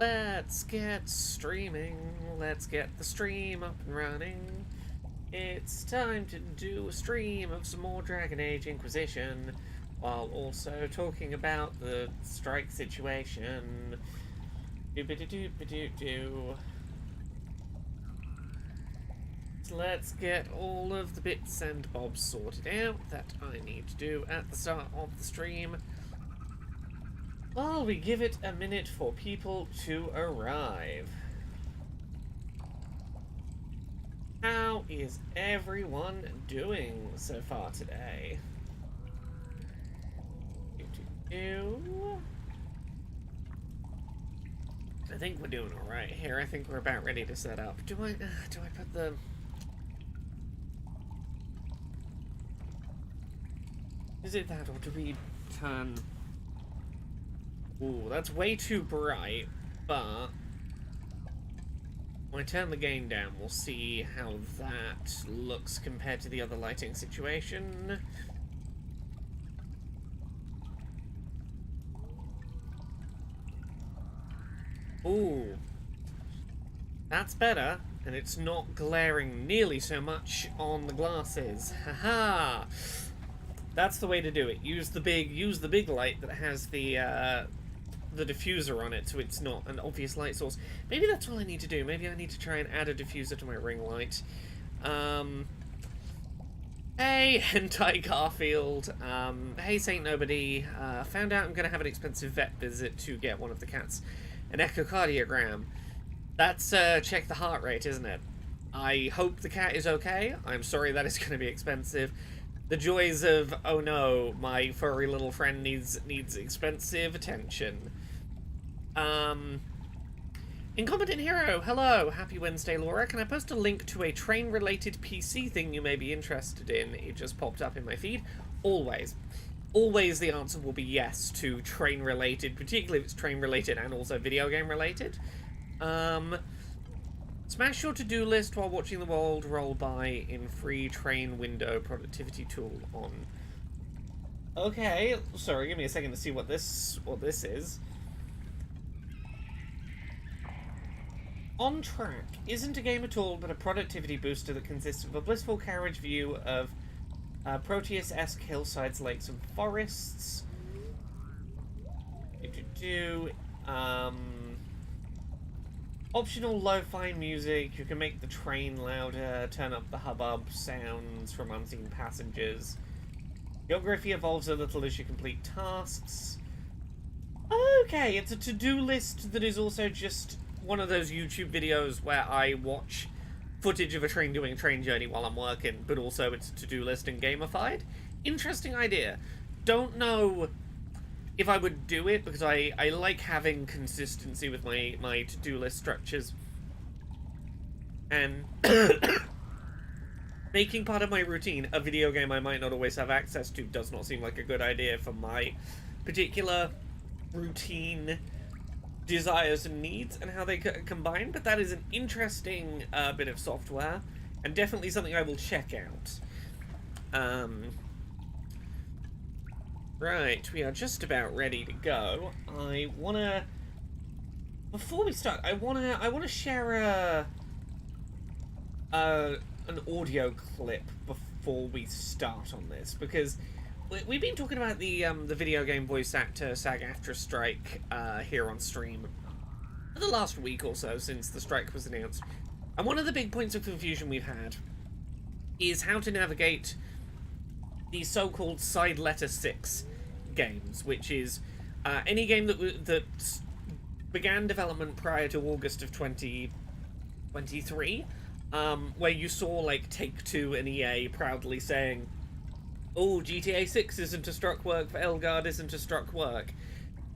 Let's get streaming. Let's get the stream up and running. It's time to do a stream of some more Dragon Age Inquisition, while also talking about the strike situation. Doo-ba-doo-doo-ba-doo-doo. So let's get all of the bits and bobs sorted out that I need to do at the start of the stream. While we give it a minute for people to arrive. How is everyone doing so far today? I think we're doing alright here. I think we're about ready to set up. Do I put the... Is it that, or do we turn... Ooh, that's way too bright, but when I turn the gain down, we'll see how that looks compared to the other lighting situation. Ooh, that's better, and it's not glaring nearly so much on the glasses. Haha! That's the way to do it. Use the big light that has the diffuser on it, so it's not an obvious light source. Maybe that's all I need to do. Maybe I need to try and add a diffuser to my ring light. Hey, Hentai Garfield. Hey, Saint Nobody. Found out I'm going to have an expensive vet visit to get one of the cats an echocardiogram. That's check the heart rate, isn't it? I hope the cat is okay. I'm sorry that is going to be expensive. The joys of, oh no, my furry little friend needs expensive attention. Incompetent Hero, hello, happy Wednesday, Laura. Can I post a link to a train-related PC thing you may be interested in? It just popped up in my feed. Always. Always the answer will be yes to train-related, particularly if it's train-related and also video game-related. Smash your to-do list while watching the world roll by in free train window productivity tool on. Okay, sorry, give me a second to see what this is. On Track isn't a game at all, but a productivity booster that consists of a blissful carriage view of Proteus-esque hillsides, lakes, and forests. Optional lo-fi music. You can make the train louder, turn up the hubbub sounds from unseen passengers. Geography evolves a little as you complete tasks. Okay, it's a to-do list that is also just one of those YouTube videos where I watch footage of a train doing a train journey while I'm working, but also it's a to-do list and gamified. Interesting idea. Don't know if I would do it, because I like having consistency with my to-do list structures. And making part of my routine a video game I might not always have access to does not seem like a good idea for my particular routine desires and needs and how they combine, but that is an interesting bit of software and definitely something I will check out. Right, we are just about ready to go. Before we start, I wanna share an audio clip before we start on this, because we've been talking about the video game voice actor SAG-AFTRA strike here on stream for the last week or so since the strike was announced. And one of the big points of confusion we've had is how to navigate the so-called side letter 6 games, which is any game that began development prior to August of 2023, where you saw like Take-Two and EA proudly saying, oh, GTA 6 isn't a struck work, Veilguard isn't a struck work.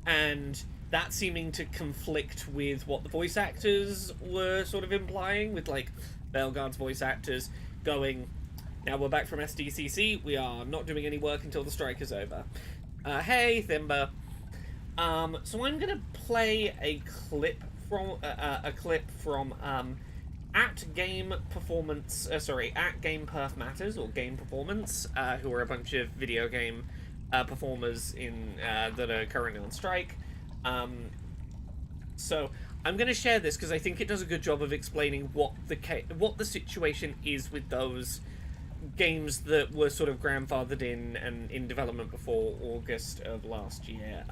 And that seeming to conflict with what the voice actors were sort of implying, with like Veilguard's voice actors going, now we're back from SDCC, we are not doing any work until the strike is over. Hey, Thimba. So I'm gonna play a clip from at Game Perf Matters, or Game Performance, who are a bunch of video game performers that are currently on strike. So I'm going to share this because I think it does a good job of explaining what the situation is with those games that were sort of grandfathered in and in development before August of last year.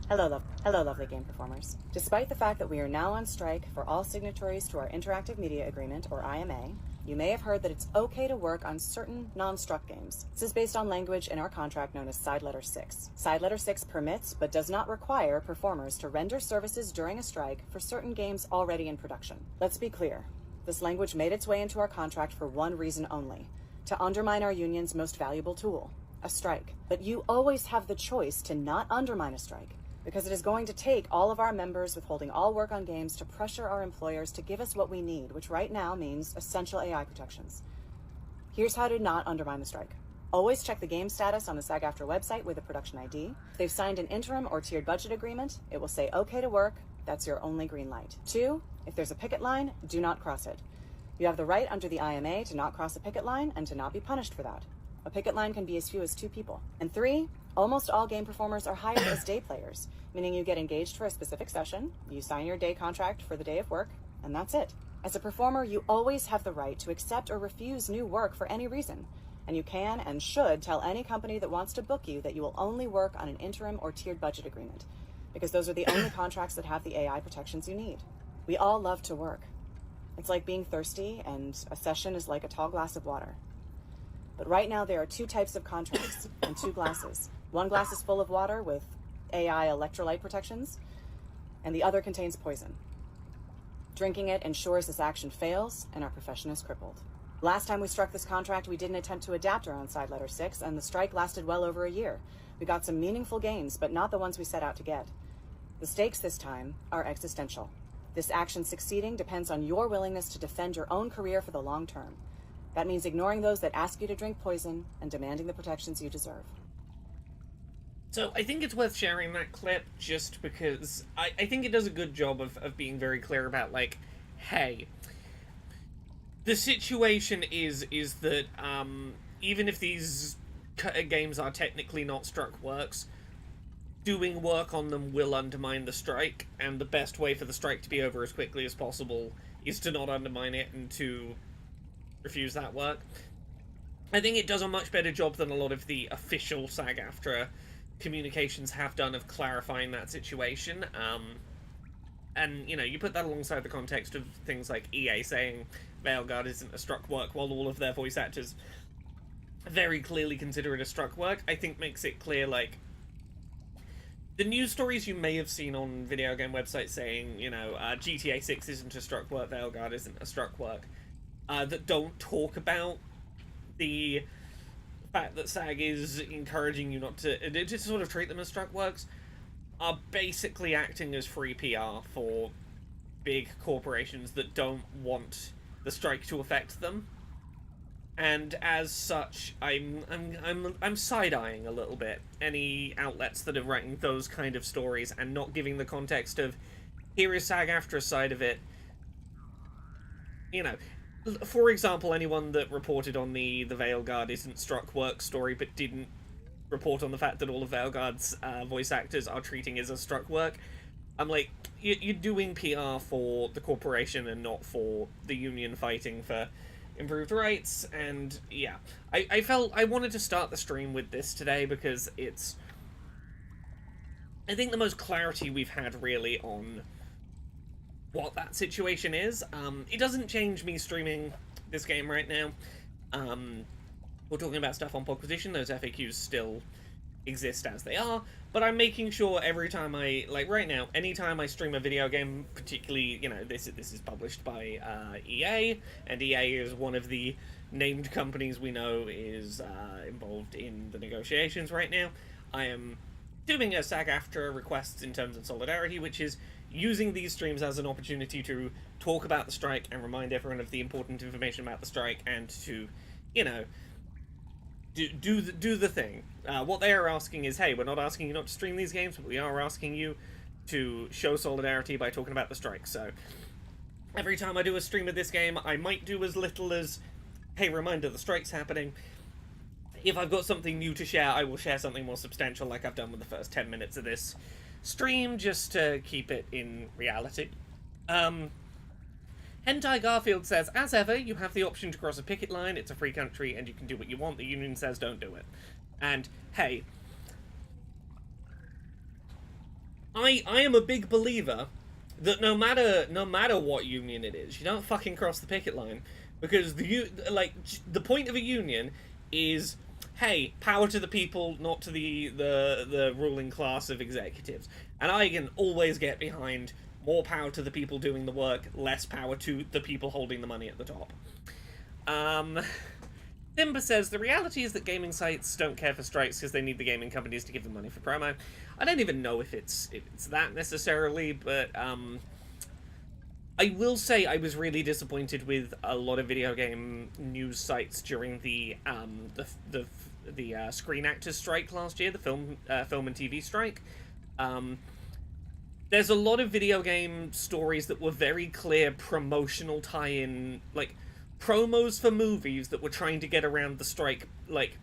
Hello, lovely game performers. Despite the fact that we are now on strike for all signatories to our Interactive Media Agreement, or IMA, you may have heard that it's okay to work on certain non-struck games. This is based on language in our contract known as Side Letter 6. Side Letter 6 permits, but does not require, performers to render services during a strike for certain games already in production. Let's be clear. This language made its way into our contract for one reason only: to undermine our union's most valuable tool, a strike. But you always have the choice to not undermine a strike, because it is going to take all of our members withholding all work on games to pressure our employers to give us what we need, which right now means essential AI protections. Here's how to not undermine the strike. Always check the game status on the SAG-AFTRA website with a production ID. If they've signed an interim or tiered budget agreement, it will say okay to work. That's your only green light. 2, if there's a picket line, do not cross it. You have the right under the IMA to not cross a picket line and to not be punished for that. A picket line can be as few as 2 people. And 3, almost all game performers are hired as day players, meaning you get engaged for a specific session, you sign your day contract for the day of work, and that's it. As a performer, you always have the right to accept or refuse new work for any reason, and you can and should tell any company that wants to book you that you will only work on an interim or tiered budget agreement, because those are the only contracts that have the AI protections you need. We all love to work. It's like being thirsty, and a session is like a tall glass of water. But right now there are 2 types of contracts and 2 glasses. One glass is full of water with AI electrolyte protections, and the other contains poison. Drinking it ensures this action fails and our profession is crippled. Last time we struck this contract, we didn't attempt to adapt our own Side Letter 6, and the strike lasted well over a year. We got some meaningful gains, but not the ones we set out to get. The stakes this time are existential. This action succeeding depends on your willingness to defend your own career for the long term. That means ignoring those that ask you to drink poison and demanding the protections you deserve. So I think it's worth sharing that clip just because I think it does a good job of being very clear about, like, hey, the situation is that even if these games are technically not struck works, doing work on them will undermine the strike, and the best way for the strike to be over as quickly as possible is to not undermine it and to refuse that work. I think it does a much better job than a lot of the official SAG-AFTRA communications have done of clarifying that situation. And, you know, you put that alongside the context of things like EA saying Veilguard isn't a struck work while all of their voice actors very clearly consider it a struck work, I think makes it clear, like, the news stories you may have seen on video game websites saying, you know, GTA 6 isn't a struck work, Veilguard isn't a struck work, that don't talk about the fact that SAG is encouraging you not to sort of treat them as struck works, are basically acting as free PR for big corporations that don't want the strike to affect them. And as such, I'm side-eyeing a little bit any outlets that are writing those kind of stories and not giving the context of, here is SAG-AFTRA's side of it. You know, for example, anyone that reported on the Veilguard isn't struck work story but didn't report on the fact that all of Veilguard's voice actors are treating it as a struck work, I'm like, you're doing PR for the corporation and not for the union fighting for improved rights. And yeah, I felt I wanted to start the stream with this today because it's, I think, the most clarity we've had really on what that situation is. It doesn't change me streaming this game right now. We're talking about stuff on Podquisition, those FAQs still exist as they are, but I'm making sure every time I, like right now, anytime I stream a video game, particularly, you know, this is published by EA, and EA is one of the named companies we know is involved in the negotiations right now. I am doing a SAG-AFTRA requests in terms of solidarity, which is using these streams as an opportunity to talk about the strike and remind everyone of the important information about the strike, and to, you know, do the thing. What they are asking is, hey, we're not asking you not to stream these games, but we are asking you to show solidarity by talking about the strike. So every time I do a stream of this game, I might do as little as, hey, reminder, the strike's happening. If I've got something new to share, I will share something more substantial, like I've done with the first 10 minutes of this stream, just to keep it in reality. Hentai Garfield says, as ever, you have the option to cross a picket line, it's a free country, and you can do what you want. The union says don't do it. And, hey, I am a big believer that no matter what union it is, you don't fucking cross the picket line. Because the point of a union is, hey, power to the people, not to the ruling class of executives. And I can always get behind more power to the people doing the work, less power to the people holding the money at the top. Timber says, the reality is that gaming sites don't care for strikes because they need the gaming companies to give them money for promo. I don't even know if it's that necessarily, but I will say I was really disappointed with a lot of video game news sites during the Screen Actors strike last year, the film and TV strike. There's a lot of video game stories that were very clear promotional tie-in, like, promos for movies that were trying to get around the strike, like,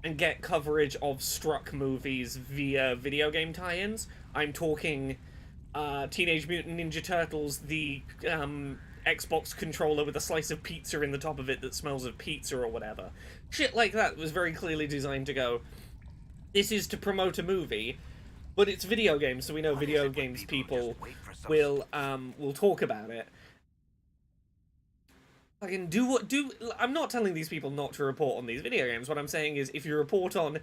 and get coverage of struck movies via video game tie-ins. I'm talking Teenage Mutant Ninja Turtles, the Xbox controller with a slice of pizza in the top of it that smells of pizza or whatever. Shit like that was very clearly designed to go, this is to promote a movie, but it's video games, so we know video games people will talk about it. Fucking I'm not telling these people not to report on these video games. What I'm saying is, if you report on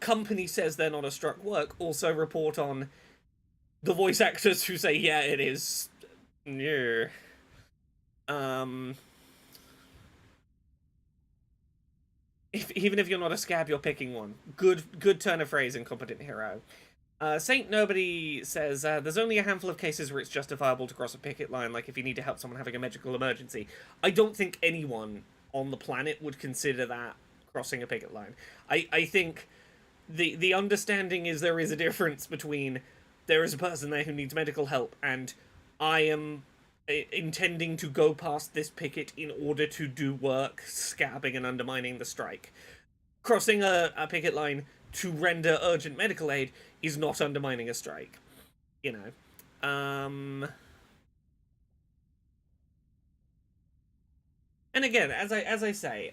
company says they're not a struck work, also report on the voice actors who say, yeah, it is. Yeah. Even if you're not a scab, you're picking one. Good turn of phrase, Incompetent Hero. Saint Nobody says, there's only a handful of cases where it's justifiable to cross a picket line, like if you need to help someone having a medical emergency. I don't think anyone on the planet would consider that crossing a picket line. I think the understanding is there is a difference between there is a person there who needs medical help and I am intending to go past this picket in order to do work, scabbing and undermining the strike. Crossing a picket line to render urgent medical aid is not undermining a strike, you know. And again, as I say,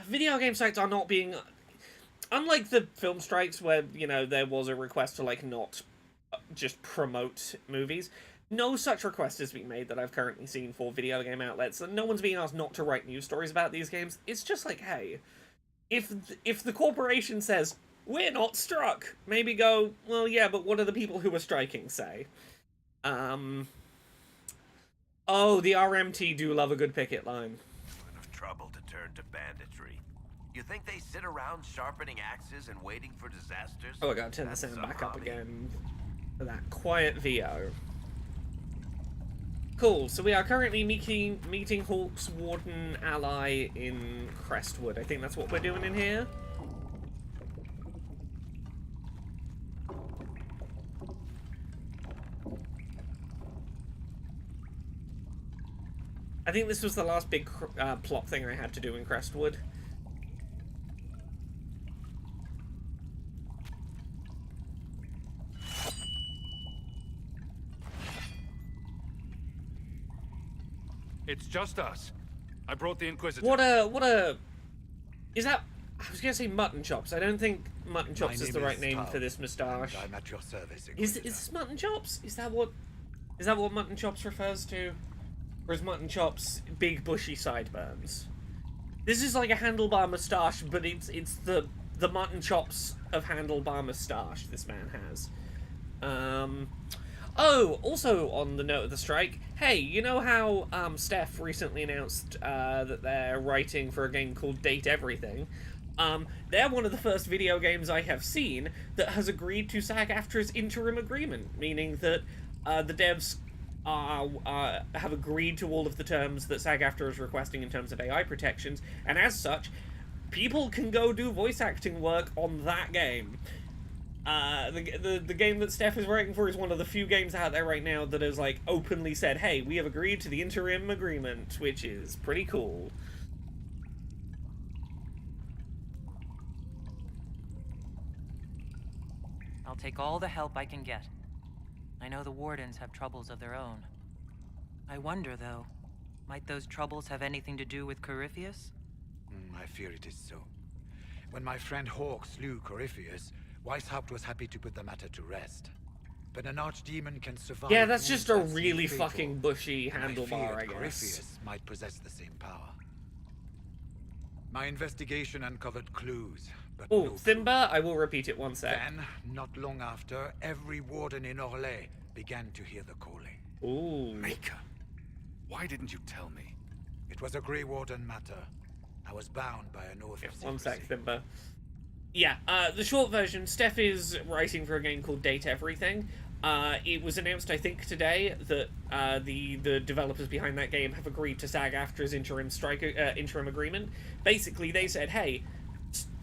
video game sites are not being, unlike the film strikes where, you know, there was a request to, like, not just promote movies. No such request has been made that I've currently seen for video game outlets, and no one's being asked not to write news stories about these games. It's just like, hey, if the corporation says, we're not struck, maybe go, well, yeah, but what do the people who are striking say? Oh, the RMT do love a good picket line. Of trouble to turn to banditry. You think they sit around sharpening axes and waiting for disasters? Oh, I gotta turn the sound back up again for that quiet VO. Cool, so we are currently meeting Hawk's Warden ally in Crestwood. I think that's what we're doing in here. I think this was the last big plot thing I had to do in Crestwood. It's just us. I brought the Inquisitor. What a... Is that... I was gonna say mutton chops. I don't think mutton chops is the right name for this moustache. I'm at your service, Is this mutton chops? Is that what mutton chops refers to? Or is mutton chops big bushy sideburns? This is like a handlebar moustache, but it's the mutton chops of handlebar moustache this man has. Oh, also on the note of the strike, hey, you know how Steph recently announced that they're writing for a game called Date Everything? They're one of the first video games I have seen that has agreed to SAG-AFTRA's interim agreement, meaning that the devs have agreed to all of the terms that SAG-AFTRA is requesting in terms of AI protections, and as such, people can go do voice acting work on that game. The game that Steph is writing for is one of the few games out there right now that has, like, openly said, hey, we have agreed to the interim agreement, which is pretty cool. I'll take all the help I can get. I know the Wardens have troubles of their own. I wonder, though, might those troubles have anything to do with Corypheus? I fear it is so. When my friend Hawk slew Corypheus, Weishaupt was happy to put the matter to rest. But an archdemon can survive. Yeah, that's just a wounds that seem really fatal, fucking bushy and handlebar, I feared guess. Corypheus might possess the same power. My investigation uncovered clues, but Oh, no Thimba, I will repeat it one sec. Then, not long after, every warden in Orlais began to hear the calling. Ooh. Maker, why didn't you tell me? It was a Grey Warden matter. I was bound by an oath of One sec, secrecy. Thimba. Yeah, the short version, Steph is writing for a game called Date Everything. It was announced, I think, today that the developers behind that game have agreed to SAG-AFTRA's interim agreement. Basically, they said, hey,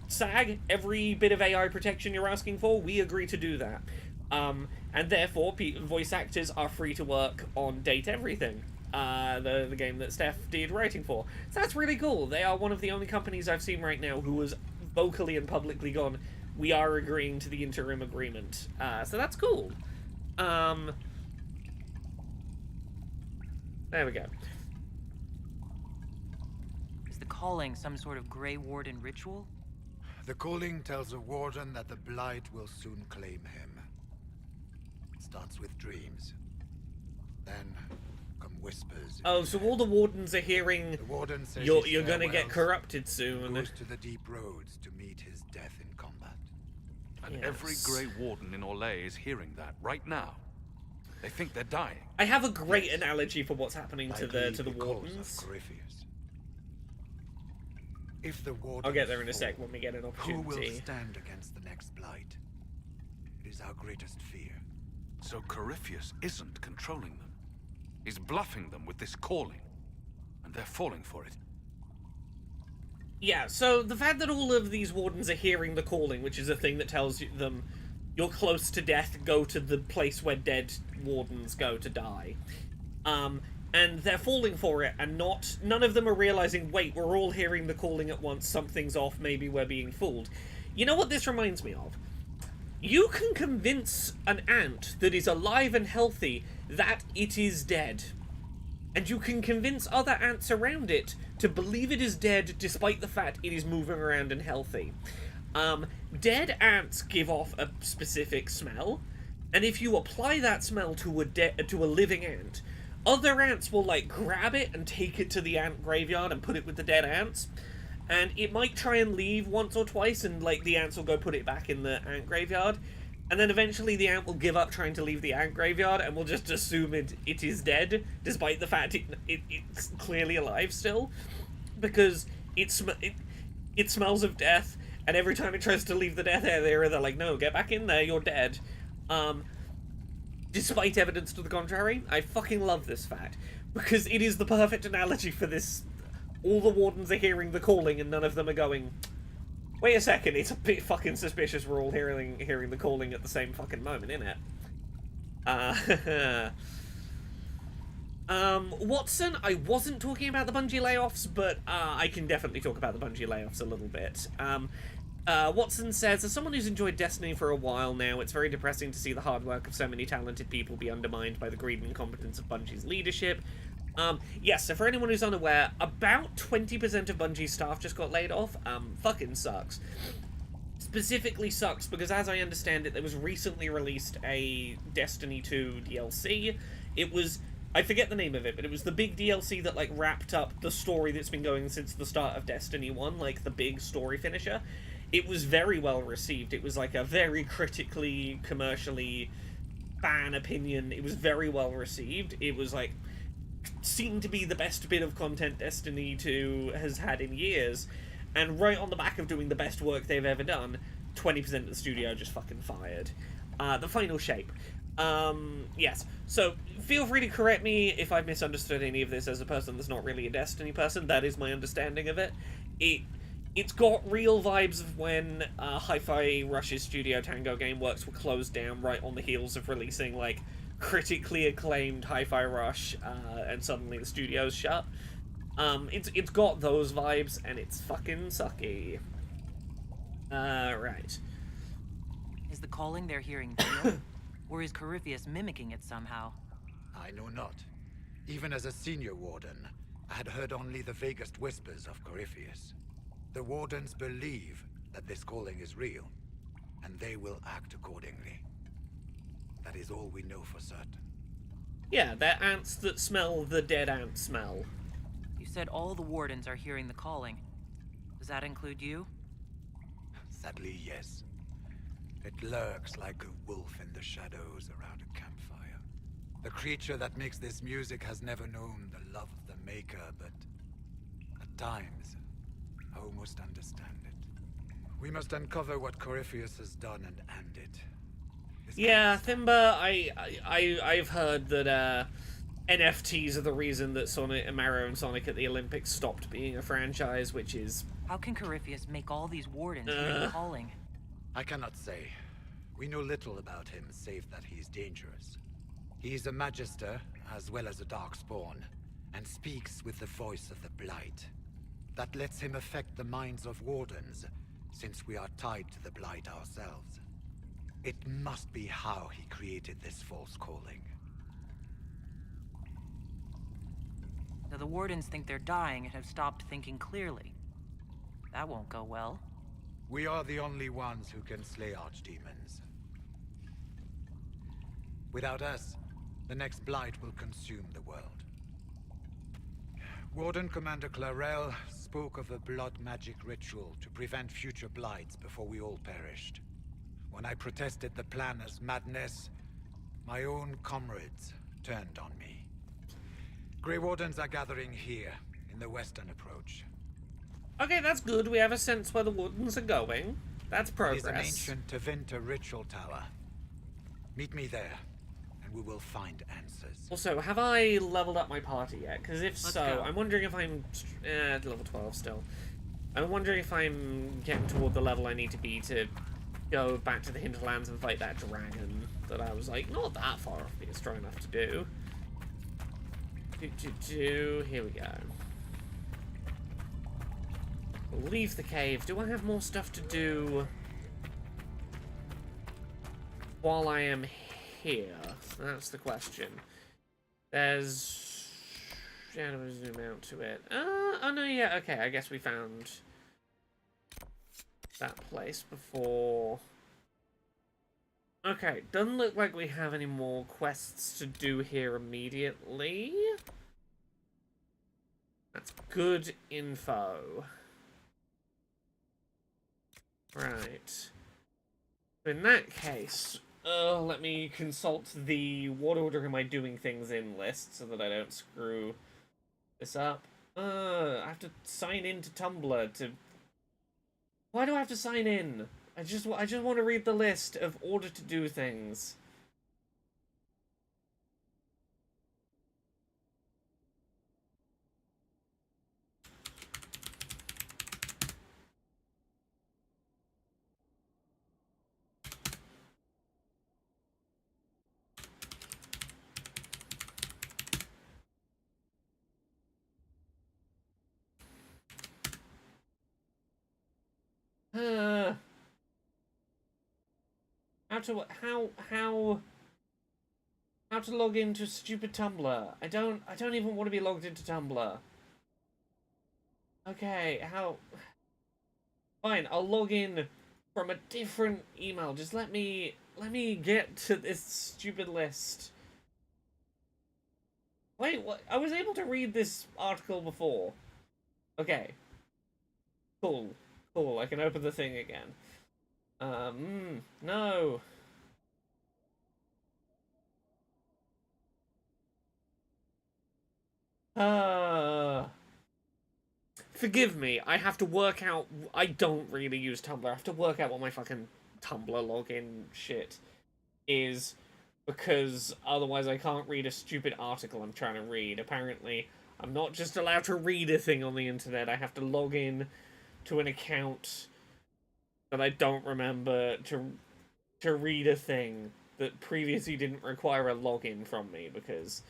SAG, every bit of AI protection you're asking for, we agree to do that. And therefore, voice actors are free to work on Date Everything, the game that Steph did writing for. So that's really cool. They are one of the only companies I've seen right now who has vocally and publicly gone, we are agreeing to the interim agreement. So that's cool. There we go. Is the calling some sort of Grey Warden ritual? The calling tells a warden that the Blight will soon claim him. It starts with dreams. Then come whispers. Oh, so all the wardens are hearing The warden says you're his gonna get farewells, corrupted soon. goes to the deep roads to meet his death in combat. And Yes. every Grey Warden in Orlais is hearing that right now. They think they're dying. I have a great analogy for what's happening to the Likely because wardens. of Corypheus. If the warden I'll get there in a sec when we get an who will opportunity. stand against the next Blight? It is our greatest fear. So Corypheus isn't controlling them. He's bluffing them with this calling. And they're falling for it. Yeah, so the fact that all of these wardens are hearing the calling, which is a thing that tells them you're close to death, go to the place where dead wardens go to die. And they're falling for it, and none of them are realizing, wait, we're all hearing the calling at once, something's off, maybe we're being fooled. You know what this reminds me of? You can convince an ant that is alive and healthy that it is dead. And you can convince other ants around it to believe it is dead despite the fact it is moving around and healthy. Dead ants give off a specific smell, and if you apply that smell to a living ant, other ants will, like, grab it and take it to the ant graveyard and put it with the dead ants. And it might try and leave once or twice, and, like, the ants will go put it back in the ant graveyard. And then eventually the ant will give up trying to leave the ant graveyard and will just assume it is dead, despite the fact it's clearly alive still. Because it smells of death, and every time it tries to leave the death area, they're like, no, get back in there, you're dead. Despite evidence to the contrary, I fucking love this fact. Because it is the perfect analogy for this. All the wardens are hearing the calling and none of them are going, wait a second, it's a bit fucking suspicious we're all hearing the calling at the same fucking moment, innit? Watson, I wasn't talking about the Bungie layoffs, but I can definitely talk about the Bungie layoffs a little bit. Watson says, as someone who's enjoyed Destiny for a while now, it's very depressing to see the hard work of so many talented people be undermined by the greed and incompetence of Bungie's leadership. Yes, so for anyone who's unaware, about 20% of Bungie's staff just got laid off. Fucking sucks. Specifically sucks because, as I understand it, there was recently released a Destiny 2 DLC. It was, I forget the name of it, but it was the big DLC that, like, wrapped up the story that's been going since the start of Destiny 1, like, the big story finisher. It was very well received. It was, like, a very critically, commercially, fan opinion. It was very well received. It was, like, seemed to be the best bit of content Destiny 2 has had in years. And right on the back of doing the best work they've ever done, 20% of the studio just fucking fired. The final shape. Yes. So, feel free to correct me if I've misunderstood any of this as a person that's not really a Destiny person. That is my understanding of it. It's got real vibes of when Hi-Fi Rush's Studio Tango Gameworks were closed down right on the heels of releasing, like, critically acclaimed Hi-Fi Rush, and suddenly the studio's shut. It's got those vibes, and it's fucking sucky. Right. Is the calling they're hearing real? Or is Corypheus mimicking it somehow? I know not. Even as a senior warden, I had heard only the vaguest whispers of Corypheus. The wardens believe that this calling is real, and they will act accordingly. That is all we know for certain. Yeah, they're ants that smell the dead ant smell. You said all the wardens are hearing the calling. Does that include you? Sadly, yes. It lurks like a wolf in the shadows around a campfire. The creature that makes this music has never known the love of the maker, but at times, I almost understand it. We must uncover what Corypheus has done and end it. This Yeah, can't Thimba, I've heard that NFTs are the reason that Sonic, Mario and Sonic at the Olympics stopped being a franchise, which is... How can Corypheus make all these wardens hear the calling? I cannot say. We know little about him, save that he's dangerous. He is a Magister, as well as a Darkspawn, and speaks with the voice of the Blight. That lets him affect the minds of Wardens, since we are tied to the Blight ourselves. It must be how he created this false calling. So the wardens think they're dying and have stopped thinking clearly. That won't go well. We are the only ones who can slay archdemons. Without us, the next Blight will consume the world. Warden Commander Clarel spoke of a blood magic ritual to prevent future Blights before we all perished. When I protested the plan as madness, my own comrades turned on me. Grey Wardens are gathering here, in the western approach. Okay, that's good. We have a sense where the Wardens are going. That's progress. It is an ancient Tevinter ritual tower. Meet me there, and we will find answers. Also, have I leveled up my party yet? Because if Let's so, go. I'm wondering if I'm at level 12 still. I'm wondering if I'm getting toward the level I need to be to go back to the Hinterlands and fight that dragon that I was like, not that far off being strong enough to do. Here we go. Leave the cave. Do I have more stuff to do while I am here? That's the question. There's... I'm gonna zoom out to it. Oh no, yeah, okay, I guess we found that place before. Okay, doesn't look like we have any more quests to do here immediately. That's good info. Right. In that case, let me consult the what order am I doing things in list so that I don't screw this up. I have to sign in to Tumblr to... Why do I have to sign in? I just want to read the list of order to do things. How to log into stupid Tumblr? I don't even want to be logged into Tumblr. Okay, how? Fine, I'll log in from a different email. Just let me get to this stupid list. Wait, what? I was able to read this article before. Okay. Cool. Cool, I can open the thing again. No. Forgive me, I have to work out... I don't really use Tumblr. I have to work out what my fucking Tumblr login shit is, because otherwise I can't read a stupid article I'm trying to read. Apparently, I'm not just allowed to read a thing on the internet. I have to log in to an account that I don't remember to read a thing that previously didn't require a login from me, because...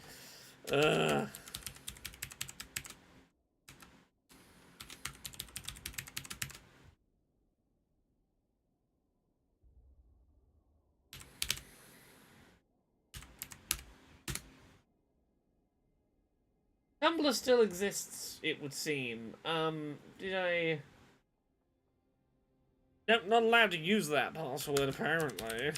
Tumblr still exists, it would seem. Did I... Nope, not allowed to use that password, apparently.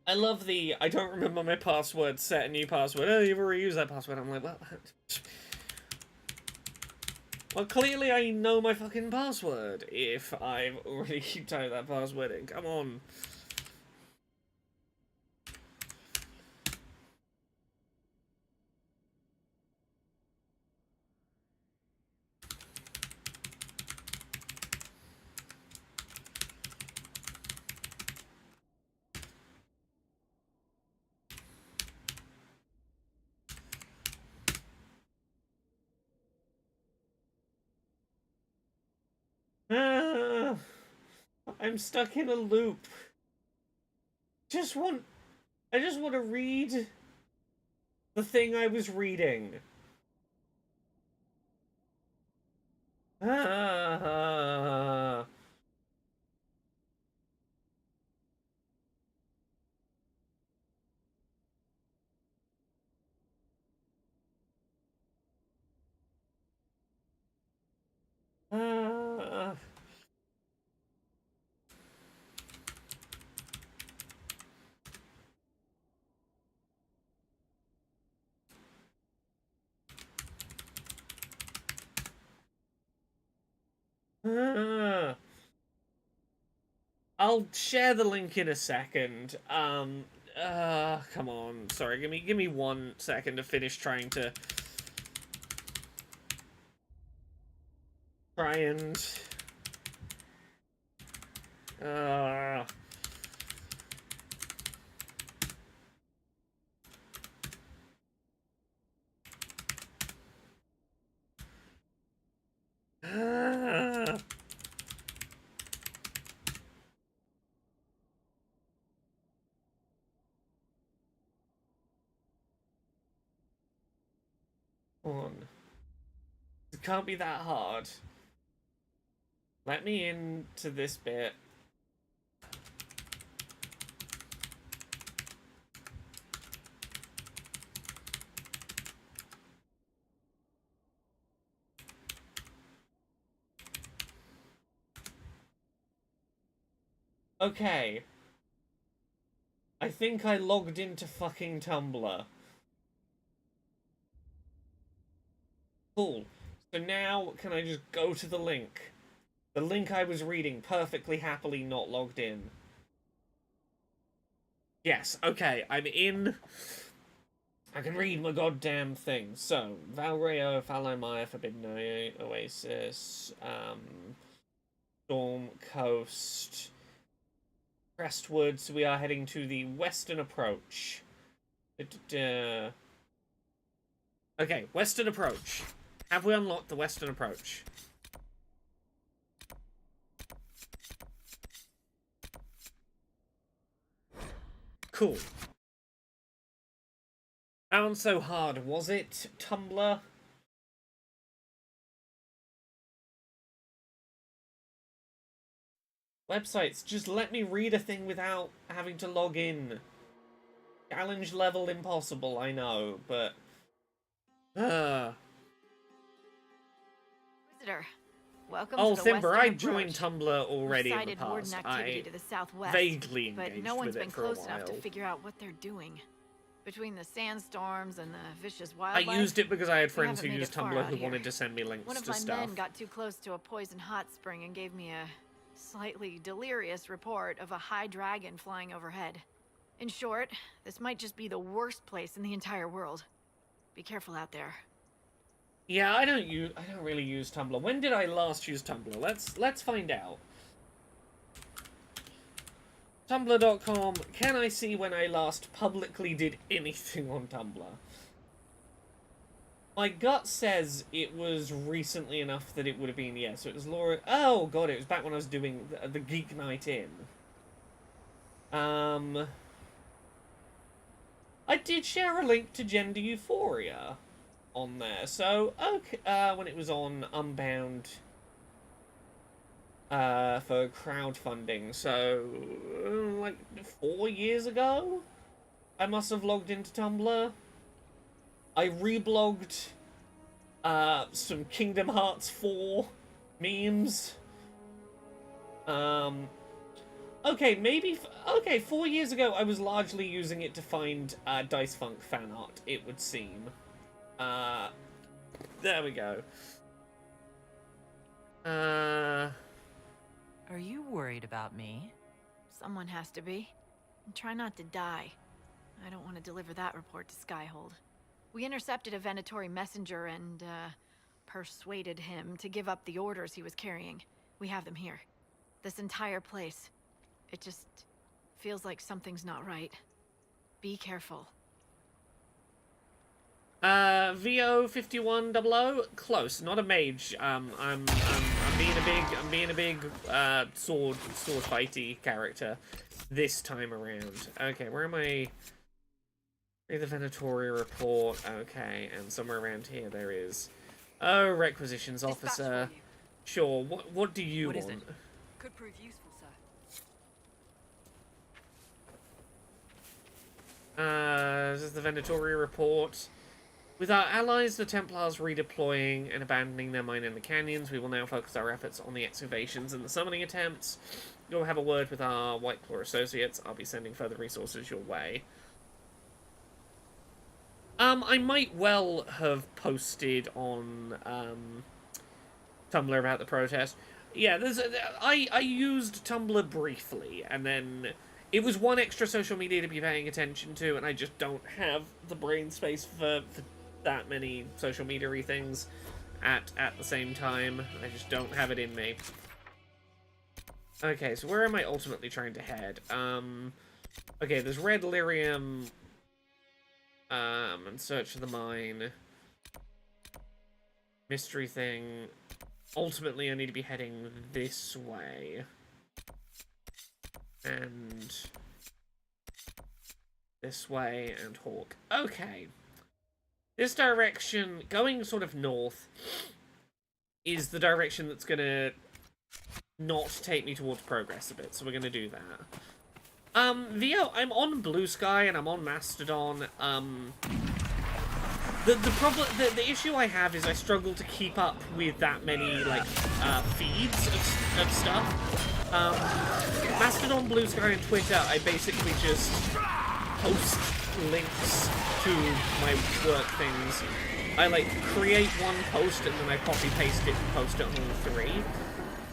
I love the, I don't remember my password, set a new password. Oh, you've already used that password. I'm like, well... Well, clearly I know my fucking password if I've already typed that password in. Come on. Ah, I'm stuck in a loop. I just want to read the thing I was reading. Ah. Ah. Ah. I'll share the link in a second. Come on. Sorry, give me 1 second to finish trying to try and uh ah. Come on. It can't be that hard. Let me into this bit. Okay. I think I logged into fucking Tumblr. Cool. So now, can I just go to the link? The link I was reading, perfectly happily not logged in. Yes, okay, I'm in. I can read my goddamn thing. So, Valreo, Falomaya, Forbidden Oasis, Storm Coast, Crestwood, so we are heading to the western approach. Okay, western approach. Have we unlocked the western approach? Cool. That wasn't so hard, was it, Tumblr? Websites, just let me read a thing without having to log in. Challenge level impossible, I know, but... Visitor, welcome Oh, to the Thimber, I Western joined Approach. Tumblr already in the Cited warden past. activity I to the southwest, vaguely but engaged no one's with been it for a close enough to while. figure out what they're doing. Between the sandstorms and the vicious I wildlife, used it because I had we friends who haven't made used it far Tumblr out who here. wanted to send me links One of to my stuff. men got too close to a poison hot spring and gave me a slightly delirious report of a high dragon flying overhead. In short, this might just be the worst place in the entire world. Be careful out there. Yeah, I don't really use Tumblr. When did I last use Tumblr? Let's find out. Tumblr.com, can I see when I last publicly did anything on Tumblr? My gut says it was recently enough that it would have been, yeah, so it was Laura... Oh, God, it was back when I was doing the Geek Night In. I did share a link to Gender Euphoria on there, so, okay, when it was on Unbound... for crowdfunding, so, like, 4 years ago? I must have logged into Tumblr. I reblogged some Kingdom Hearts 4 memes. Okay, maybe... Okay, 4 years ago, I was largely using it to find Dice Funk fan art, it would seem. There we go. Are you worried about me? Someone has to be. And try not to die. I don't want to deliver that report to Skyhold. We intercepted a Venatori messenger and, persuaded him to give up the orders he was carrying. We have them here. This entire place. It just feels like something's not right. Be careful. VO5100, close. Not a mage. I'm being a big sword fighty character this time around. Okay, where am I? Read the Venatori report. Okay, and somewhere around here there is. Oh, requisitions officer. Sure. What do you want? Is it? Could prove useful, sir. This is the Venatori report. With our allies, the Templars redeploying and abandoning their mine in the canyons, we will now focus our efforts on the excavations and the summoning attempts. You'll have a word with our White Claw associates. I'll be sending further resources your way. I might well have posted on Tumblr about the protest. Yeah, I used Tumblr briefly, and then it was one extra social media to be paying attention to, and I just don't have the brain space for that many social media-y things at the same time. I just don't have it in me. Okay, so where am I ultimately trying to head? Okay, there's Red Lyrium, and Search of the Mine. Mystery thing. Ultimately, I need to be heading this way. And this way, and Hawk. Okay. This direction, going sort of north, is the direction that's gonna not take me towards progress a bit, so we're gonna do that. VO, I'm on Blue Sky and I'm on Mastodon. The issue I have is I struggle to keep up with that many, like, feeds of stuff. Mastodon, Blue Sky, and Twitter, I basically just post links to my work things. I, like, create one post and then I copy-paste it and post it on all three.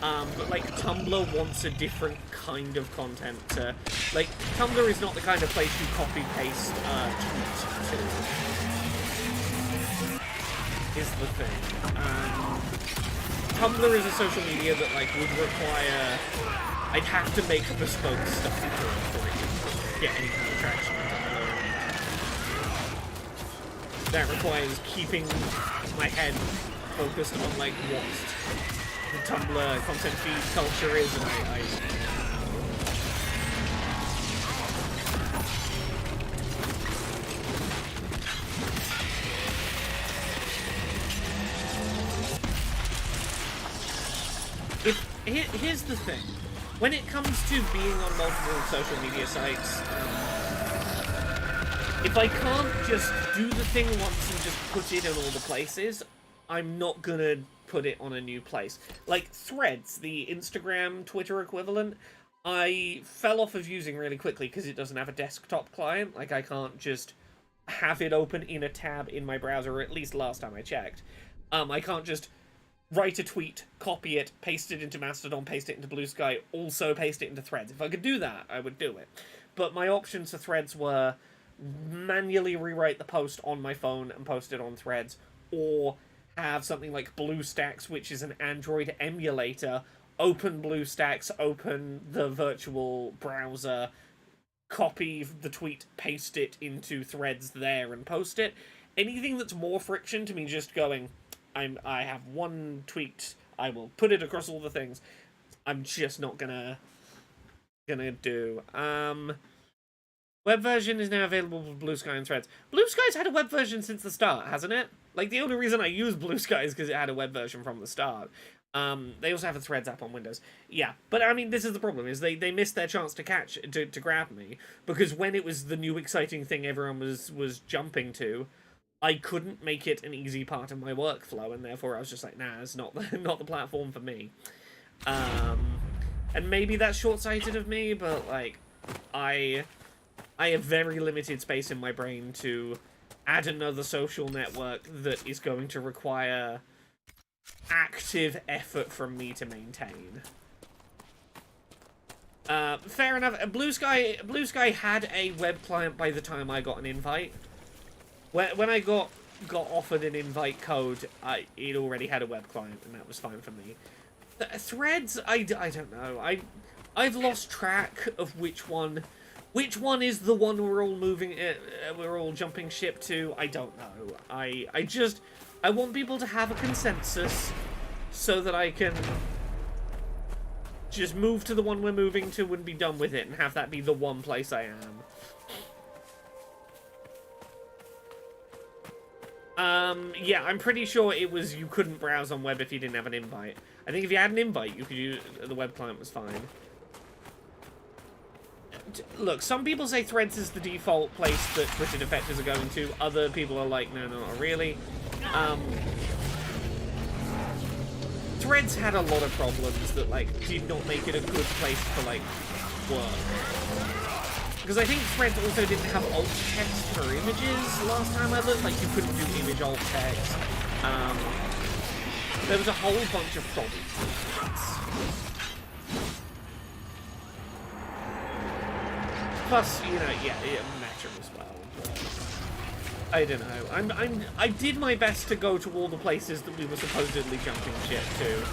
But, like, Tumblr wants a different kind of content to... Like, Tumblr is not the kind of place you copy-paste tweet to. Is the thing. Tumblr is a social media that, like, would require... I'd have to make bespoke stuff for it to get any kind of traction. That requires keeping my head focused on, like, what the Tumblr content feed culture is, and here's the thing. When it comes to being on multiple social media sites, if I can't just do the thing once and just put it in all the places, I'm not gonna put it on a new place. Like Threads, the Instagram, Twitter equivalent, I fell off of using really quickly because it doesn't have a desktop client. Like, I can't just have it open in a tab in my browser, or at least last time I checked. I can't just write a tweet, copy it, paste it into Mastodon, paste it into Blue Sky, also paste it into Threads. If I could do that, I would do it. But my options for Threads were manually rewrite the post on my phone and post it on Threads, or have something like BlueStacks, which is an Android emulator, open BlueStacks, open the virtual browser, copy the tweet, paste it into Threads there, and post it. Anything that's more friction to me just going, I have one tweet, I will put it across all the things, I'm just not gonna do. Web version is now available for Blue Sky and Threads. Blue Sky's had a web version since the start, hasn't it? Like, the only reason I use Blue Sky is because it had a web version from the start. They also have a Threads app on Windows. Yeah, but I mean, this is the problem, is they missed their chance to grab me, because when it was the new exciting thing everyone was jumping to, I couldn't make it an easy part of my workflow, and therefore I was just like, nah, it's not not the platform for me. And maybe that's short-sighted of me, but like, I have very limited space in my brain to add another social network that is going to require active effort from me to maintain. Fair enough. Blue Sky had a web client by the time I got an invite. When I got offered an invite code, it already had a web client, and that was fine for me. Threads, I don't know. I've lost track of which one is the one we're all moving. We're all jumping ship to. I don't know. I want people to have a consensus so that I can just move to the one we're moving to and be done with it, and have that be the one place I am. Yeah, I'm pretty sure it was you couldn't browse on web if you didn't have an invite. I think if you had an invite, you could use the web client was fine. Look, some people say Threads is the default place that Twisted Effectors are going to. Other people are like, no, not really. Threads had a lot of problems that, like, did not make it a good place to, like, work. Because I think Threads also didn't have alt text for images last time I looked. Like, you couldn't do image alt text. There was a whole bunch of problems with Threads. Plus, you know, yeah, Metro as well. But I don't know. I did my best to go to all the places that we were supposedly jumping ship to.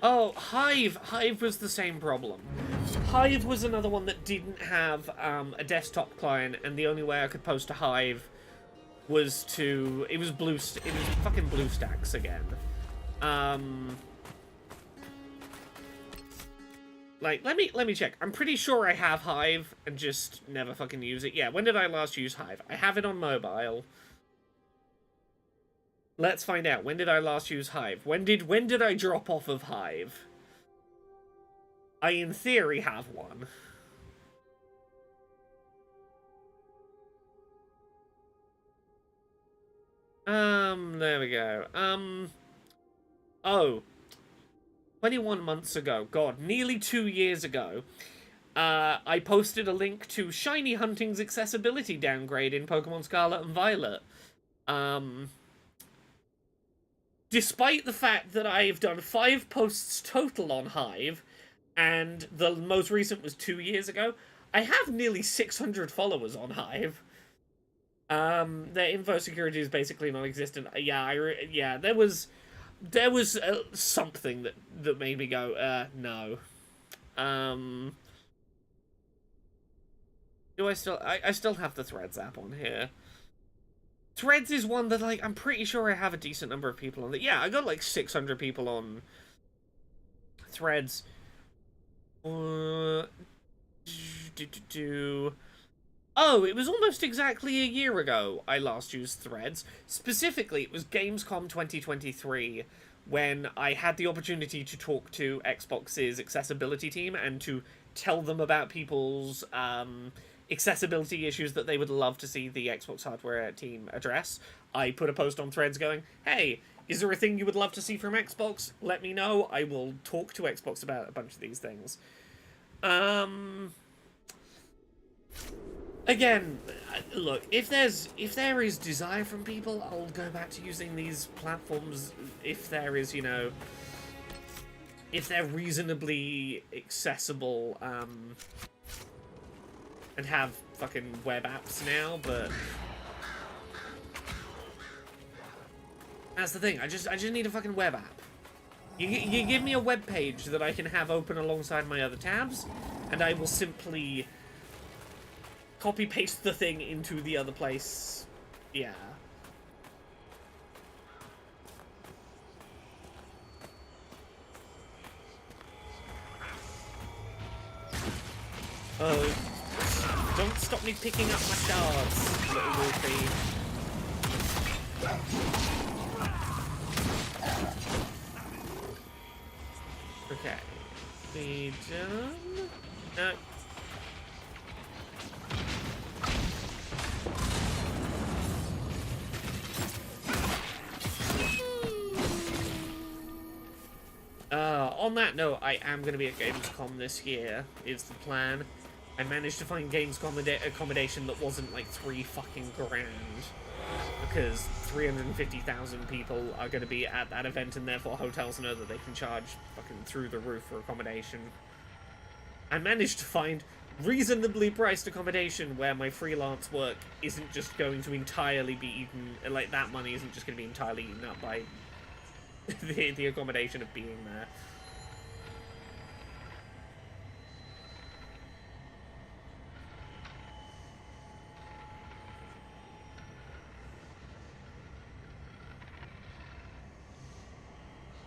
Oh, Hive! Hive was the same problem. Hive was another one that didn't have a desktop client, and the only way I could post to Hive was to... It was fucking BlueStacks again. Like, let me check. I'm pretty sure I have Hive and just never fucking use it. Yeah, when did I last use Hive? I have it on mobile. Let's find out. When did I last use Hive? When did I drop off of Hive? I, in theory, have one. There we go. Oh. 21 months ago. God, nearly 2 years ago. I posted a link to Shiny Hunting's accessibility downgrade in Pokemon Scarlet and Violet. Despite the fact that I've done 5 posts total on Hive, and the most recent was 2 years ago, I have nearly 600 followers on Hive. Their info security is basically non-existent. Yeah, there was something that made me go, no. Do I still... I still have the Threads app on here. Threads is one that, like, I'm pretty sure I have a decent number of people on it. Yeah, I got, like, 600 people on Threads. Oh, it was almost exactly a year ago I last used Threads. Specifically, it was Gamescom 2023 when I had the opportunity to talk to Xbox's accessibility team and to tell them about people's accessibility issues that they would love to see the Xbox hardware team address. I put a post on Threads going, hey, is there a thing you would love to see from Xbox? Let me know. I will talk to Xbox about a bunch of these things. Again, look, if there is desire from people, I'll go back to using these platforms if there is, you know, if they're reasonably accessible, and have fucking web apps now, but That's the thing. I just need a fucking web app. You give me a web page that I can have open alongside my other tabs, and I will simply copy paste the thing into the other place. Yeah. Oh, don't stop me picking up my shards, little wolfie. Okay. We done? No. On that note, I am going to be at Gamescom this year, is the plan. I managed to find Gamescom accommodation that wasn't like $3 fucking grand. Because 350,000 people are going to be at that event, and therefore hotels know that they can charge fucking through the roof for accommodation. I managed to find reasonably priced accommodation where my freelance work isn't just going to entirely be eaten, like that money isn't just going to be entirely eaten up by the accommodation of being there.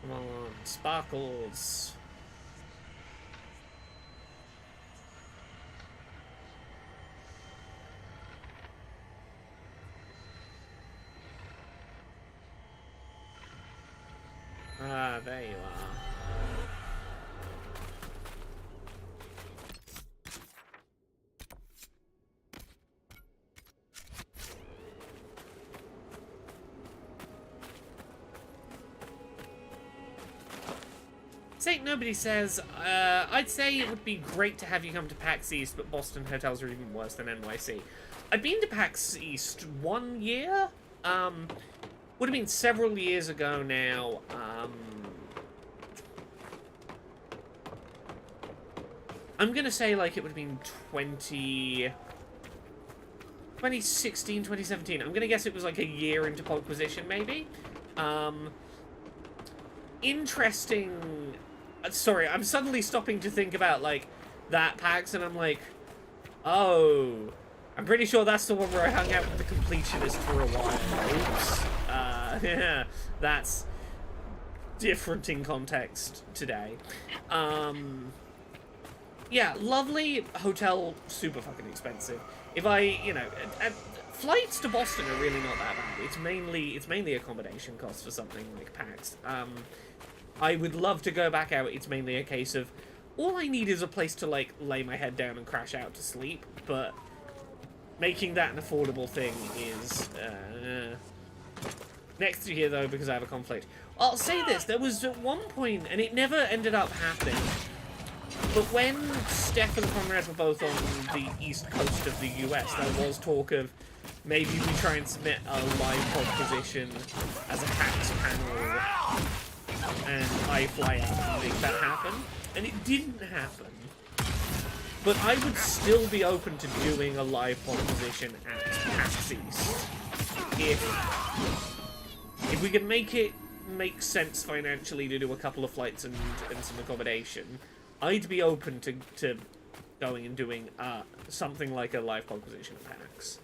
Come on, sparkles. Ah, there you are. Saint Nobody says, I'd say it would be great to have you come to PAX East, but Boston hotels are even worse than NYC. I've been to PAX East 1 year. Would have been several years ago now. I'm gonna say like it would have been 2016, 2017. I'm gonna guess it was like a year into Pogquisition, maybe. Interesting. Sorry, I'm suddenly stopping to think about like that PAX, and I'm like, oh, I'm pretty sure that's the one where I hung out with the completionist for a while. Oops. Yeah, that's different in context today. Yeah, lovely hotel, super fucking expensive. If I, you know, flights to Boston are really not that bad. It's mainly accommodation costs for something like PAX. I would love to go back out. It's mainly a case of all I need is a place to like lay my head down and crash out to sleep, but making that an affordable thing is next to here though, because I have a conflict. I'll say this, there was at one point, and it never ended up happening, but when Steph and Conrad were both on the east coast of the US, there was talk of maybe we try and submit a live Pogquisition as a PAX panel, and I fly out and make that happen. And it didn't happen. But I would still be open to doing a live Pogquisition at PAX East. If we can make it make sense financially to do a couple of flights and some accommodation, I'd be open to going and doing something like a live Pogquisition at PAX.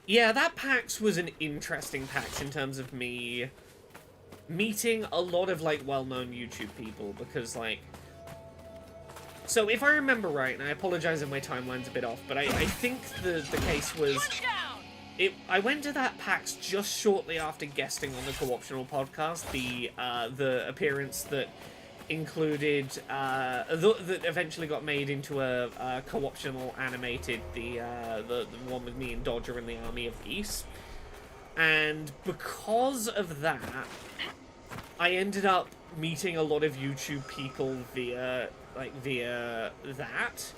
Yeah, that PAX was an interesting PAX in terms of me meeting a lot of, like, well-known YouTube people, because, like... So, if I remember right, and I apologize if my timeline's a bit off, but I think the case was... I went to that PAX just shortly after guesting on the Co-optional podcast, the appearance that included, that eventually got made into a co-optional animated, the one with me and Dodger in the Army of Geese. And because of that, I ended up meeting a lot of YouTube people via that.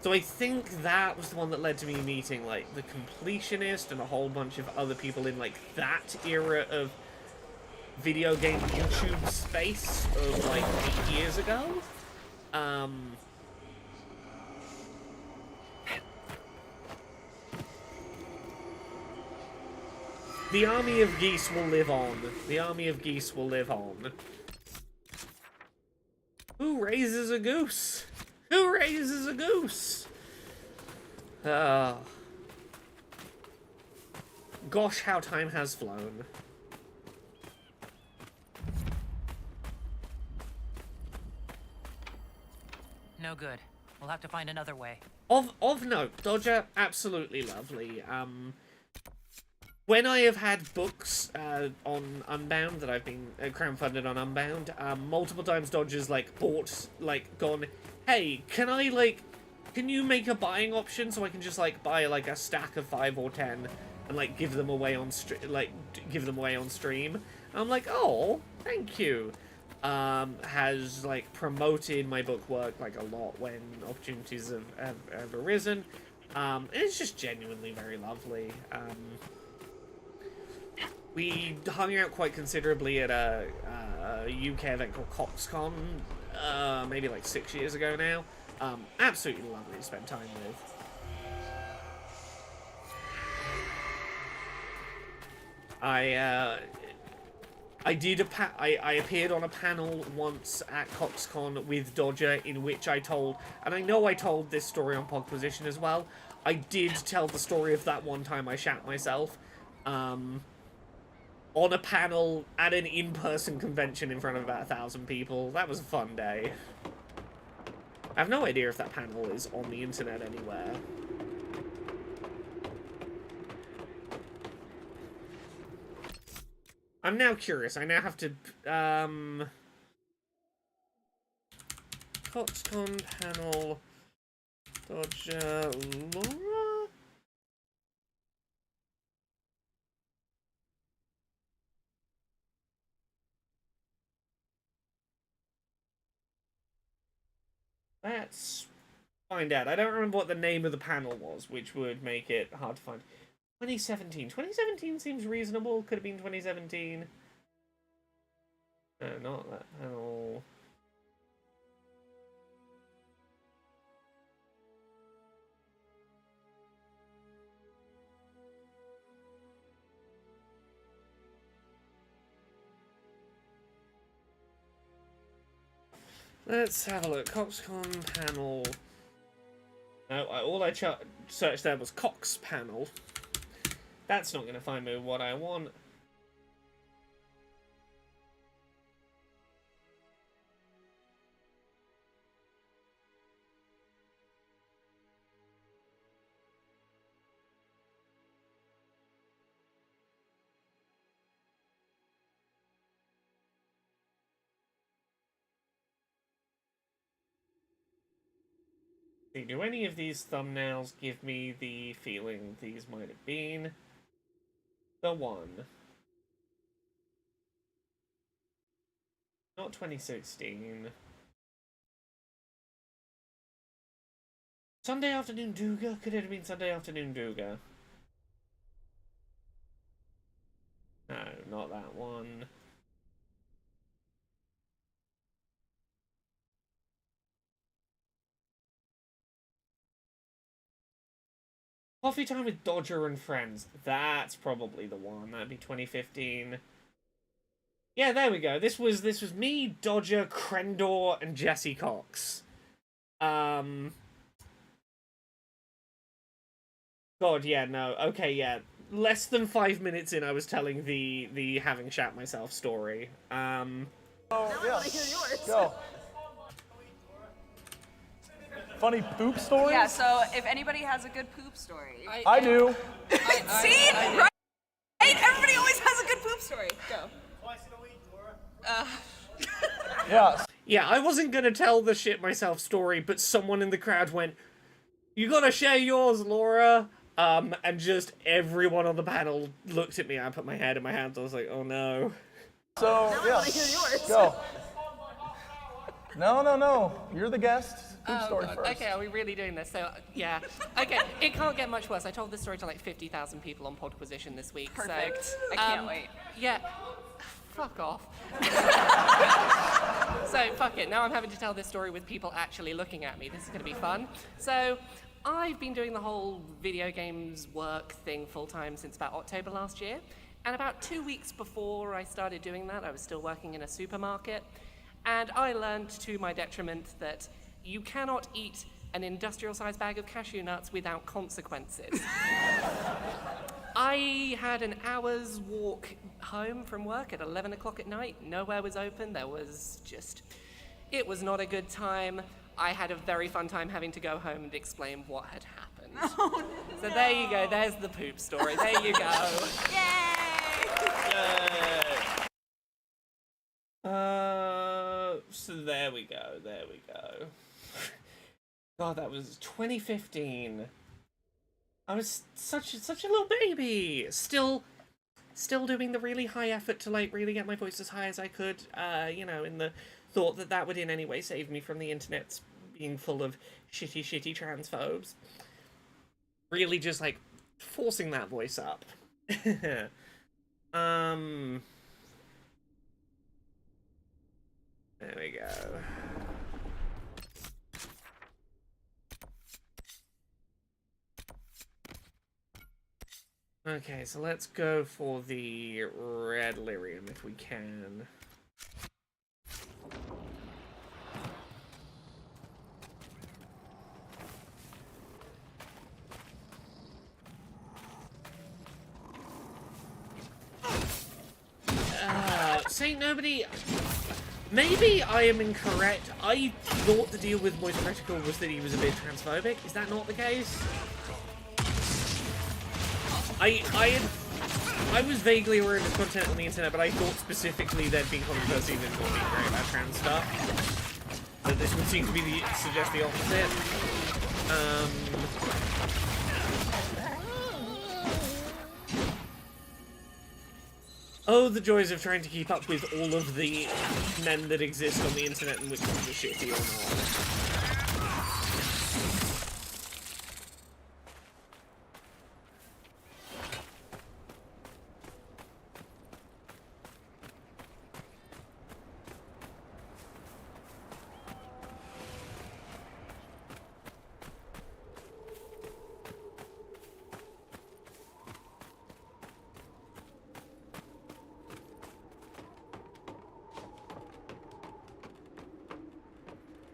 So I think that was the one that led to me meeting, like, the Completionist and a whole bunch of other people in, like, that era of video game YouTube space of like 8 years ago. The army of geese will live on. The army of geese will live on. Who raises a goose? Who raises a goose? Gosh, how time has flown. No good. We'll have to find another way. Of note, Dodger, absolutely lovely. When I have had books on Unbound that I've been crowdfunded on Unbound, multiple times Dodger's like bought, like gone, hey, can you make a buying option so I can just like buy like a stack of 5 or 10 and like give them away on stream? And I'm like, oh, thank you. Has like promoted my book work like a lot when opportunities have arisen. It's just genuinely very lovely. We hung out quite considerably at a UK event called CoxCon, maybe like 6 years ago now. Absolutely lovely to spend time with. I appeared on a panel once at CoxCon with Dodger in which I told, and I know I told this story on Podquisition as well, I did tell the story of that one time I shat myself. On a panel at an in-person convention in front of about 1,000 people. That was a fun day. I have no idea if that panel is on the internet anywhere. I'm now curious. I now have to, CoxCon panel, Dodger, Laura? Let's find out. I don't remember what the name of the panel was, which would make it hard to find. 2017. 2017 seems reasonable. Could have been 2017. No, not that panel. Let's have a look. CoxCon panel. No, all I searched there was Cox panel. That's not going to find me what I want. Do any of these thumbnails give me the feeling these might have been the one? Not 2016. Sunday Afternoon Duga? Could it have been Sunday Afternoon Duga? No, not that one. Coffee Time with Dodger and Friends. That's probably the one. That'd be 2015. Yeah, there we go. This was me, Dodger, Crendor, and Jesse Cox. God, yeah, no. Okay, yeah. Less than 5 minutes in, I was telling the having shat myself story. Oh, yeah. I want to hear yours. Go. Funny poop stories? Yeah, so if anybody has a good poop story. I do. See? Right? Everybody always has a good poop story. Go. Twice in a week, Laura. Yeah. Yeah, I wasn't gonna tell the shit myself story, but someone in the crowd went, "You gotta share yours, Laura." And just everyone on the panel looked at me. I put my head in my hands. I was like, "Oh no." So, now yeah. I want to hear yours. Go. No. You're the guest. Poop story first. Okay, are we really doing this? So, yeah. Okay, it can't get much worse. I told this story to like 50,000 people on Podquisition this week. Perfect. So, I can't wait. Yeah. fuck off. So, fuck it. Now I'm having to tell this story with people actually looking at me. This is going to be fun. So, I've been doing the whole video games work thing full-time since about October last year. And about 2 weeks before I started doing that, I was still working in a supermarket. And I learned to my detriment that you cannot eat an industrial-sized bag of cashew nuts without consequences. I had an hour's walk home from work at 11 o'clock at night. Nowhere was open. It was not a good time. I had a very fun time having to go home and explain what had happened. Oh, no. So there you go. There's the poop story. There you go. So there we go. God, that was 2015. I was such a little baby. Still doing the really high effort to like really get my voice as high as I could. You know, in the thought that that would in any way save me from the internet's being full of shitty transphobes. Really just like forcing that voice up. There we go. Okay, so let's go for the red lyrium if we can. Saint Nobody... Maybe I am incorrect. I thought the deal with Moist Critical was that he was a bit transphobic. Is that not the case? I was vaguely aware of his content on the internet, but I thought specifically there'd been controversy that not being great about trans stuff. But this would seem to be suggest the opposite. Oh, the joys of trying to keep up with all of the men that exist on the internet and which ones are shitty or not.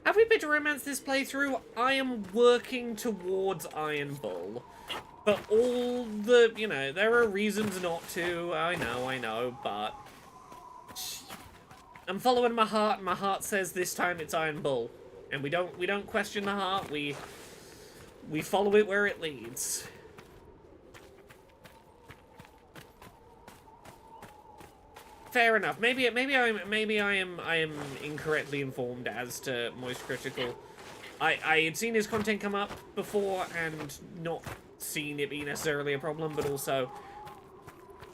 Have we been to romance this playthrough? I am working towards Iron Bull. But all the, you know, there are reasons not to, I know, but... I'm following my heart, and my heart says this time it's Iron Bull. And we don't question the heart, we follow it where it leads. Fair enough. Maybe I am incorrectly informed as to Moist Critical. I had seen his content come up before and not seen it be necessarily a problem, but also,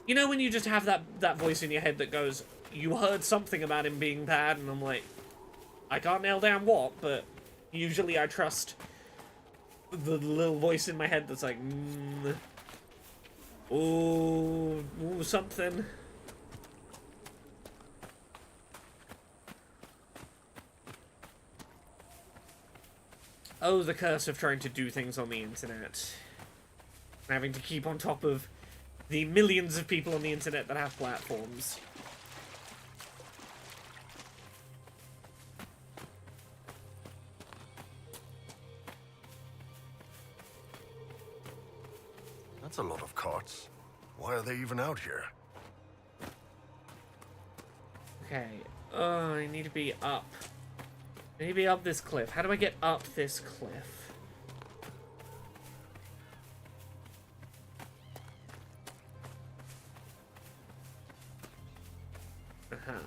you know, when you just have that voice in your head that goes, you heard something about him being bad, and I'm like, I can't nail down what, but usually I trust the little voice in my head that's like, ooh, something. Oh, the curse of trying to do things on the internet. Having to keep on top of the millions of people on the internet that have platforms. That's a lot of carts. Why are they even out here? Okay. Oh, I need to be up. I need to be up this cliff. How do I get up this cliff? Aha.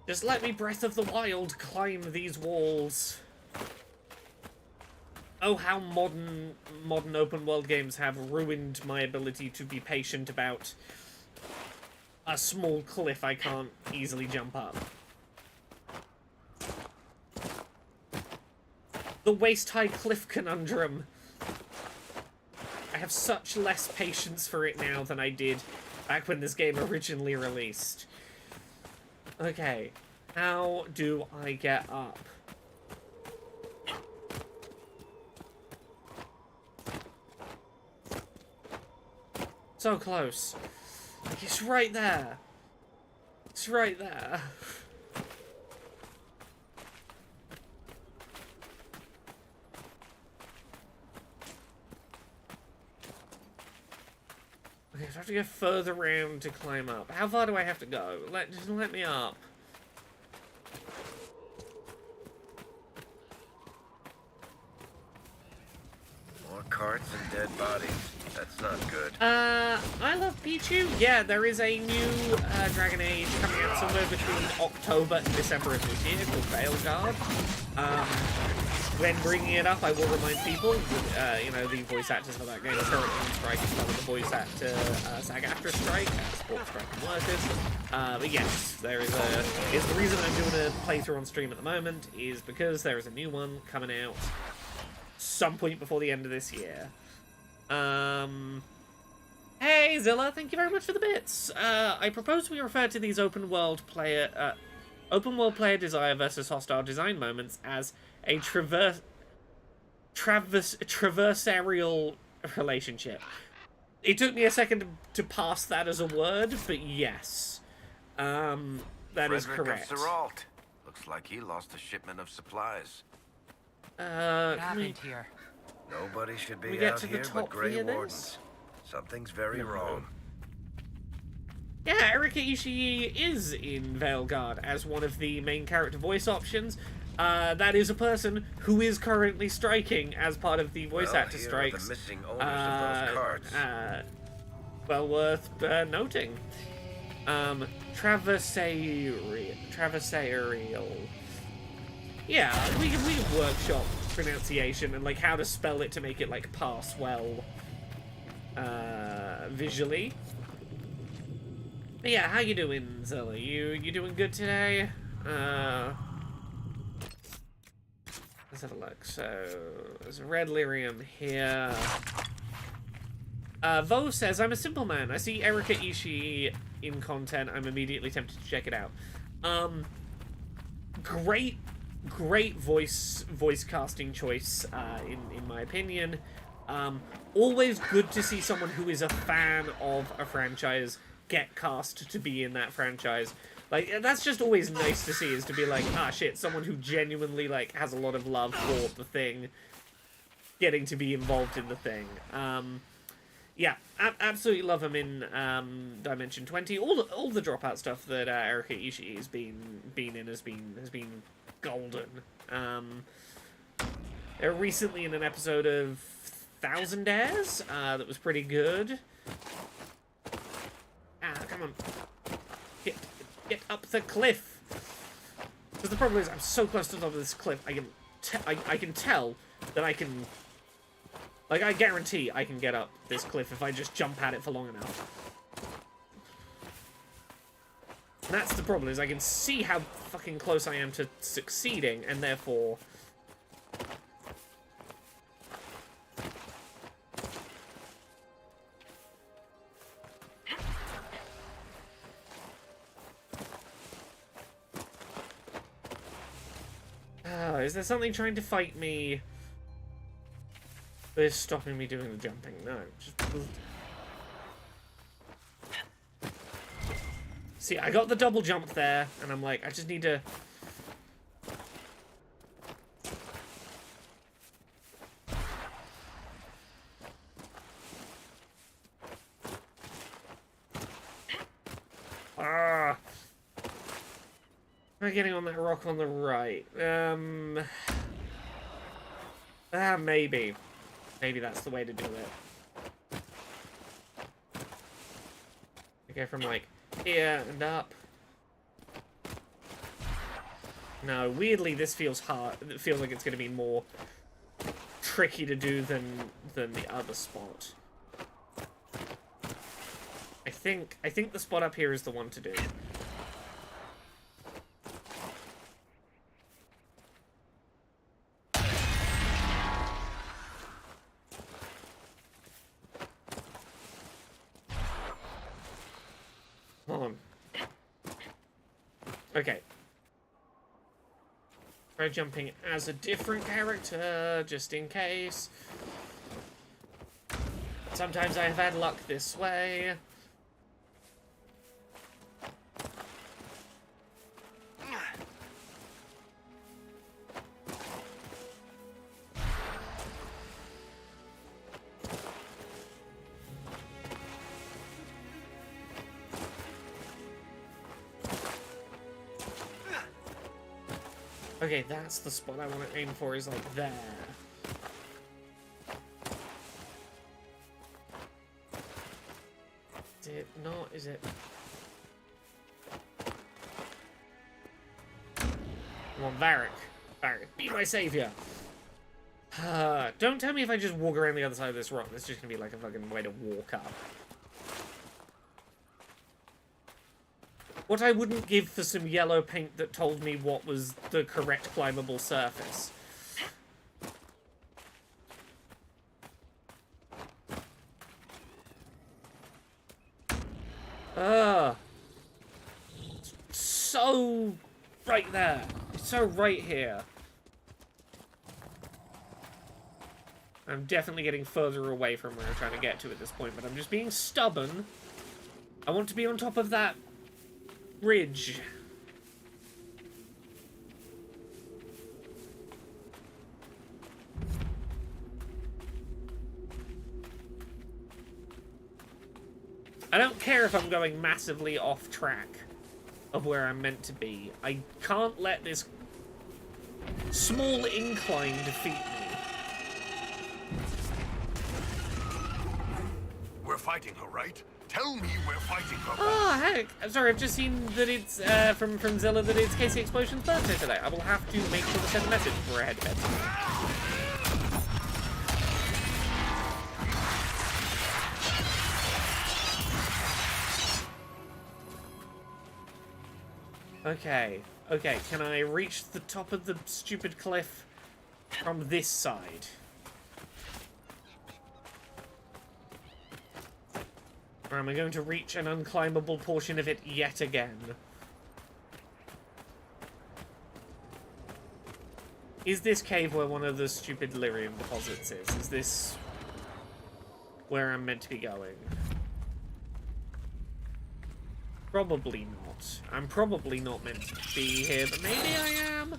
Just let me, Breath of the Wild, climb these walls. Oh, how modern open world games have ruined my ability to be patient about a small cliff I can't easily jump up. The waist-high cliff conundrum. I have such less patience for it now than I did back when this game originally released. Okay, how do I get up? So close. It's right there. It's right there. Okay, so I have to go further around to climb up. How far do I have to go? Just let me up. More carts and dead bodies. That's not good. I love Pichu. Yeah, there is a new Dragon Age coming out somewhere between October and December of this year called Veilguard. When bringing it up, I will remind people that, you know, the voice actors for that game are currently on strike as well as the voice actor SAG-AFTRA strike, sports striking workers. But yes, there is the reason I'm doing a playthrough on stream at the moment is because there is a new one coming out some point before the end of this year. Hey Zilla, thank you very much for the bits. I propose we refer to these open world player desire versus hostile design moments as a traversarial relationship. It took me a second to pass that as a word, but yes, that is correct. Geralt. Looks like he lost a shipment of supplies. What happened here? Nobody should be out here but Grey Wardens. Something's very wrong. Yeah, Erika Ishii is in Veilguard as one of the main character voice options. That is a person who is currently striking as part of the voice actor strikes. The missing owners of those carts. Well worth noting. Traversarial. Yeah, we can workshop pronunciation and like how to spell it to make it like pass well visually. But yeah, how you doing, Zilla? You doing good today? Let's have a look. So there's a red lyrium here. Vo says, I'm a simple man. I see Erika Ishii in content. I'm immediately tempted to check it out. Great voice casting choice, in my opinion. Always good to see someone who is a fan of a franchise get cast to be in that franchise. Like, that's just always nice to see, is to be like, ah shit, someone who genuinely like has a lot of love for the thing getting to be involved in the thing. Yeah, absolutely love him in Dimension 20. All the Dropout stuff that Erika Ishii has been in has been golden. They're recently in an episode of Thousand Airs that was pretty good. Ah, come on, get up the cliff. Because the problem is I'm so close to the top of this cliff. I can tell that I can. Like, I guarantee I can get up this cliff if I just jump at it for long enough. And that's the problem, is I can see how fucking close I am to succeeding, and therefore... is there something trying to fight me? Is stopping me doing the jumping? No, just... See, I got the double jump there, and I'm like, I just need to... Ah! Am I getting on that rock on the right? Maybe. Maybe that's the way to do it. I go from, like, here and up. No, weirdly, this feels hard. It feels like it's going to be more tricky to do than the other spot. I think the spot up here is the one to do. Hold on. Okay. Try jumping as a different character, just in case. Sometimes I have had luck this way. Okay, that's the spot I want to aim for, is like there. Is it not? Is it? Come on, Varric. Varric, be my savior. Don't tell me if I just walk around the other side of this rock, it's just gonna be like a fucking way to walk up. What I wouldn't give for some yellow paint that told me what was the correct climbable surface. So right there. It's so right here. I'm definitely getting further away from where I'm trying to get to at this point, but I'm just being stubborn. I want to be on top of that ridge. I don't care if I'm going massively off track of where I'm meant to be. I can't let this small incline defeat me. We're fighting her, right? Tell me we're fighting her. Oh, heck. I'm sorry, I've just seen that it's, from Zilla, that it's Casey Explosion's birthday today. I will have to make sure to send a message before I head to bed. Okay, okay, can I reach the top of the stupid cliff from this side? Or am I going to reach an unclimbable portion of it yet again? Is this cave where one of the stupid lyrium deposits is? Is this where I'm meant to be going? Probably not. I'm probably not meant to be here, but maybe I am.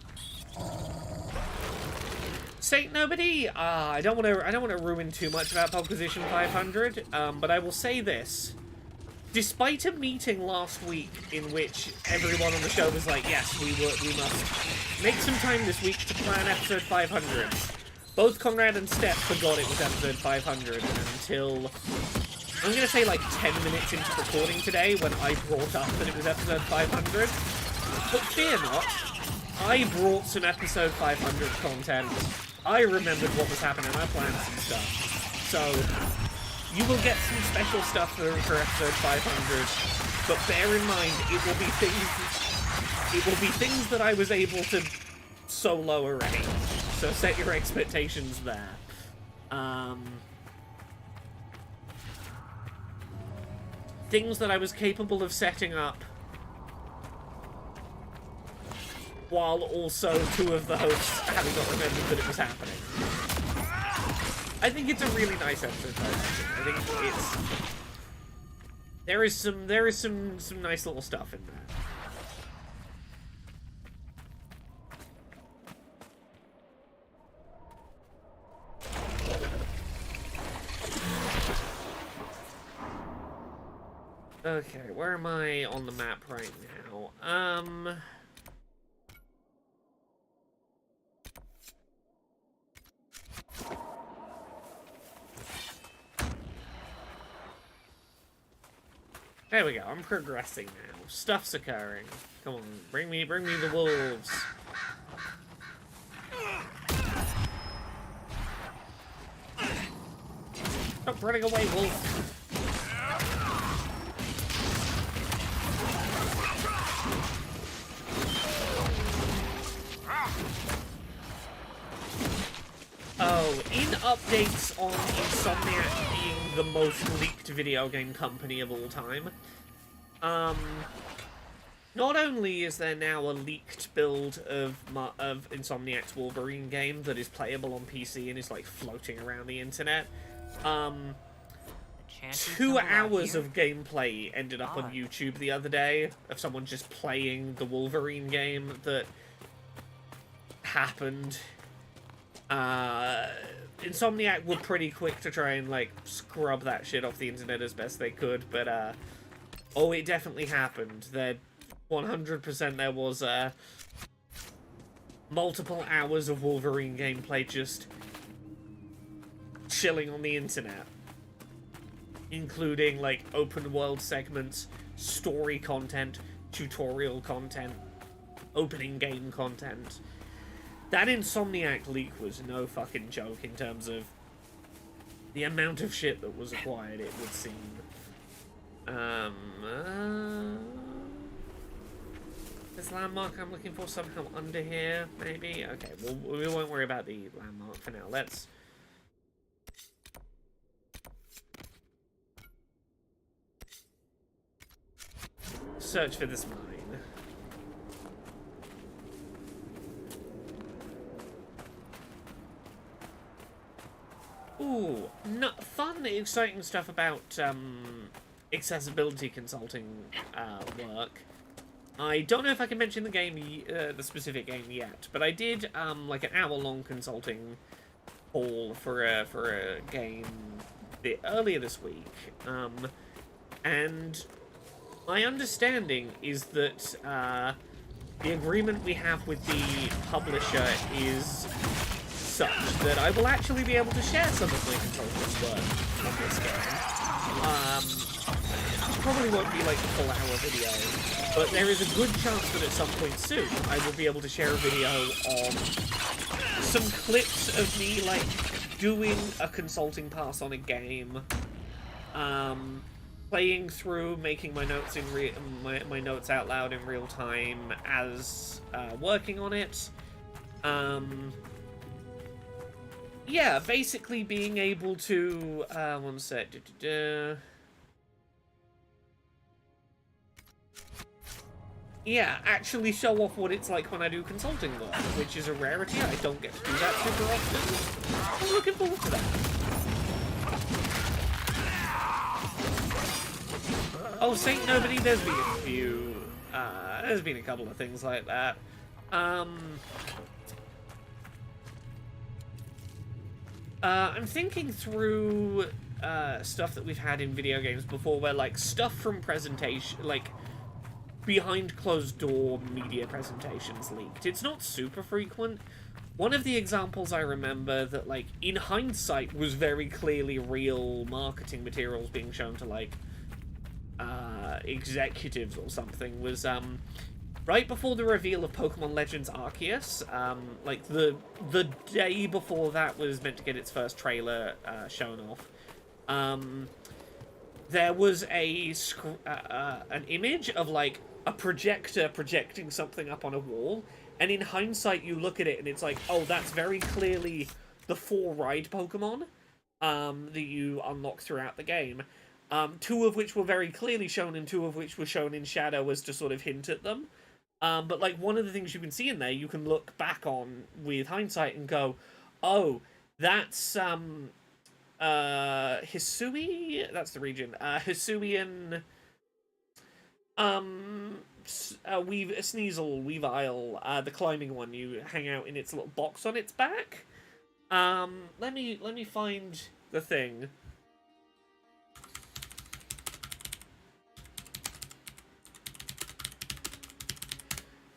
Saint nobody. I don't want to ruin too much about Pulquisition 500. But I will say this: despite a meeting last week in which everyone on the show was like, "Yes, we must make some time this week to plan episode 500," both Conrad and Steph forgot it was episode 500 until, I'm going to say, like 10 minutes into recording today when I brought up that it was episode 500. But fear not, I brought some episode 500 content. I remembered what was happening. I planned some stuff. So, you will get some special stuff for episode 500. But bear in mind, it will be things that I was able to solo already. So set your expectations there. Things that I was capable of setting up while also two of the hosts having not remembered that it was happening. I think it's a really nice episode. I think it's there is some nice little stuff in there. Okay, where am I on the map right now? There we go, I'm progressing now. Stuff's occurring. Come on, bring me the wolves. Stop running away, wolf. in updates on Insomniac being the most leaked video game company of all time, not only is there now a leaked build of Insomniac's Wolverine game that is playable on PC and is like floating around the internet, 2 hours of gameplay ended up on YouTube the other day of someone just playing the Wolverine game that happened. Insomniac were pretty quick to try and like scrub that shit off the internet as best they could, but oh, it definitely happened. There 100% there was multiple hours of Wolverine gameplay just chilling on the internet, including like open world segments, story content, tutorial content, opening game content. That Insomniac leak was no fucking joke in terms of the amount of shit that was acquired, it would seem. This landmark I'm looking for somehow under here, maybe? Okay, well, we won't worry about the landmark for now. Let's... search for this mine. Ooh, fun, exciting stuff about accessibility consulting work. I don't know if I can mention the game, the specific game yet, but I did like an hour-long consulting call for a game earlier this week, and my understanding is that the agreement we have with the publisher is such that I will actually be able to share some of my consulting work on this game. Probably won't be like a full hour video, but there is a good chance that at some point soon I will be able to share a video on some clips of me like doing a consulting pass on a game, playing through, making my notes in my notes out loud in real time as working on it. Yeah, basically being able to, one sec, yeah, actually show off what it's like when I do consulting work, which is a rarity. I don't get to do that super often. I'm looking forward to that. Oh, Saint Nobody, there's been a few, there's been a couple of things like that. I'm thinking through stuff that we've had in video games before, where like stuff from presentation, like behind closed door media presentations leaked. It's not super frequent. One of the examples I remember that, like, in hindsight was very clearly real marketing materials being shown to like executives or something was right before the reveal of Pokemon Legends Arceus, like the day before that was meant to get its first trailer shown off, there was an image of like a projector projecting something up on a wall, and in hindsight you look at it and it's like, oh, that's very clearly the 4 ride Pokemon that you unlock throughout the game. 2 of which were very clearly shown and 2 of which were shown in shadow as to sort of hint at them. But, like, one of the things you can see in there, you can look back on with hindsight and go, oh, that's, Hisui? That's the region. Hisuian, Sneasel, Weavile, the climbing one. You hang out in its little box on its back. Let me find the thing.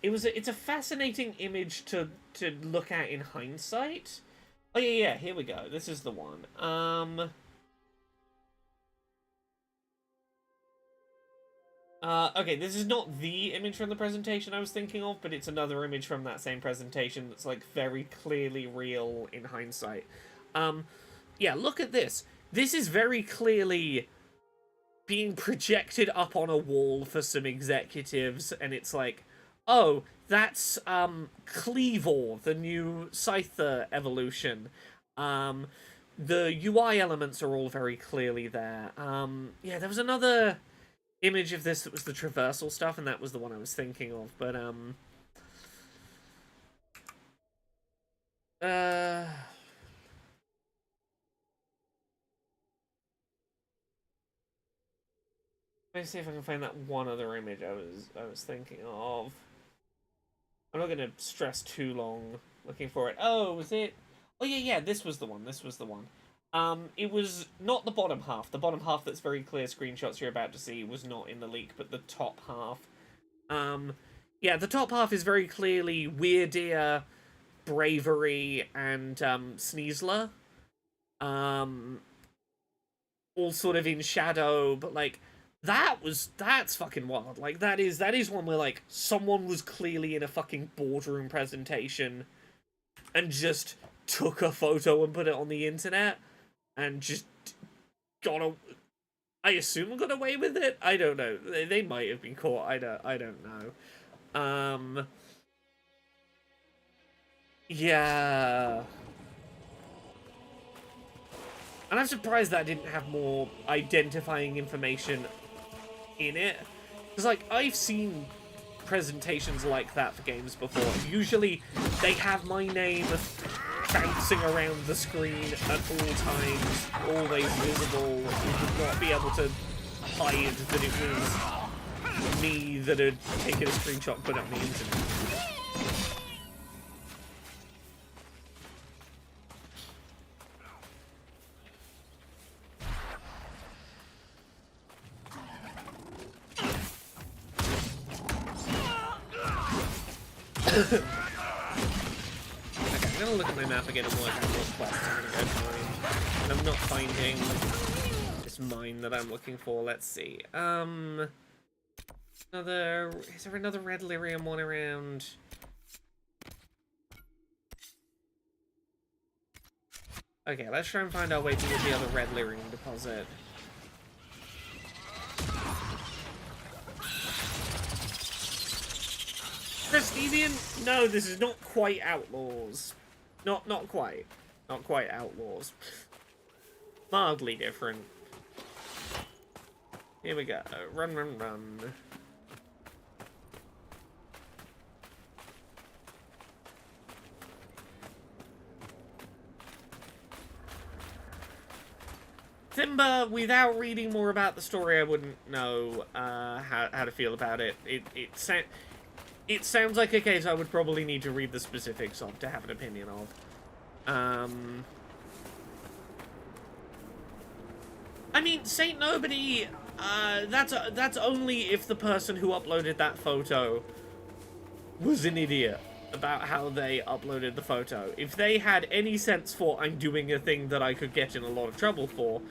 It's a fascinating image to look at in hindsight. Oh yeah, here we go. This is the one. Okay, this is not the image from the presentation I was thinking of, but it's another image from that same presentation that's like very clearly real in hindsight. Yeah, look at this. This is very clearly being projected up on a wall for some executives, and it's like, oh, that's Cleavor, the new Scyther evolution. The UI elements are all very clearly there. Yeah, there was another image of this that was the traversal stuff, and that was the one I was thinking of, but, let me see if I can find that one other image I was thinking of. I'm not gonna stress too long looking for it. Oh, was it? Oh yeah, this was the one. This was the one. It was not the bottom half. The bottom half that's very clear screenshots you're about to see was not in the leak, but the top half. Yeah, the top half is very clearly Weird Ear, Bravery, and Sneasler. All sort of in shadow, but like that's fucking wild. Like that is one where like someone was clearly in a fucking boardroom presentation and just took a photo and put it on the internet and just I assume got away with it. I don't know. They might have been caught. I don't know. Yeah. And I'm surprised that didn't have more identifying information in it. Because, like, I've seen presentations like that for games before. Usually, they have my name bouncing around the screen at all times, always visible. You would not be able to hide that it was me that had taken a screenshot and put it on the internet. Okay, I'm gonna look at my map again and work out what quests I'm gonna go find. And I'm not finding this mine that I'm looking for. Let's see. Is there another red lyrium one around? Okay, let's try and find our way towards the other red lyrium deposit. Prestigian? No, this is not quite Outlaws. Not quite. Not quite Outlaws. Mildly different. Here we go. Run, run, run. Timber, without reading more about the story, I wouldn't know how to feel about it. It sounds like a case I would probably need to read the specifics of to have an opinion of. I mean, Saint Nobody, that's only if the person who uploaded that photo was an idiot about how they uploaded the photo. If they had any sense for, I'm doing a thing that I could get in a lot of trouble for,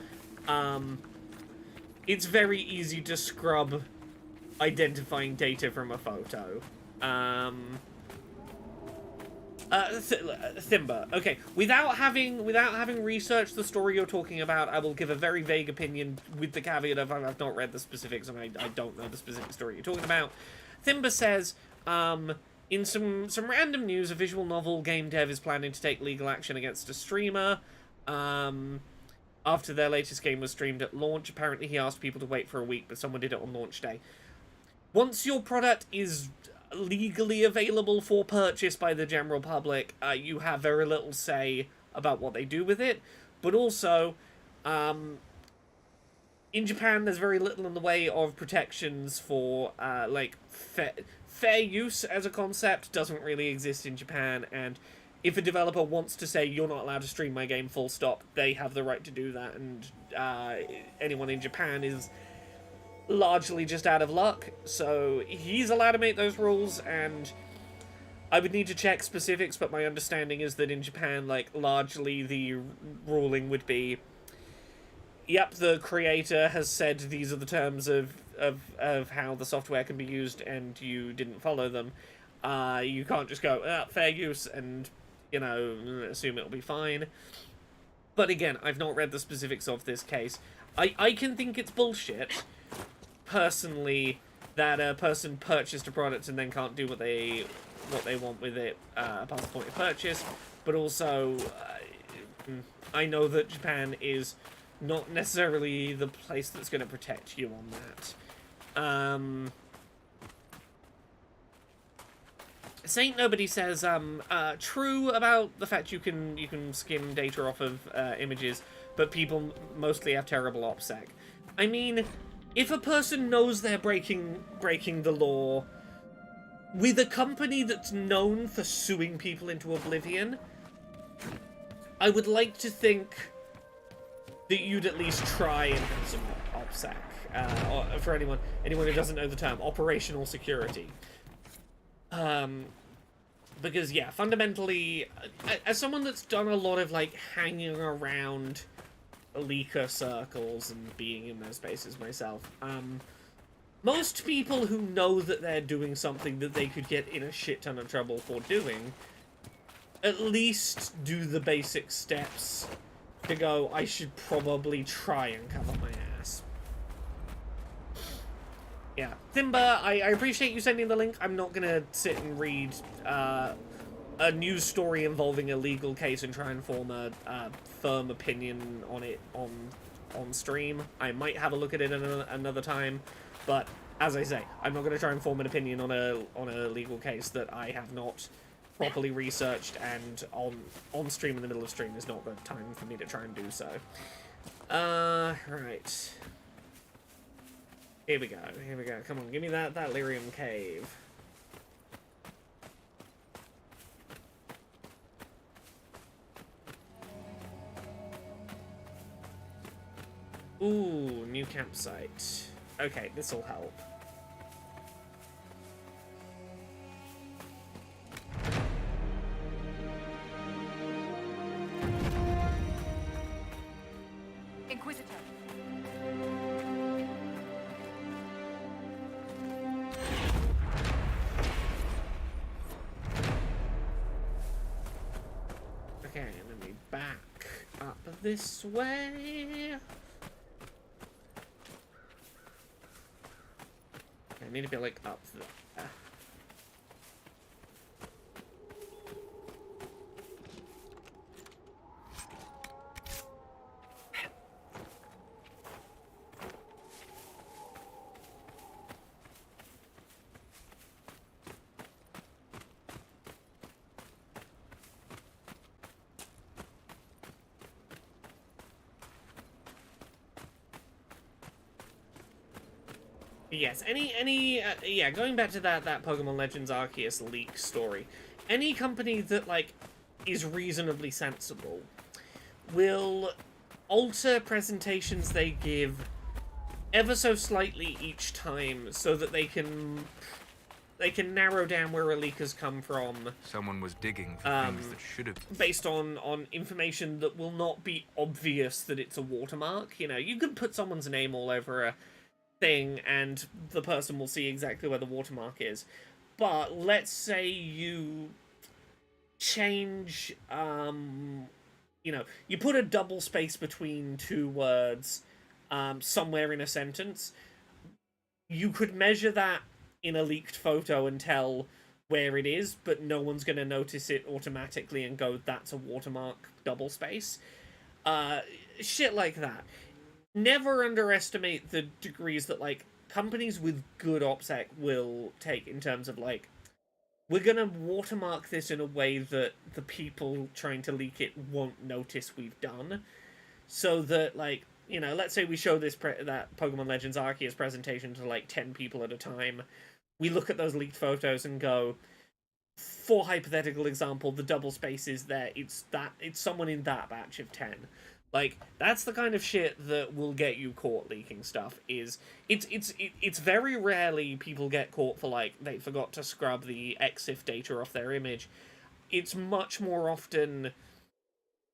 it's very easy to scrub identifying data from a photo. Thimba. Okay, without having researched the story you're talking about, I will give a very vague opinion with the caveat of I've not read the specifics and I don't know the specific story you're talking about. Thimba says, in some random news, a visual novel game dev is planning to take legal action against a streamer, after their latest game was streamed at launch. Apparently he asked people to wait for a week, but someone did it on launch day. Once your product is legally available for purchase by the general public, you have very little say about what they do with it. But also, in Japan, there's very little in the way of protections for, like, fair use as a concept doesn't really exist in Japan, and if a developer wants to say, you're not allowed to stream my game full stop, they have the right to do that, and anyone in Japan is largely just out of luck, so he's allowed to make those rules, and I would need to check specifics, but my understanding is that in Japan, like, largely the ruling would be, yep, the creator has said these are the terms of how the software can be used, and you didn't follow them. You can't just go, fair use, and, you know, assume it'll be fine. But again, I've not read the specifics of this case. I can think it's bullshit, personally, that a person purchased a product and then can't do what they want with it past the point of purchase, but also I know that Japan is not necessarily the place that's going to protect you on that. Saint Nobody says, true about the fact you can skim data off of images, but people mostly have terrible OPSEC. I mean, if a person knows they're breaking the law, with a company that's known for suing people into oblivion, I would like to think that you'd at least try and have some OPSEC. Or for anyone who doesn't know the term, operational security. Because, yeah, fundamentally, as someone that's done a lot of, like, hanging around leaker circles and being in those spaces myself, most people who know that they're doing something that they could get in a shit ton of trouble for doing, at least do the basic steps to go, I should probably try and cover my ass. Yeah. Thimba, I appreciate you sending the link. I'm not gonna sit and read a news story involving a legal case and try and form a firm opinion on it on stream. I might have a look at it another time, but as I say, I'm not gonna try and form an opinion on a legal case that I have not properly researched, and on stream in the middle of stream is not the time for me to try and do so. Right. Here we go, here we go. Come on, give me that lyrium cave. Ooh, new campsite. Okay, this'll help. Inquisitor. Okay, and then we back up this way. I need to be like up there. Yes, yeah, going back to that Pokemon Legends Arceus leak story, any company that, like, is reasonably sensible will alter presentations they give ever so slightly each time so that they can narrow down where a leak has come from. Someone was digging for things that should have... Based on information that will not be obvious that it's a watermark. You know, you could put someone's name all over a thing and the person will see exactly where the watermark is. But let's say you change, you know, you put a double space between two words somewhere in a sentence. You could measure that in a leaked photo and tell where it is, but no one's going to notice it automatically and go, that's a watermark double space. Shit like that. Never underestimate the degrees that, like, companies with good OPSEC will take in terms of, like, we're gonna watermark this in a way that the people trying to leak it won't notice we've done. So that, like, you know, let's say we show this that Pokemon Legends Arceus presentation to, like, 10 people at a time. We look at those leaked photos and go, for hypothetical example, the double space is there. It's someone in that batch of 10. Like, that's the kind of shit that will get you caught leaking stuff. It's very rarely people get caught for, like, they forgot to scrub the EXIF data off their image. It's much more often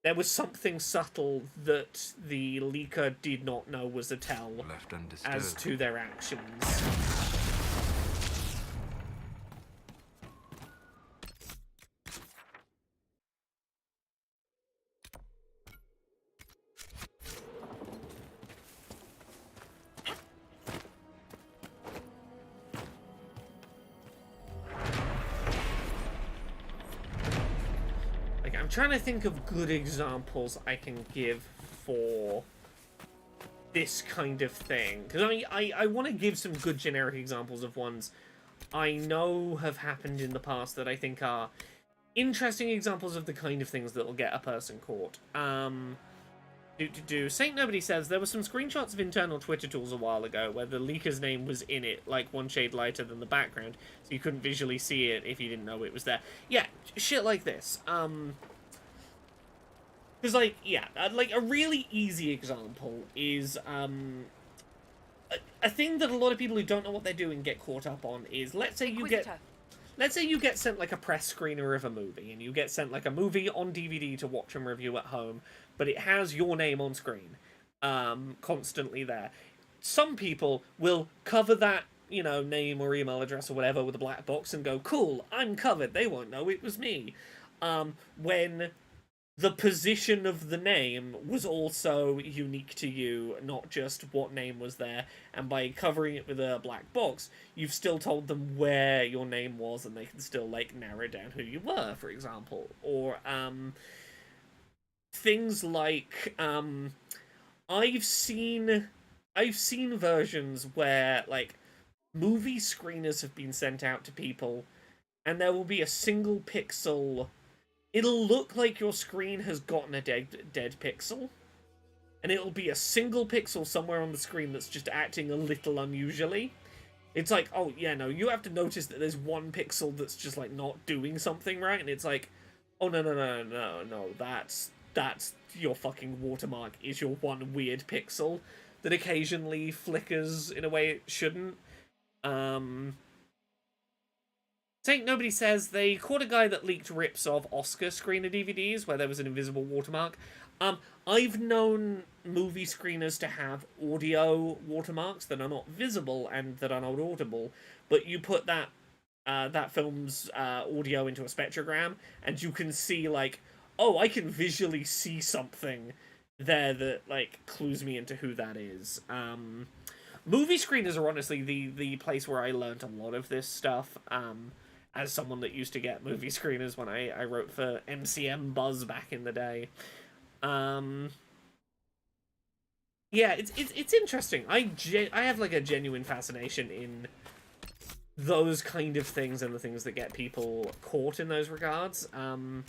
there was something subtle that the leaker did not know was a tell as to their actions. trying to think of good examples I can give for this kind of thing. Because I want to give some good generic examples of ones I know have happened in the past that I think are interesting examples of the kind of things that will get a person caught. Saint Nobody says, there were some screenshots of internal Twitter tools a while ago where the leaker's name was in it, like one shade lighter than the background, so you couldn't visually see it if you didn't know it was there. Yeah, shit like this. Because, like, yeah, like, a really easy example is, a thing that a lot of people who don't know what they're doing get caught up on is, let's say you get sent, like, a press screener of a movie, and you get sent, like, a movie on DVD to watch and review at home, but it has your name on screen, constantly there. Some people will cover that, you know, name or email address or whatever with a black box and go, cool, I'm covered, they won't know it was me. When the position of the name was also unique to you, not just what name was there, and by covering it with a black box, you've still told them where your name was, and they can still, like, narrow down who you were, for example. Or, things like, I've seen versions where, like, movie screeners have been sent out to people, and there will be a single pixel. It'll look like your screen has gotten a dead pixel, and it'll be a single pixel somewhere on the screen that's just acting a little unusually. It's like, oh, yeah, no, you have to notice that there's one pixel that's just, like, not doing something right, and it's like, oh, no, that's your fucking watermark, is your one weird pixel that occasionally flickers in a way it shouldn't. Saint Nobody says they caught a guy that leaked rips of Oscar screener DVDs where there was an invisible watermark. I've known movie screeners to have audio watermarks that are not visible and that are not audible, but you put that film's audio into a spectrogram, and you can see, like, oh, I can visually see something there that, like, clues me into who that is. Movie screeners are honestly the place where I learned a lot of this stuff. As someone that used to get movie screeners when I wrote for MCM Buzz back in the day. Yeah, it's interesting. I have, like, a genuine fascination in those kind of things and the things that get people caught in those regards. One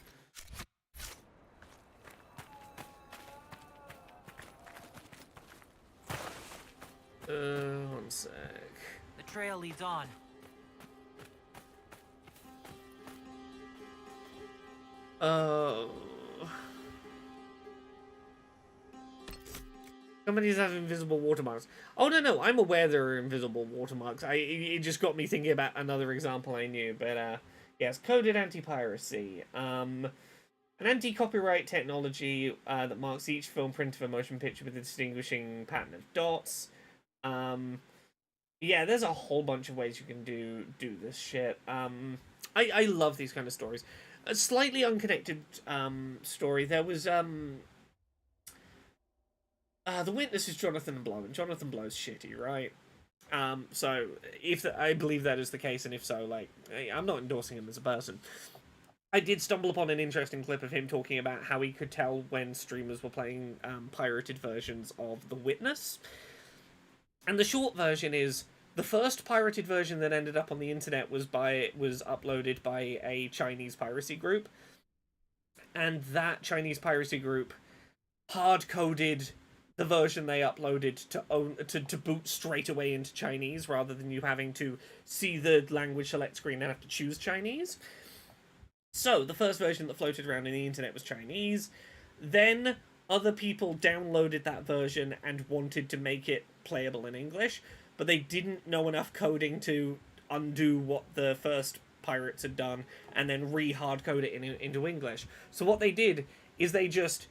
sec. The trail leads on. Oh. Companies have invisible watermarks. Oh, no, I'm aware there are invisible watermarks. It just got me thinking about another example I knew, but, yes, coded anti-piracy. An anti-copyright technology that marks each film print of a motion picture with a distinguishing pattern of dots. Yeah, there's a whole bunch of ways you can do this shit. I love these kind of stories. A slightly unconnected story. There was the witness is Jonathan Blow, and Jonathan Blow's shitty, right? So if I believe that is the case, and if so, like, I'm not endorsing him as a person. I did stumble upon an interesting clip of him talking about how he could tell when streamers were playing pirated versions of The Witness. And the short version is, the first pirated version that ended up on the internet was uploaded by a Chinese piracy group, and that Chinese piracy group hard-coded the version they uploaded to boot straight away into Chinese, rather than you having to see the language select screen and have to choose Chinese. So the first version that floated around in the internet was Chinese. Then other people downloaded that version and wanted to make it playable in English, but they didn't know enough coding to undo what the first pirates had done and then re-hardcode it into English. So what they did is they just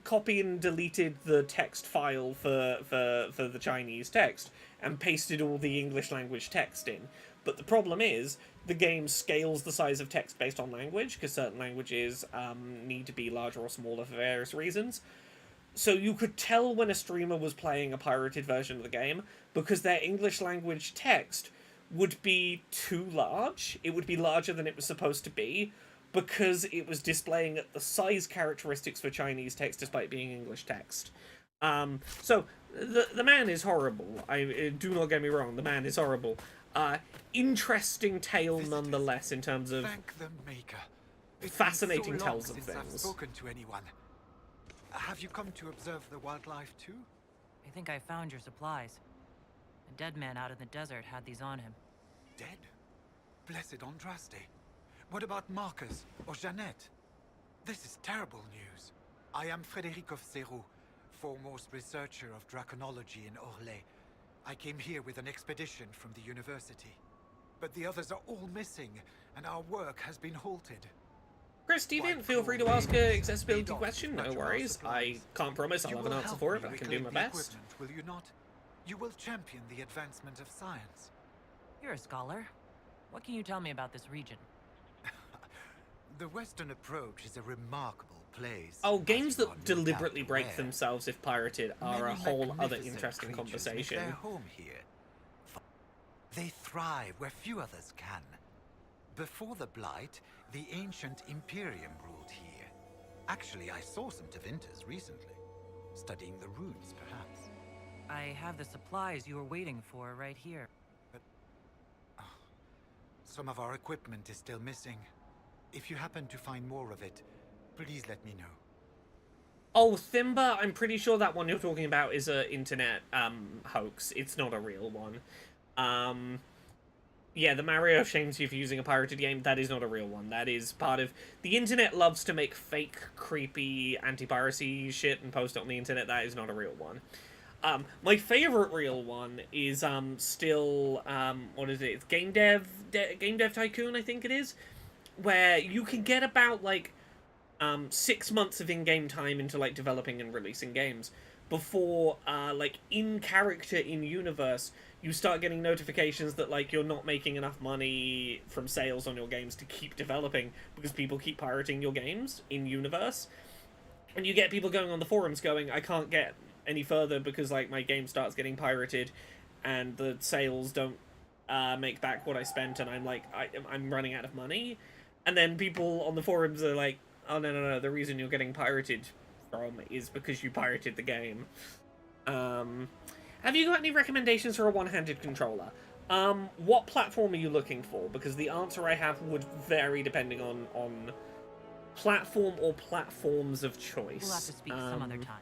copy and deleted the text file for the Chinese text and pasted all the English language text in. But the problem is, the game scales the size of text based on language, because certain languages need to be larger or smaller for various reasons. So you could tell when a streamer was playing a pirated version of the game, because their English language text would be too large. It would be larger than it was supposed to be, because it was displaying the size characteristics for Chinese text despite being English text. So the man is horrible. Do not get me wrong, the man is horrible. Interesting tale nonetheless in terms of Thank the Maker. It's fascinating been so long tells of since I've things. spoken to anyone. Have you come to observe the wildlife too? I think I found your supplies. A dead man out in the desert had these on him. Dead? Blessed Andraste. What about Marcus or Jeannette? This is terrible news. I am Frédéric of Serrault, foremost researcher of draconology in Orlais. I came here with an expedition from the university. But the others are all missing, and our work has been halted. Chris, Steven, feel free to ask an accessibility question, no worries. I can't promise I'll have an answer for it, but I can do my best. Will you not? You will champion the advancement of science. You're a scholar. What can you tell me about this region? The Western approach is a remarkable place. Oh, games that deliberately break themselves if pirated are a whole other interesting conversation. Their home here. They thrive where few others can. Before the Blight, the ancient Imperium ruled here. Actually, I saw some Tevinters recently. Studying the runes, perhaps. I have the supplies you were waiting for right here. But some of our equipment is still missing. If you happen to find more of it, please let me know. Oh, Thimba, I'm pretty sure that one you're talking about is a internet hoax. It's not a real one. Yeah, the Mario shames you for using a pirated game. That is not a real one. That is part of... The internet loves to make fake, creepy anti-piracy shit and post it on the internet. That is not a real one. My favorite real one is still... what is it? It's Game Dev Tycoon, I think it is. Where you can get about, like, 6 months of in-game time into, like, developing and releasing games before, like, in-character, in-universe, you start getting notifications that, like, you're not making enough money from sales on your games to keep developing because people keep pirating your games in-universe. And you get people going on the forums going, I can't get any further because, like, my game starts getting pirated and the sales don't make back what I spent, and I'm like, I'm running out of money. And then people on the forums are like, oh, no, the reason you're getting pirated from is because you pirated the game. Have you got any recommendations for a one-handed controller? What platform are you looking for? Because the answer I have would vary depending on platform or platforms of choice. We'll have to speak some other time.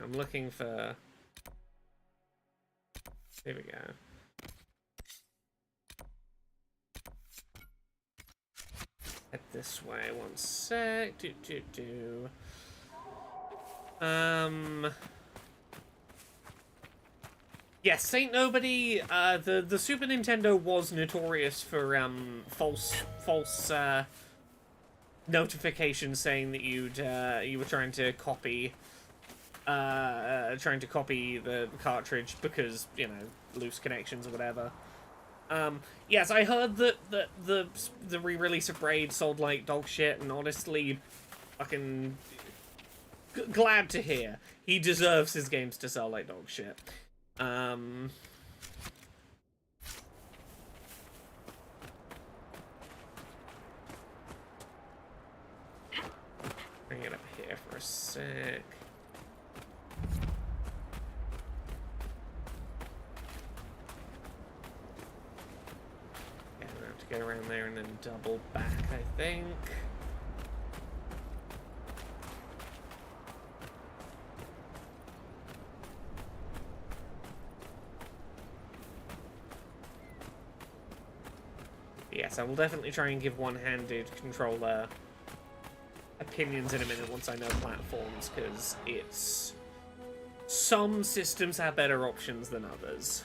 I'm looking for... Here we go. Head this way, one sec. Yes, Saint Nobody, the Super Nintendo was notorious for, false notifications saying that you were trying to copy the cartridge because, you know, loose connections or whatever. Yes, I heard that the re-release of Braid sold like dog shit, and honestly, fucking glad to hear. He deserves his games to sell like dog shit. Bring it up here for a sec. Get around there and then double back, I think. Yes, I will definitely try and give one-handed controller opinions in a minute once I know platforms, because it's... Some systems have better options than others.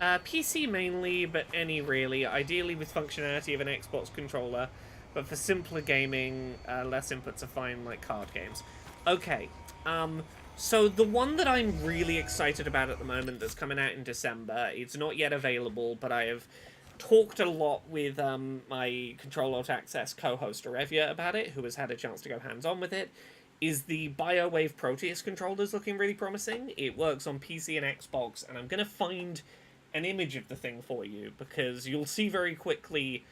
PC mainly, but any really. Ideally with functionality of an Xbox controller, but for simpler gaming, less inputs are fine, like card games. Okay, so the one that I'm really excited about at the moment that's coming out in December, it's not yet available, but I have talked a lot with my Control Alt Access co-host Arevia about it, who has had a chance to go hands-on with it, is the BioWave Proteus controllers looking really promising. It works on PC and Xbox, and I'm going to find an image of the thing for you, because you'll see very quickly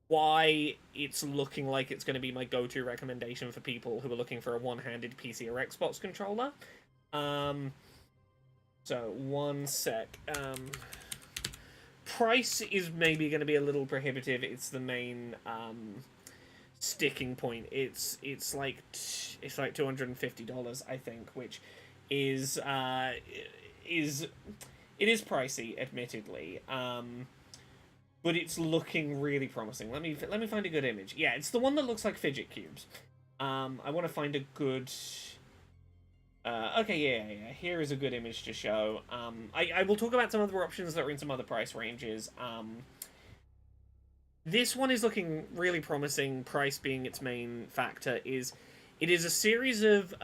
why it's looking like it's going to be my go-to recommendation for people who are looking for a one-handed PC or Xbox controller. So, one sec. Price is maybe going to be a little prohibitive. It's the main sticking point. It's like $250, I think, which is it is pricey, admittedly. But it's looking really promising. Let me find a good image. Yeah, it's the one that looks like fidget cubes. I want to find a good. Okay, yeah. Here is a good image to show. I will talk about some other options that are in some other price ranges. This one is looking really promising. Price being its main factor. It is a series of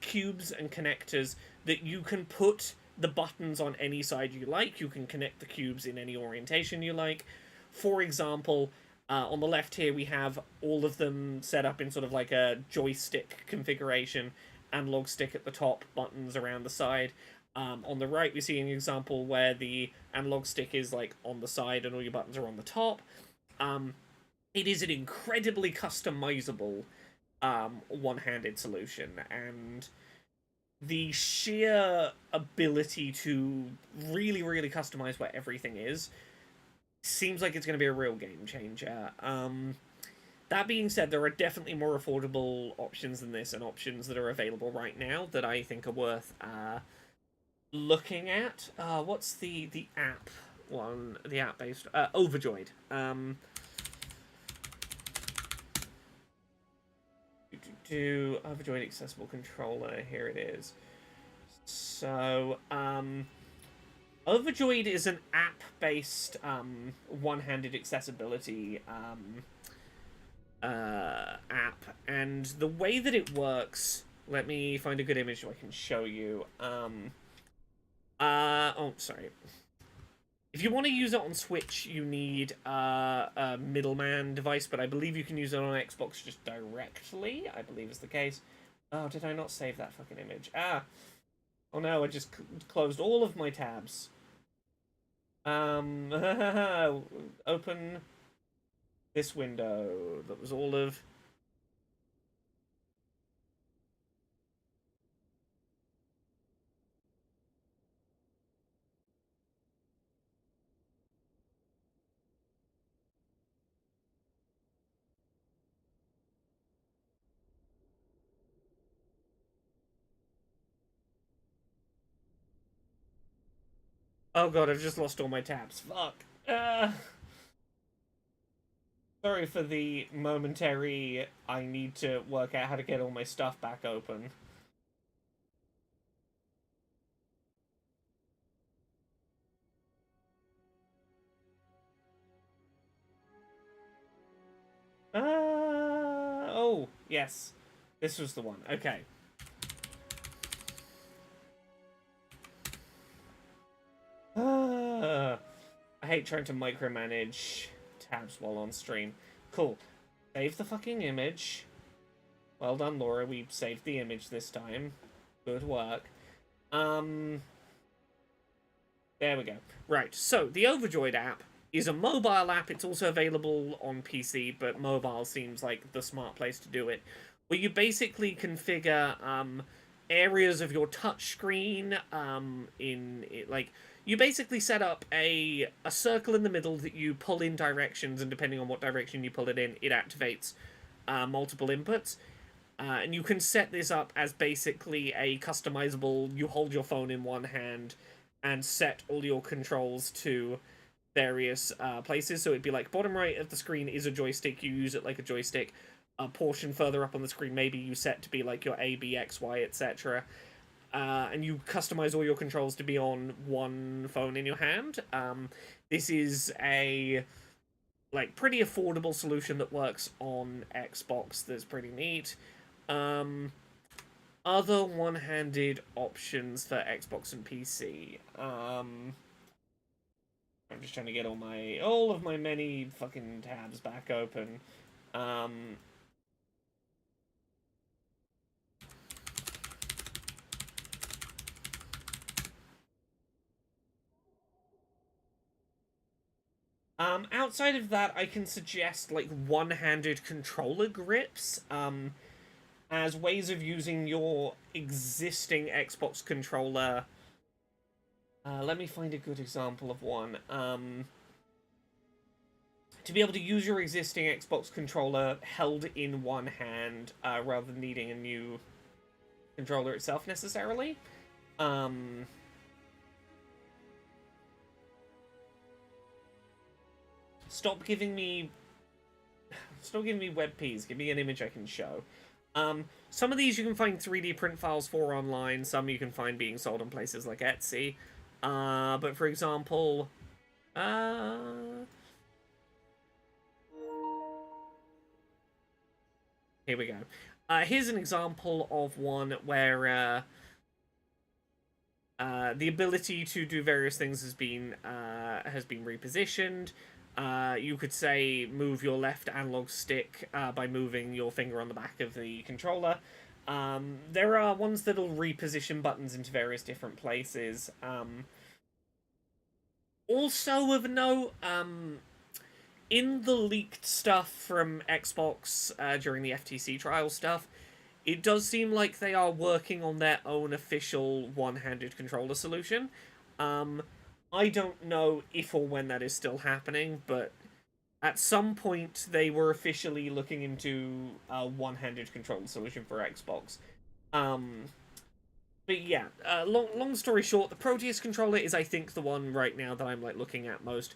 cubes and connectors that you can put the buttons on any side you like. You can connect the cubes in any orientation you like. For example, on the left here we have all of them set up in sort of like a joystick configuration, analog stick at the top, buttons around the side. On the right we see an example where the analog stick is like on the side and all your buttons are on the top. It is an incredibly customizable one-handed solution, and the sheer ability to really, really customize where everything is seems like it's going to be a real game changer. That being said, there are definitely more affordable options than this, and options that are available right now that I think are worth looking at. What's the app one? The app-based... Overjoyed. Overjoyed accessible controller, here it is. So, Overjoyed is an app-based, one-handed accessibility, app, and the way that it works, let me find a good image so I can show you, oh, sorry. If you want to use it on Switch, you need a middleman device, but I believe you can use it on Xbox just directly, I believe is the case. Oh, did I not save that fucking image? Oh no, I just closed all of my tabs. Open this window. That was all of... Oh god, I've just lost all my tabs. Fuck. Sorry for the momentary... I need to work out how to get all my stuff back open. Oh, yes. This was the one. Okay. I hate trying to micromanage tabs while on stream. Cool. Save the fucking image. Well done, Laura. We saved the image this time. Good work. There we go. Right, so the Overjoyed app is a mobile app. It's also available on PC, but mobile seems like the smart place to do it. Where you basically configure areas of your touchscreen you basically set up a circle in the middle that you pull in directions, and depending on what direction you pull it in, it activates multiple inputs. And you can set this up as basically a customizable, you hold your phone in one hand and set all your controls to various places. So it'd be like bottom right of the screen is a joystick, you use it like a joystick. A portion further up on the screen maybe you set to be like your A, B, X, Y, etc. and you customize all your controls to be on one phone in your hand. This is a pretty affordable solution that works on Xbox. That's pretty neat. Other one-handed options for Xbox and PC. I'm just trying to get all of my many fucking tabs back open. Outside of that, I can suggest, one-handed controller grips, as ways of using your existing Xbox controller. Let me find a good example of one. To be able to use your existing Xbox controller held in one hand, rather than needing a new controller itself, necessarily. Stop giving me WebPs. Give me an image I can show. Some of these you can find 3D print files for online. Some you can find being sold on places like Etsy. But for example, here we go. Here's an example of one where the ability to do various things has been repositioned. You could say move your left analog stick by moving your finger on the back of the controller. There are ones that'll reposition buttons into various different places. Also of note, in the leaked stuff from Xbox during the FTC trial stuff, it does seem like they are working on their own official one-handed controller solution. I don't know if or when that is still happening, but at some point they were officially looking into a one-handed controller solution for Xbox. But yeah, long story short, the Proteus controller is, I think, the one right now that I'm looking at most.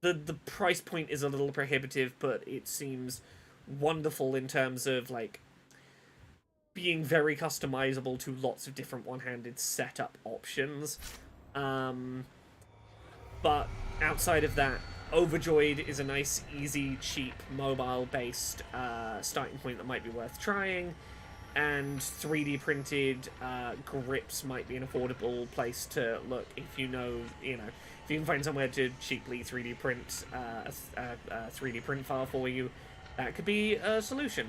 The price point is a little prohibitive, but it seems wonderful in terms of being very customizable to lots of different one-handed setup options. But outside of that, Overjoyed is a nice, easy, cheap, mobile-based starting point that might be worth trying, and 3D printed grips might be an affordable place to look if if you can find somewhere to cheaply 3D print a 3D print file for you. That could be a solution.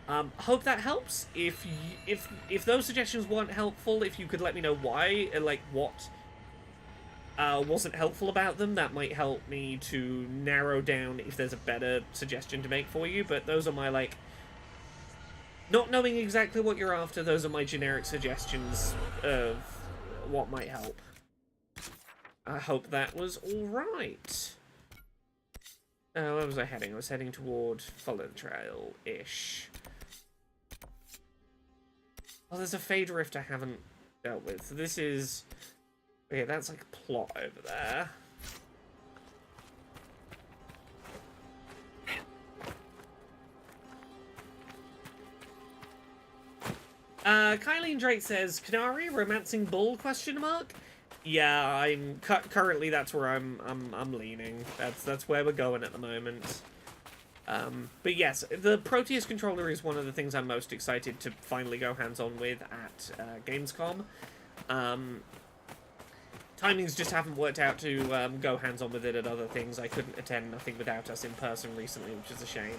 Hope that helps. If those suggestions weren't helpful, if you could let me know why, what wasn't helpful about them, that might help me to narrow down if there's a better suggestion to make for you. But those are my, not knowing exactly what you're after, those are my generic suggestions of what might help. I hope that was alright. Where was I heading? I was heading toward Follow the Trail-ish. Oh, there's a Fade Rift I haven't dealt with. So this is... Okay, that's plot over there. Kylene Drake says, Canary, romancing bull, question mark? Yeah, I'm currently that's where I'm leaning. That's where we're going at the moment. But yes, the Proteus controller is one of the things I'm most excited to finally go hands-on with at Gamescom. Timings just haven't worked out to go hands-on with it at other things. I couldn't attend Nothing Without Us in person recently, which is a shame.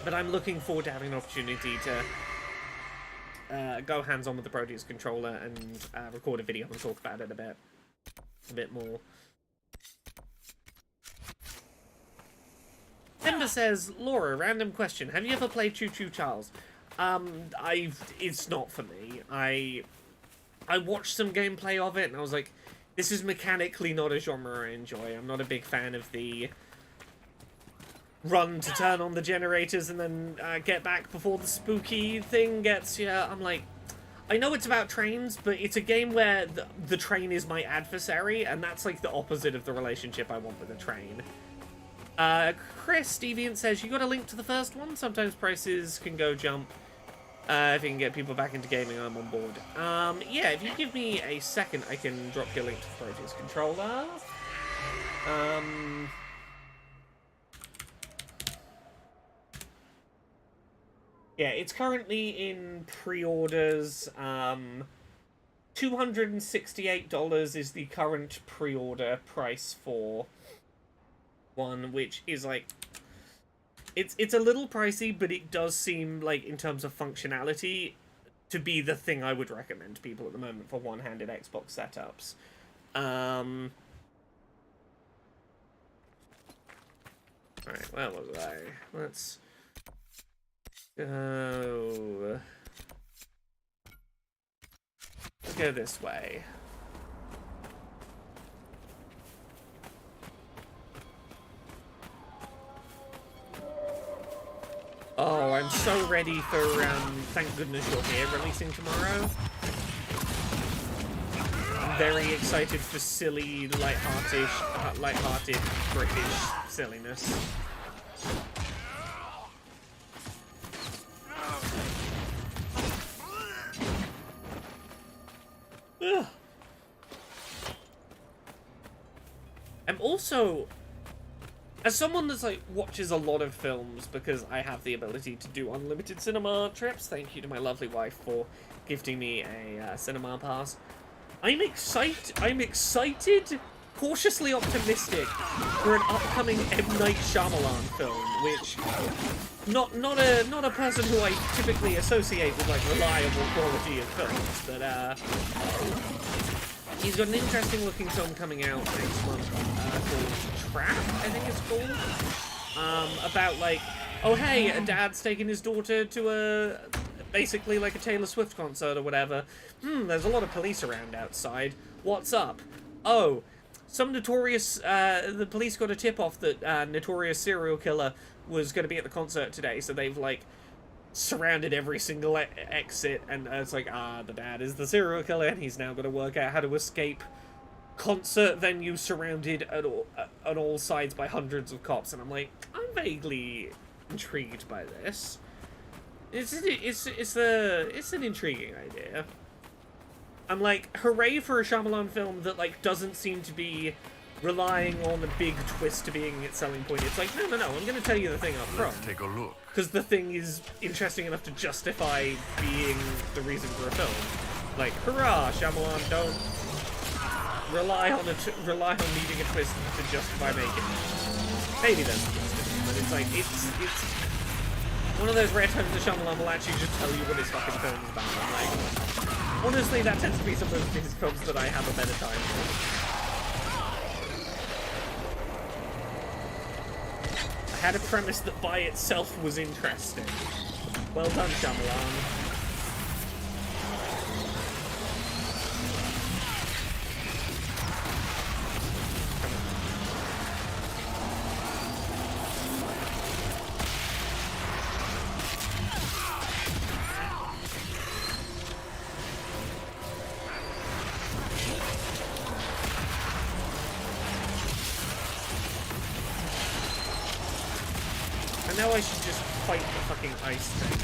But I'm looking forward to having an opportunity to go hands-on with the Proteus controller and record a video and talk about it a bit more. Ember says, Laura, random question. Have you ever played Choo Choo Charles? It's not for me. I watched some gameplay of it and I was like, this is mechanically not a genre I enjoy. I'm not a big fan of the run to turn on the generators and then get back before the spooky thing gets you. I'm like, I know it's about trains, but it's a game where the train is my adversary, and that's the opposite of the relationship I want with a train. Chris Deviant says, you got a link to the first one? Sometimes prices can go jump. If you can get people back into gaming, I'm on board. Yeah, if you give me a second, I can drop your link to the Proteus controller. Yeah, it's currently in pre-orders. $268 is the current pre-order price for one, which is like... It's a little pricey, but it does seem like, in terms of functionality, to be the thing I would recommend to people at the moment for one-handed Xbox setups. Alright, where was I? Let's go... Let's go this way. Oh, I'm so ready for, Thank Goodness You're Here releasing tomorrow. I'm very excited for silly, light-hearted British silliness. Ugh. I'm also... As someone that's, like, watches a lot of films, because I have the ability to do unlimited cinema trips, thank you to my lovely wife for gifting me a cinema pass, I'm excited, cautiously optimistic, for an upcoming M. Night Shyamalan film, which, not a person who I typically associate with, like, reliable quality of films, but, he's got an interesting looking film coming out next month, called Trap, I think it's called. About like, oh hey, a dad's taking his daughter to basically like a Taylor Swift concert or whatever. There's a lot of police around outside. What's up? Oh, some notorious, the police got a tip off that notorious serial killer was going to be at the concert today, so they've like surrounded every single exit, and it's like, the dad is the serial killer, and he's now got to work out how to escape concert venue surrounded at all sides by hundreds of cops. And I'm like, I'm vaguely intrigued by this. It's an intriguing idea. I'm like, hooray for a Shyamalan film that like doesn't seem to be relying on a big twist to being its selling point. It's like, no, I'm going to tell you the thing up front. Let's take a look. Because the thing is interesting enough to justify being the reason for a film. Like, hurrah, Shyamalan, don't rely on needing a twist to justify making it. Maybe that's the twist, but it's like, it's one of those rare times that Shyamalan will actually just tell you what his fucking film is about. I'm like, honestly, that tends to be some of his films that I have a better time with. Had a premise that by itself was interesting. Well done, Shyamalan. Now I should just fight the fucking ice thing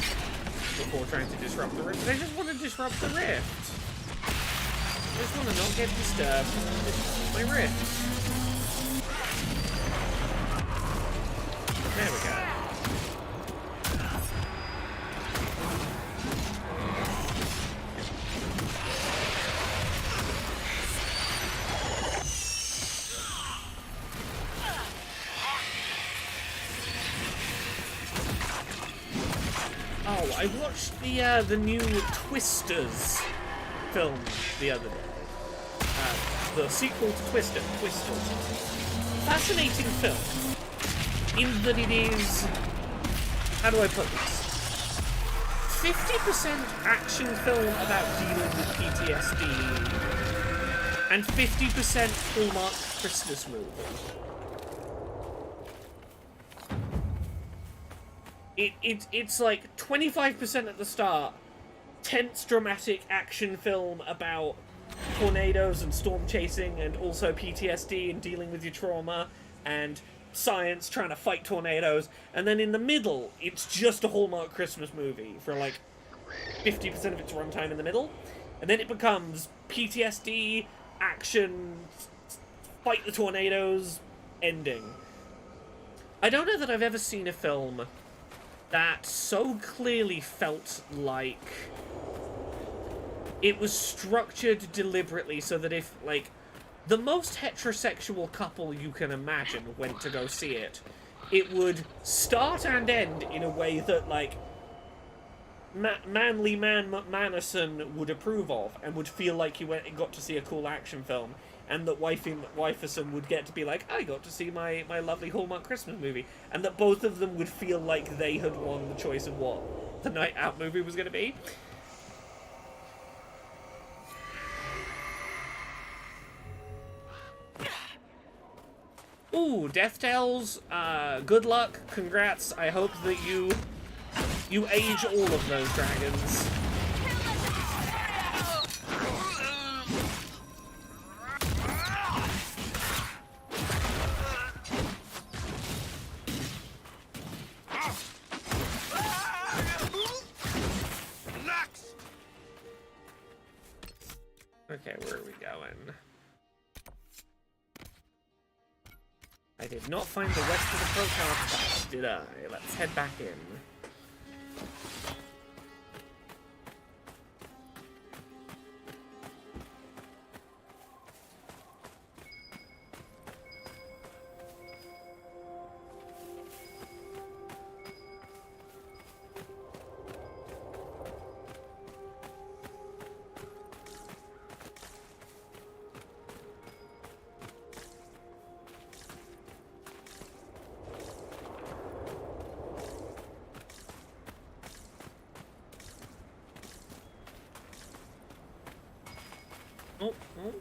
before trying to disrupt the rift. But I just want to disrupt the rift. I just want to not get disturbed. Disrupt my rift. There we go. Oh, I watched the new Twisters film the other day. The sequel to Twisters. Fascinating film. In that it is... How do I put this? 50% action film about dealing with PTSD. And 50% Hallmark Christmas movie. It's like 25% at the start, tense, dramatic action film about tornadoes and storm chasing and also PTSD and dealing with your trauma and science trying to fight tornadoes, and then in the middle, it's just a Hallmark Christmas movie for like 50% of its runtime in the middle, and then it becomes PTSD, action, fight the tornadoes, ending. I don't know that I've ever seen a film that so clearly felt like it was structured deliberately so that if, like, the most heterosexual couple you can imagine went to go see it, it would start and end in a way that, like, manly man McManus would approve of and would feel like he got to see a cool action film, and that Wifeson would get to be like, I got to see my lovely Hallmark Christmas movie, and that both of them would feel like they had won the choice of what the Night Out movie was going to be. Ooh, Death Tales, good luck, congrats, I hope that you age all of those dragons. Okay, where are we going? I did not find the rest of the Procard path, did I? Let's head back in. Oh, oh.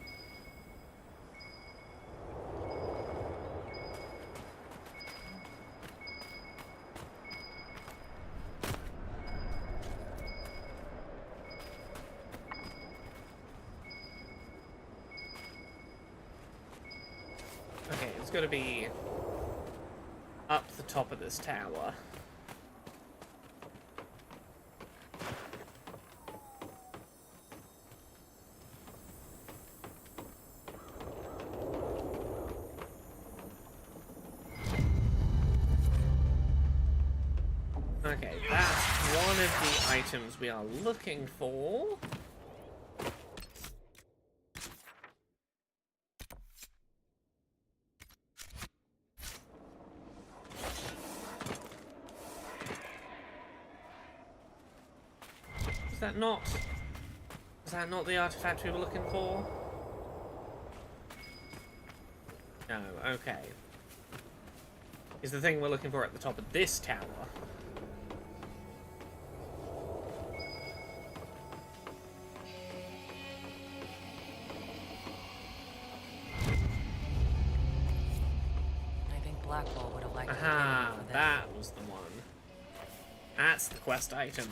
Okay, it's gonna be up the top of this tower. Okay, that's one of the items we are looking for. Is that not the artifact we were looking for? No, okay. Is the thing we're looking for at the top of this tower? I think Blackwall would have liked to Aha, for this. that was the one. That's the quest item.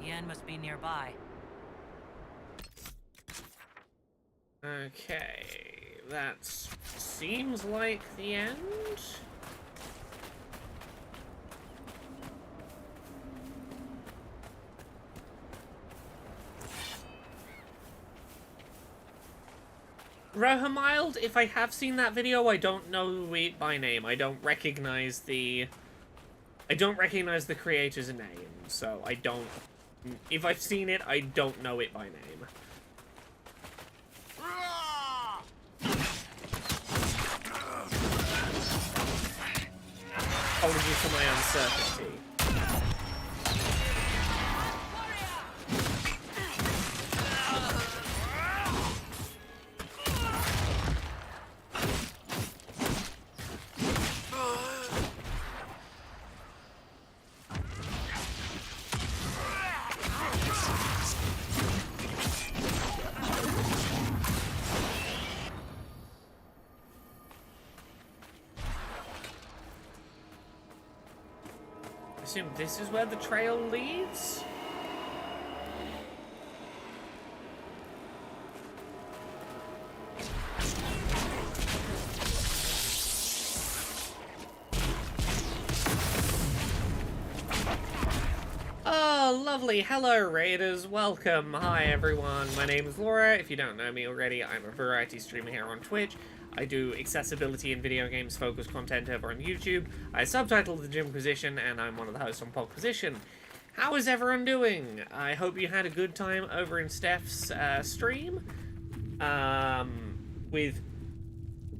The end must be nearby. Okay, that seems like the end. Rohamild, if I have seen that video, I don't know it by name. I don't recognize the creator's name, so I don't. If I've seen it, I don't know it by name. Apologies for my uncertainty. assume this is where the trail leads? Oh, lovely. Hello, Raiders. Welcome. Hi, everyone. My name is Laura. If you don't know me already, I'm a variety streamer here on Twitch. I do accessibility and video games focused content over on YouTube. I subtitle the Inquisition, and I'm one of the hosts on Podquisition. How is everyone doing? I hope you had a good time over in Steph's stream. With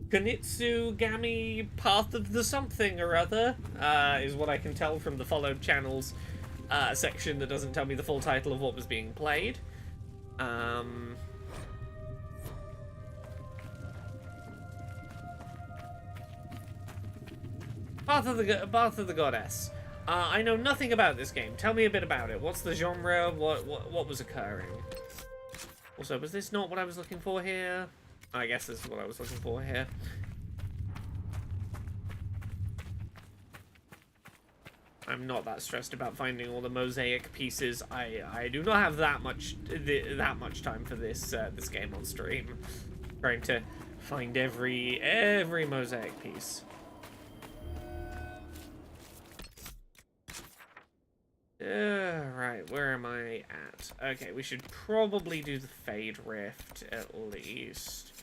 Kunitsu Gami Path of the Something or Other, is what I can tell from the followed channels section that doesn't tell me the full title of what was being played. Path of the Goddess. I know nothing about this game. Tell me a bit about it. What's the genre? What was occurring? Also, was this not what I was looking for here? I guess this is what I was looking for here. I'm not that stressed about finding all the mosaic pieces. I do not have that much time for this this game on stream. Trying to find every mosaic piece. Right, where am I at? Okay, we should probably do the Fade Rift at least.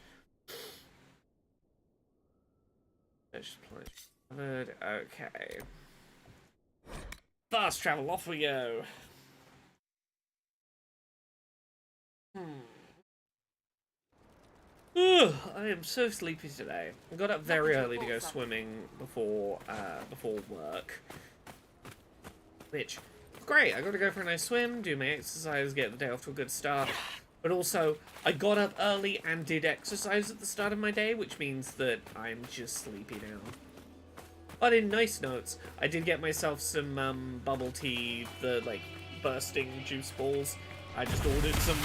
Okay. Fast travel, off we go. Ugh, I am so sleepy today. I got up very early to go swimming before work. Which, great, I got to go for a nice swim, do my exercise, get the day off to a good start. But also, I got up early and did exercise at the start of my day, which means that I'm just sleepy now. But in nice notes, I did get myself some bubble tea, the like bursting juice balls. I just ordered some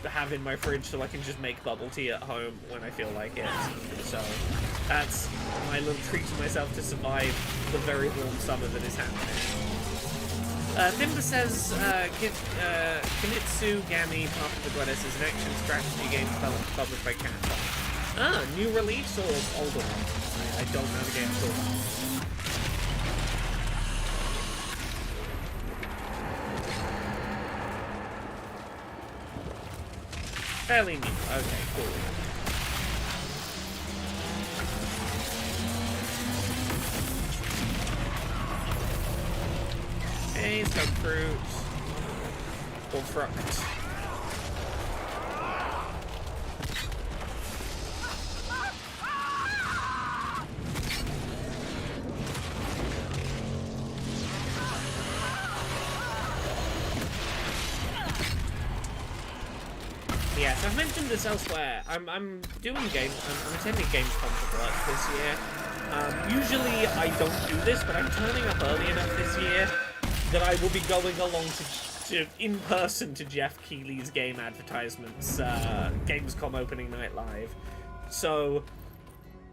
to have in my fridge so I can just make bubble tea at home when I feel like it. So that's my little treat to myself to survive the very warm summer that is happening. Thimba says, Kunitsu Gami Path of the Goddess is an action strategy game developed published by Capcom. Ah, new release or older one? I don't know the game at all. Fairly new. Okay, cool. Okay, stone fruit. Or fruct. Yes, I've mentioned this elsewhere. I'm doing I'm attending Gamescom for work this year. Usually I don't do this, but I'm turning up early enough this year that I will be going along to in person to Jeff Keighley's game advertisements, Gamescom opening night live. So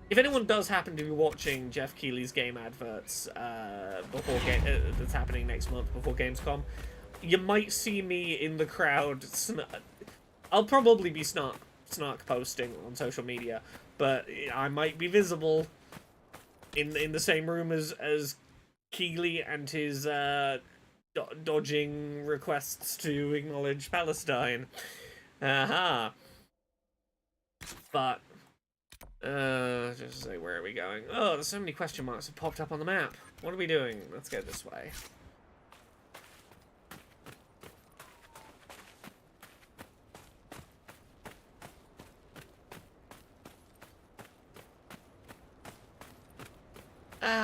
if anyone does happen to be watching Jeff Keighley's game adverts that's happening next month before Gamescom, you might see me in the crowd. I'll probably be snark posting on social media, but I might be visible in the same room as Keighley and his dodging requests to acknowledge Palestine. Aha. But just say, where are we going? Oh, there's so many question marks have popped up on the map. What are we doing? Let's go this way.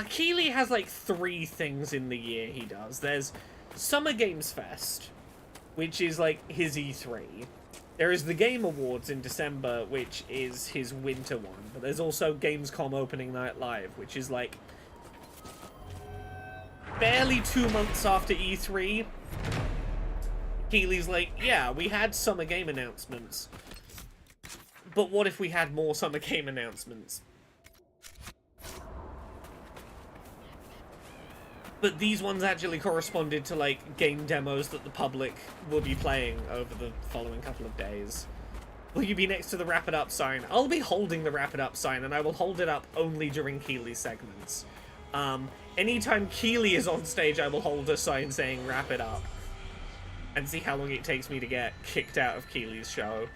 Keighley has like 3 things in the year he does. There's Summer Games Fest, which is like his E3. There is the Game Awards in December, which is his winter one. But there's also Gamescom Opening Night Live, which is like barely 2 months after E3. Keighley's like, yeah, we had summer game announcements. But what if we had more summer game announcements? But these ones actually corresponded to, like, game demos that the public will be playing over the following couple of days. Will you be next to the Wrap It Up sign? I'll be holding the Wrap It Up sign, and I will hold it up only during Keely's segments. Anytime Keely is on stage, I will hold a sign saying Wrap It Up. And see how long it takes me to get kicked out of Keely's show.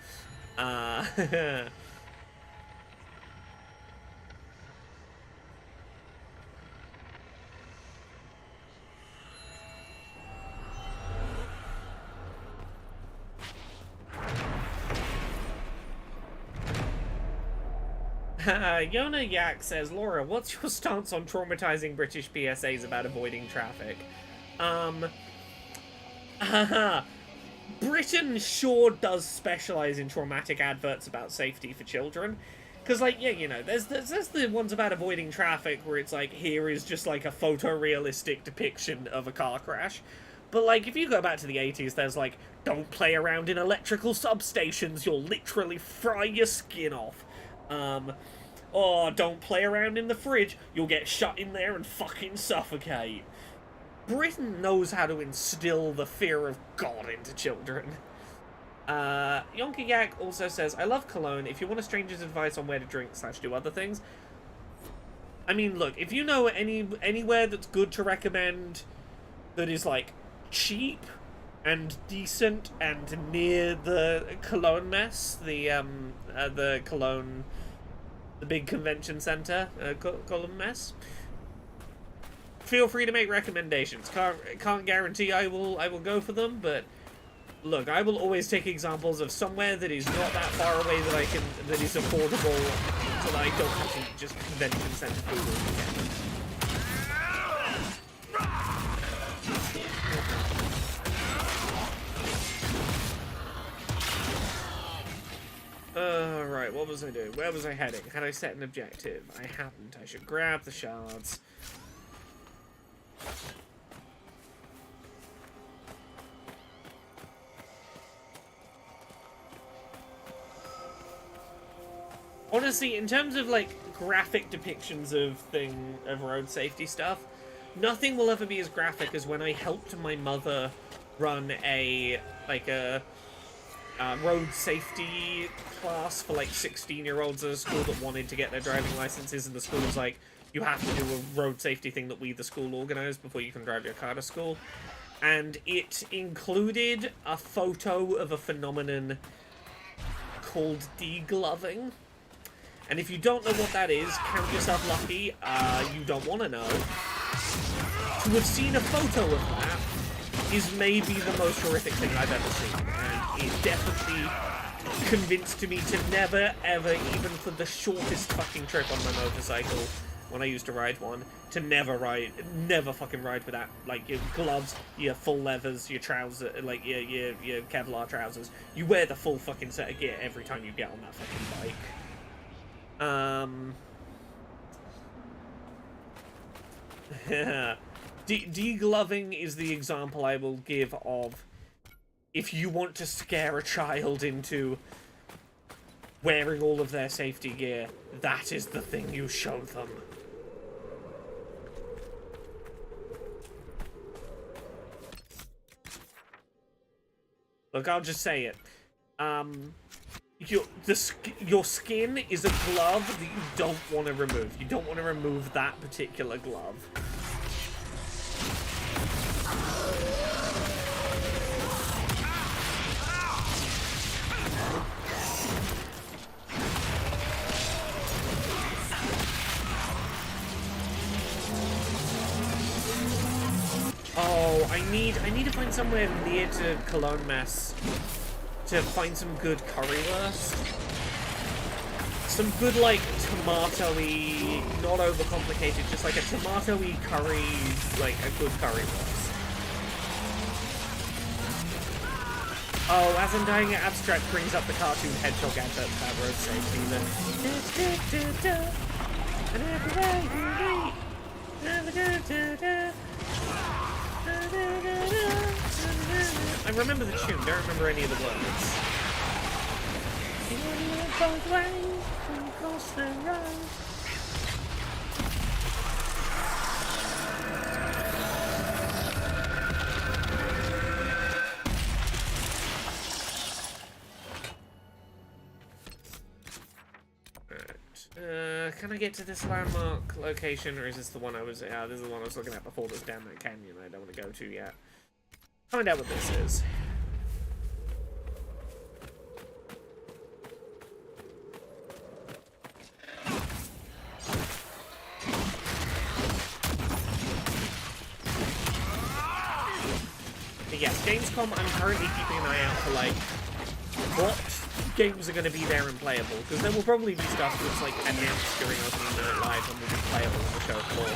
Yona Yak says, Laura, what's your stance on traumatizing British PSAs about avoiding traffic? Britain sure does specialize in traumatic adverts about safety for children. Because, like, yeah, you know, there's the ones about avoiding traffic where it's like, here is just like a photorealistic depiction of a car crash. But, like, if you go back to the 80s, there's like, don't play around in electrical substations, you'll literally fry your skin off. Oh, don't play around in the fridge, you'll get shut in there and fucking suffocate. Britain knows how to instill the fear of God into children. Yonka Yak also says, I love Cologne. If you want a stranger's advice on where to drink / do other things. I mean, look, if you know anywhere that's good to recommend that is, like, cheap and decent and near the Cologne mess, the Cologne, the big convention center, Cologne mess, feel free to make recommendations. Can't guarantee I will go for them, but look, I will always take examples of somewhere that is not that far away that is affordable, so that I don't have to just convention center food all weekend. Right, what was I doing? Where was I heading? Had I set an objective? I hadn't. I should grab the shards. Honestly, in terms of, like, graphic depictions of road safety stuff, nothing will ever be as graphic as when I helped my mother run a road safety class for, like, 16-year-olds at a school that wanted to get their driving licenses, and the school was like, you have to do a road safety thing that we, the school, organized before you can drive your car to school. And it included a photo of a phenomenon called degloving. And if you don't know what that is, count yourself lucky. You don't want to know. To have seen a photo of that is maybe the most horrific thing I've ever seen. And it definitely convinced me to never, ever, even for the shortest fucking trip on my motorcycle, when I used to ride one, to never fucking ride without, like, your gloves, your full leathers, your trousers, like, your Kevlar trousers. You wear the full fucking set of gear every time you get on that fucking bike. Degloving is the example I will give of if you want to scare a child into wearing all of their safety gear, that is the thing you show them. Look, I'll just say it. Your skin is a glove that you don't want to remove. You don't want to remove that particular glove. Oh, I need to find somewhere near to Cologne Mess to find some good currywurst. Some good, like, tomato-y, not overcomplicated, just like a tomato-y curry, like a good currywurst. Oh, as I'm dying at Abstract brings up the cartoon hedgehog advert about road safety. And everywhere you meet. I remember the tune, don't remember any of the words. Can I get to this landmark location, or is this the one I was... this is the one I was looking at before this down that canyon I don't want to go to yet. Find out what this is. But yes, Gamescom, I'm currently keeping an eye out for, like, what games are going to be there and playable, because there will probably be stuff that's like announced during Opening Night Live and will be playable on the show floor.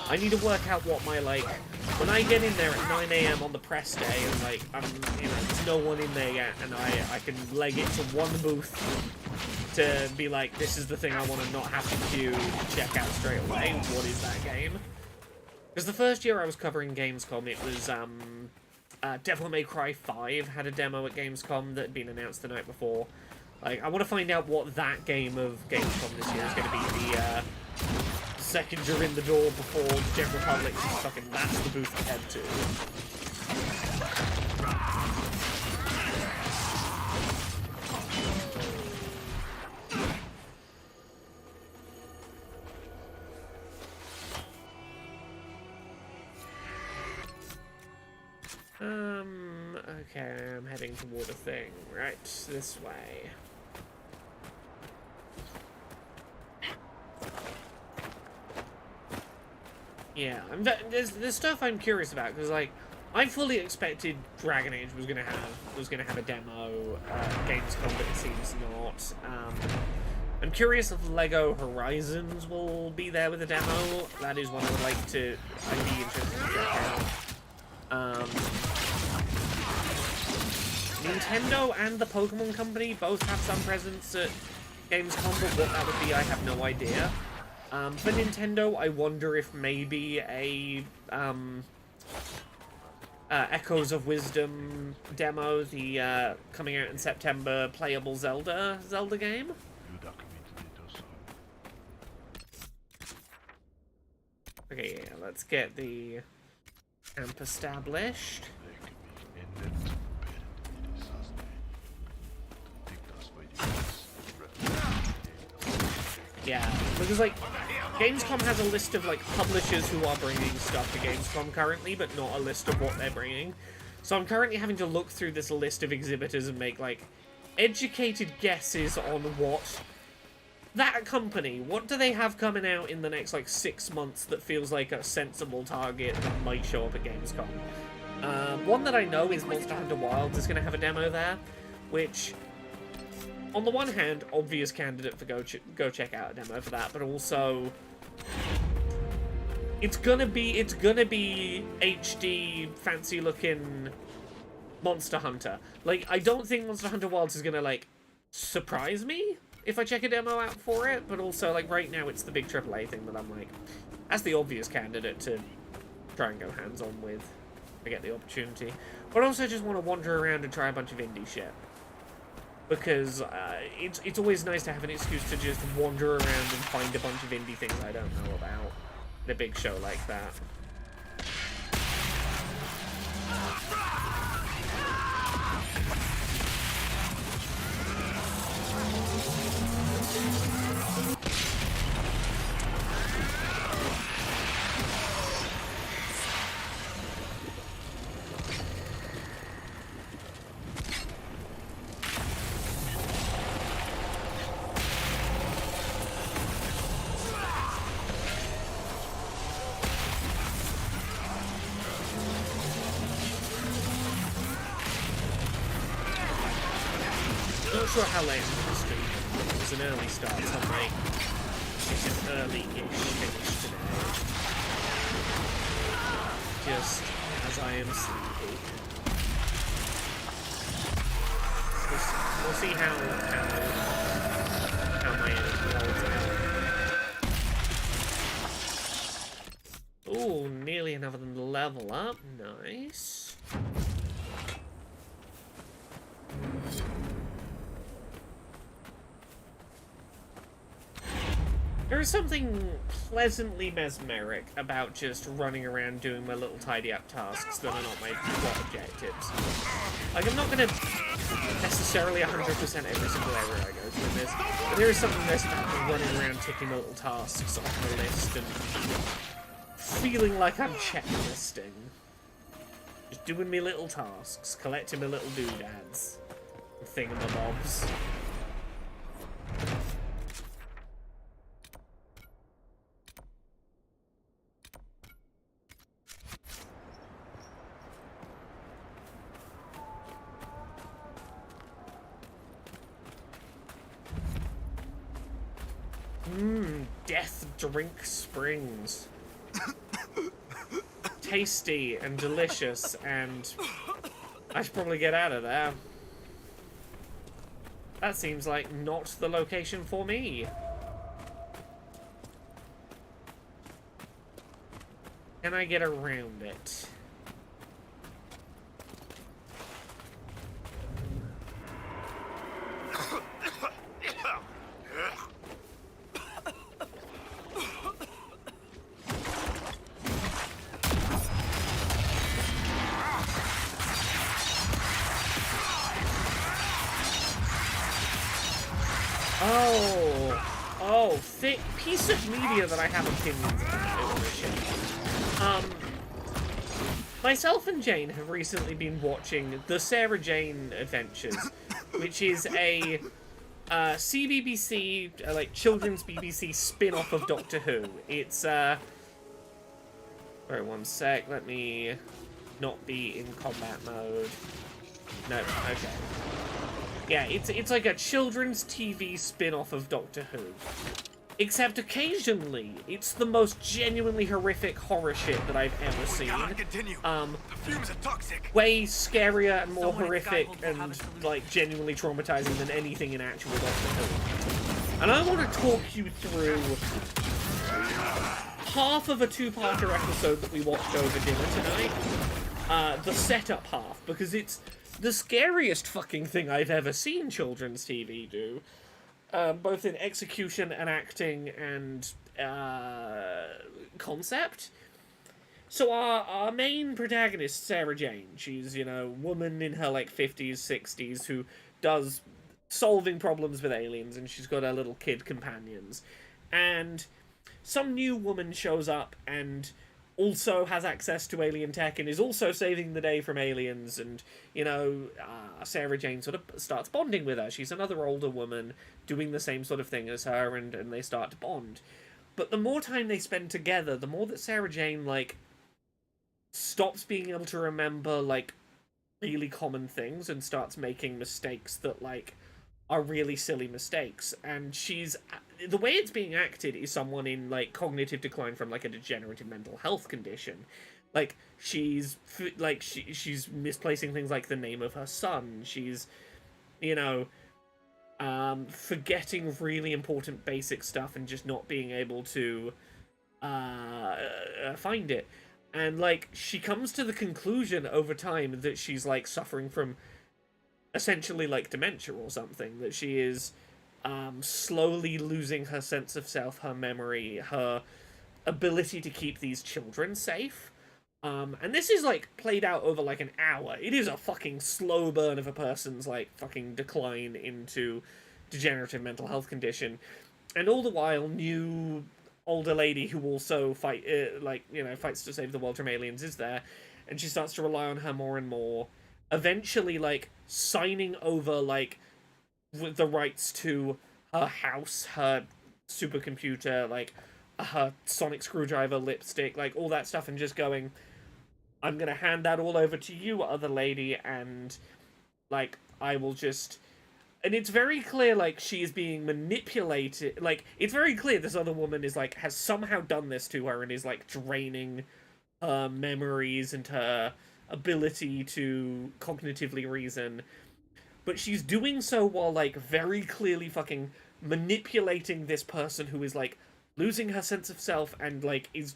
I need to work out what my, like, when I get in there at 9 AM on the press day and, like, there's no one in there yet, and I can leg it to one booth to be like, this is the thing I want to not have to queue to check out straight away. What is that game? Because the first year I was covering Gamescom, it was Devil May Cry 5 had a demo at Gamescom that had been announced the night before. Like, I want to find out what that game of Gamescom this year is going to be. The second you're in the door before the general public is fucking, that's the booth to head to. Okay, I'm heading toward a thing. Right, this way. Yeah, there's stuff I'm curious about, because, like, I fully expected Dragon Age was gonna have a demo at Gamescom, but it seems not. I'm curious if Lego Horizons will be there with a demo. That is one I would like to. I'd be interested to check out. Nintendo and the Pokemon Company both have some presence at Gamescom, but what that would be, I have no idea. For Nintendo, I wonder if maybe a Echoes of Wisdom demo, the coming out in September playable Zelda game. Okay, yeah, let's get the camp established. Yeah, because, like, Gamescom has a list of, like, publishers who are bringing stuff to Gamescom currently, but not a list of what they're bringing. So I'm currently having to look through this list of exhibitors and make, like, educated guesses on what that company, what do they have coming out in the next, like, 6 months that feels like a sensible target that might show up at Gamescom. One that I know is Monster Hunter Wilds is going to have a demo there, which, on the one hand, obvious candidate for go check out a demo for that, but also it's gonna be HD, fancy looking Monster Hunter. Like, I don't think Monster Hunter Wilds is gonna, like, surprise me if I check a demo out for it, but also, like, right now it's the big AAA thing that I'm like, that's the obvious candidate to try and go hands-on with if I get the opportunity. But I also just want to wander around and try a bunch of indie shit. Because it's always nice to have an excuse to just wander around and find a bunch of indie things I don't know about in a big show like that. Not sure how late into the stream. It was an early start, so I'm like, it's an early-ish finish today. Just as I am sleepy. We'll see how my energy holds out. Ooh, nearly another level up. Nice. There is something pleasantly mesmeric about just running around doing my little tidy-up tasks that are not my plot objectives. Like, I'm not gonna necessarily 100% every single area I go through this, but there is something nice about running around ticking my little tasks off my list and feeling like I'm checklisting. Just doing me little tasks, collecting my little doodads, and thingamabobs. Death Drink Springs. Tasty and delicious, and I should probably get out of there. That seems like not the location for me. Can I get around it? Thick piece of media that I have opinions about. Myself and Jane have recently been watching The Sarah Jane Adventures, which is a CBBC, like, children's BBC spin-off of Doctor Who. It's, Wait, one sec, let me not be in combat mode. No, okay. Yeah, it's like a children's TV spin-off of Doctor Who. Except occasionally, it's the most genuinely horrific horror shit that I've ever seen. The fumes are toxic. Way scarier and more horrific and, like, genuinely traumatizing than anything in actual Doctor Who. And I want to talk you through half of a two-parter episode that we watched over dinner tonight. The setup half, because it's the scariest fucking thing I've ever seen children's TV do. Both in execution and acting and concept. So our main protagonist, Sarah Jane, she's, you know, a woman in her, like, 50s, 60s who does solving problems with aliens, and she's got her little kid companions. And some new woman shows up and also has access to alien tech and is also saving the day from aliens, and, you know, Sarah Jane sort of starts bonding with her. She's another older woman doing the same sort of thing as her, and they start to bond. But the more time they spend together, the more that Sarah Jane, like, stops being able to remember, like, really common things and starts making mistakes that, like, are really silly mistakes. And she's... the way it's being acted is someone in, like, cognitive decline from, like, a degenerative mental health condition. Like, she's misplacing things like the name of her son. She's, you know, forgetting really important basic stuff and just not being able to find it. And, like, she comes to the conclusion over time that she's, like, suffering from essentially, like, dementia or something. That she is slowly losing her sense of self, her memory, her ability to keep these children safe. And this is, like, played out over, like, an hour. It is a fucking slow burn of a person's, like, fucking decline into degenerative mental health condition. And all the while, new older lady who also fights to save the world from aliens is there. And she starts to rely on her more and more. Eventually, like, signing over, like, with the rights to her house, her supercomputer, like, her sonic screwdriver, lipstick, like, all that stuff, and just going, I'm gonna hand that all over to you, other lady, and, like, I will just... And it's very clear, like, she is being manipulated. Like, it's very clear this other woman is, like, has somehow done this to her and is, like, draining her memories and her ability to cognitively reason. But she's doing so while, like, very clearly fucking manipulating this person who is, like, losing her sense of self and, like, is,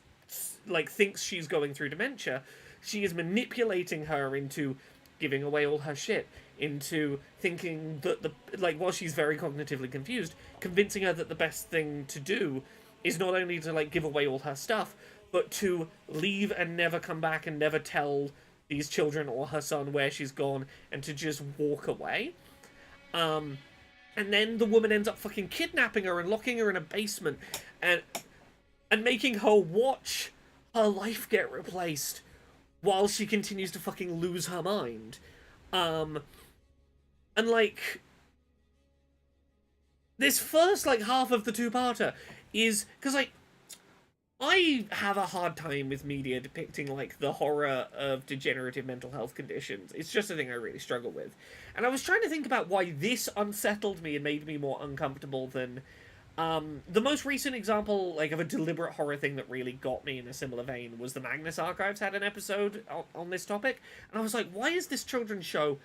like, thinks she's going through dementia. She is manipulating her into giving away all her shit, into thinking that while she's very cognitively confused, convincing her that the best thing to do is not only to, like, give away all her stuff, but to leave and never come back and never tell these children or her son where she's gone, and to just walk away. And then the woman ends up fucking kidnapping her and locking her in a basement, and making her watch her life get replaced while she continues to fucking lose her mind. And, like, this first, like, half of the two-parter is... Because, like, I have a hard time with media depicting, like, the horror of degenerative mental health conditions. It's just a thing I really struggle with. And I was trying to think about why this unsettled me and made me more uncomfortable than... the most recent example, like, of a deliberate horror thing that really got me in a similar vein was the Magnus Archives had an episode on this topic. And I was like, why is this children's show,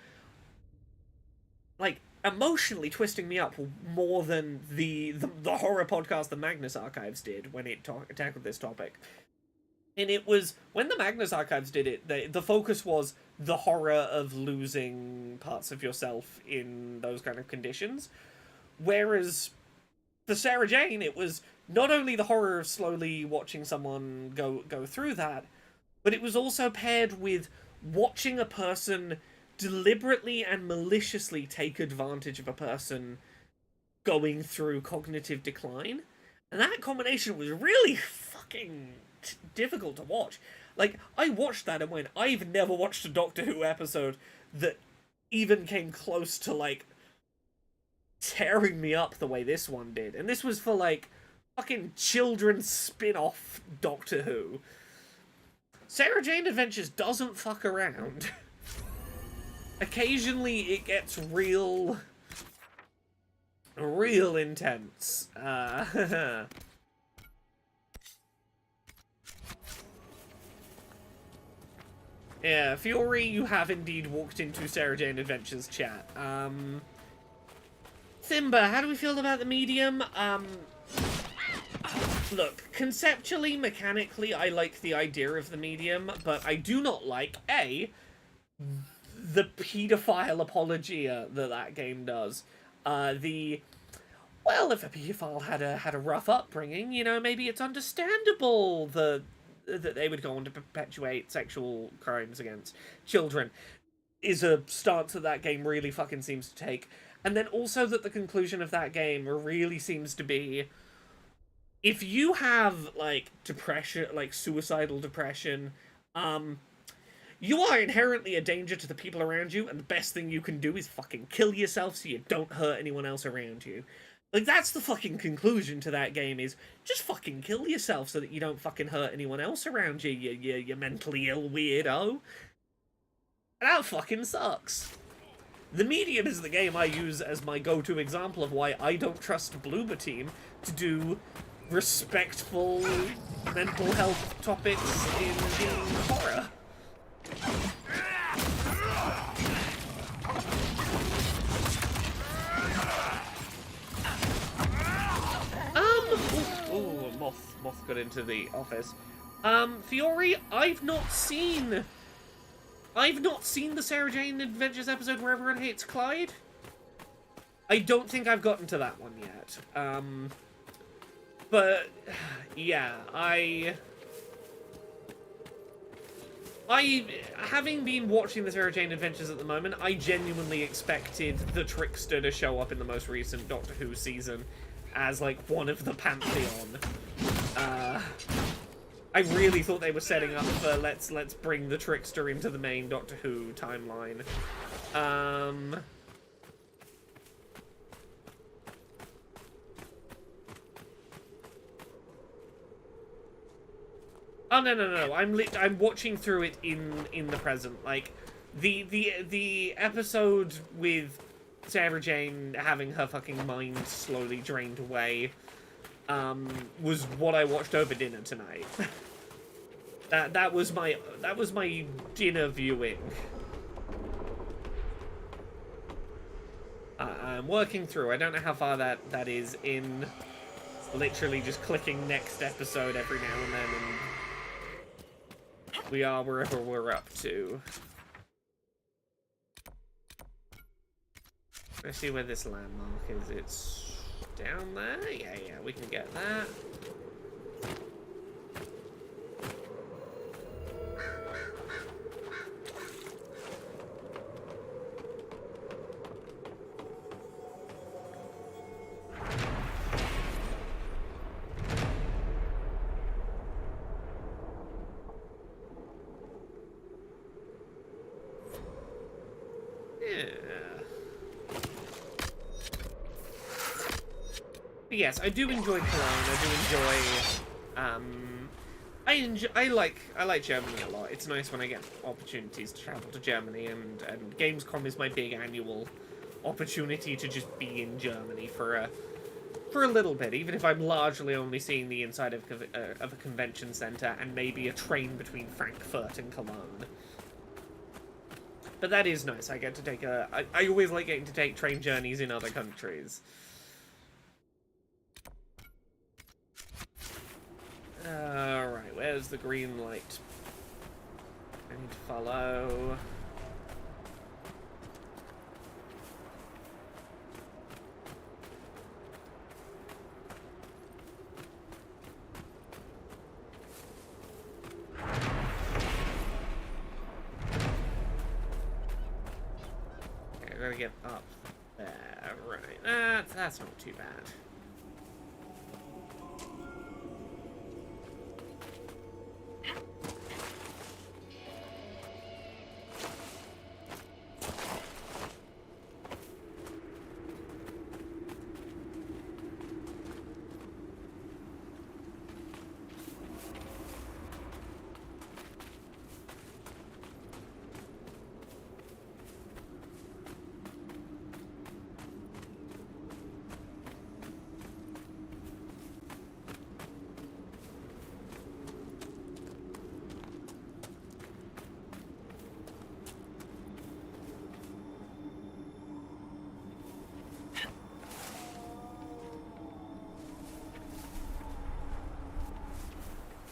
like, emotionally twisting me up more than the horror podcast the Magnus Archives did when it tackled this topic? And it was, when the Magnus Archives did it, the focus was the horror of losing parts of yourself in those kind of conditions. Whereas for Sarah Jane, it was not only the horror of slowly watching someone go through that, but it was also paired with watching a person deliberately and maliciously take advantage of a person going through cognitive decline. And that combination was really fucking difficult to watch. Like, I watched that and went, I've never watched a Doctor Who episode that even came close to, like, tearing me up the way this one did. And this was for, like, fucking children's spin-off Doctor Who. Sarah Jane Adventures doesn't fuck around. Occasionally it gets real intense. Yeah, Fiori, you have indeed walked into Sarah Jane Adventures chat. Thimba, how do we feel about the medium? Look, conceptually, mechanically, I like the idea of the medium, but I do not like, A, the paedophile apologia that game does. Well, if a paedophile had a rough upbringing, you know, maybe it's understandable that they would go on to perpetuate sexual crimes against children, is a stance that game really fucking seems to take. And then also that the conclusion of that game really seems to be, if you have, like, depression, like, suicidal depression, you are inherently a danger to the people around you, and the best thing you can do is fucking kill yourself so you don't hurt anyone else around you. Like, that's the fucking conclusion to that game, is just fucking kill yourself so that you don't fucking hurt anyone else around you, you mentally ill weirdo. And that fucking sucks. The Medium is the game I use as my go-to example of why I don't trust Bloober Team to do respectful mental health topics in horror. Moth got into the office. Fiori, I've not seen the Sarah Jane Adventures episode where everyone hates Clyde. I don't think I've gotten to that one yet. But yeah, having been watching the Sarah Jane Adventures at the moment, I genuinely expected the Trickster to show up in the most recent Doctor Who season as, like, one of the Pantheon. I really thought they were setting up for let's bring the Trickster into the main Doctor Who timeline. Oh no! I'm watching through it in the present. Like, the episode with Sarah Jane having her fucking mind slowly drained away was what I watched over dinner tonight. that was my dinner viewing. I'm working through. I don't know how far that is in. Literally just clicking next episode every now and then, and we are wherever we're up to. Let's see where this landmark is. It's down there? Yeah, we can get that. But yes, I do enjoy Cologne. I do enjoy. I like Germany a lot. It's nice when I get opportunities to travel to Germany, and Gamescom is my big annual opportunity to just be in Germany for a little bit, even if I'm largely only seeing the inside of a convention center and maybe a train between Frankfurt and Cologne. But that is nice. I get to take I always like getting to take train journeys in other countries. Alright, where's the green light? I need to follow. Okay, I gotta get up there. Right, that's not too bad.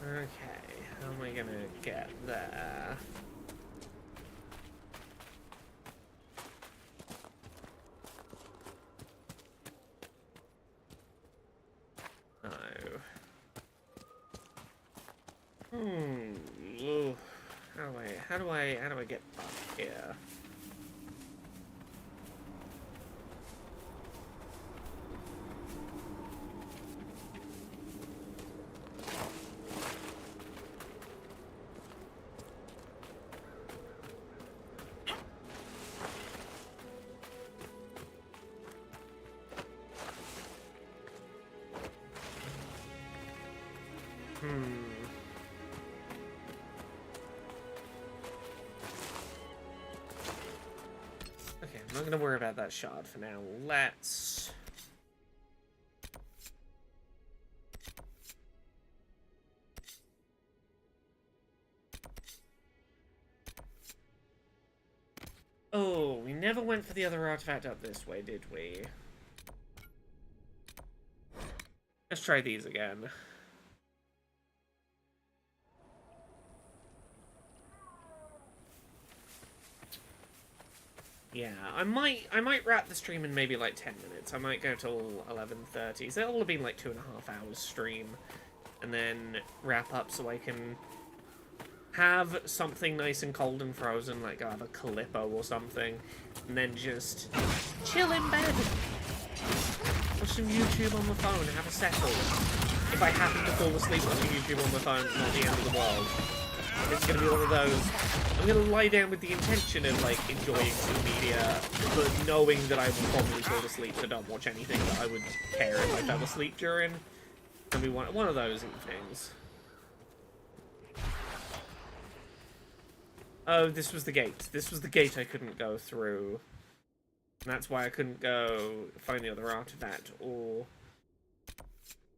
Okay, how am I gonna get there? Oh. Ooh. How do I get up here? Okay, I'm not gonna worry about that shard for now. Let's... Oh, we never went for the other artifact up this way, did we? Let's try these again. Yeah, I might wrap the stream in maybe like 10 minutes. I might go till 11:30. So it'll have been like 2.5 hours stream, and then wrap up so I can have something nice and cold and frozen, like I have a Calippo or something, and then just chill in bed, watch some YouTube on my phone, have a settle. If I happen to fall asleep watching YouTube on my phone, it's not the end of the world. It's gonna be one of those. I'm gonna lie down with the intention of like enjoying some media, but knowing that I will probably fall asleep, so don't watch anything that I would care if I fell asleep during. It's gonna be one of those evenings. Oh, this was the gate. This was the gate I couldn't go through. And that's why I couldn't go find the other artifact or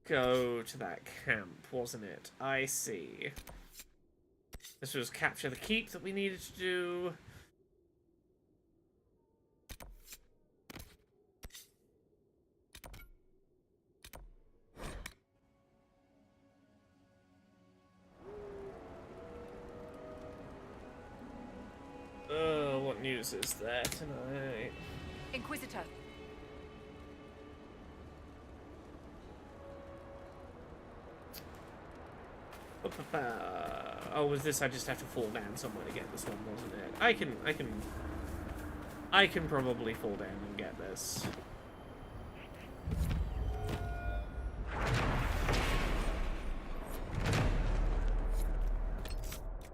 go to that camp, wasn't it? I see. This was capture the keep that we needed to do. Oh, what news is there tonight? Inquisitor. Oh, was this? I just have to fall down somewhere to get this one, wasn't it? I can probably fall down and get this.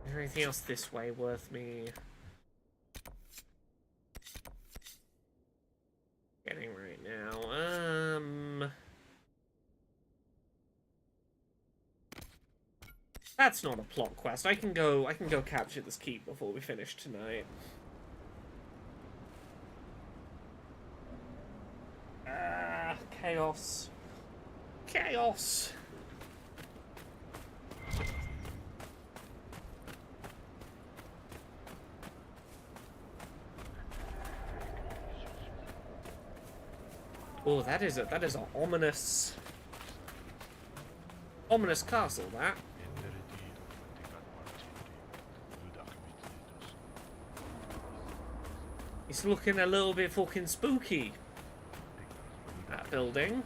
Is there anything else this way worth me getting right now? That's not a plot quest. I can go capture this keep before we finish tonight. Chaos. Chaos. Oh, that is a ominous castle, that. It's looking a little bit fucking spooky. That building.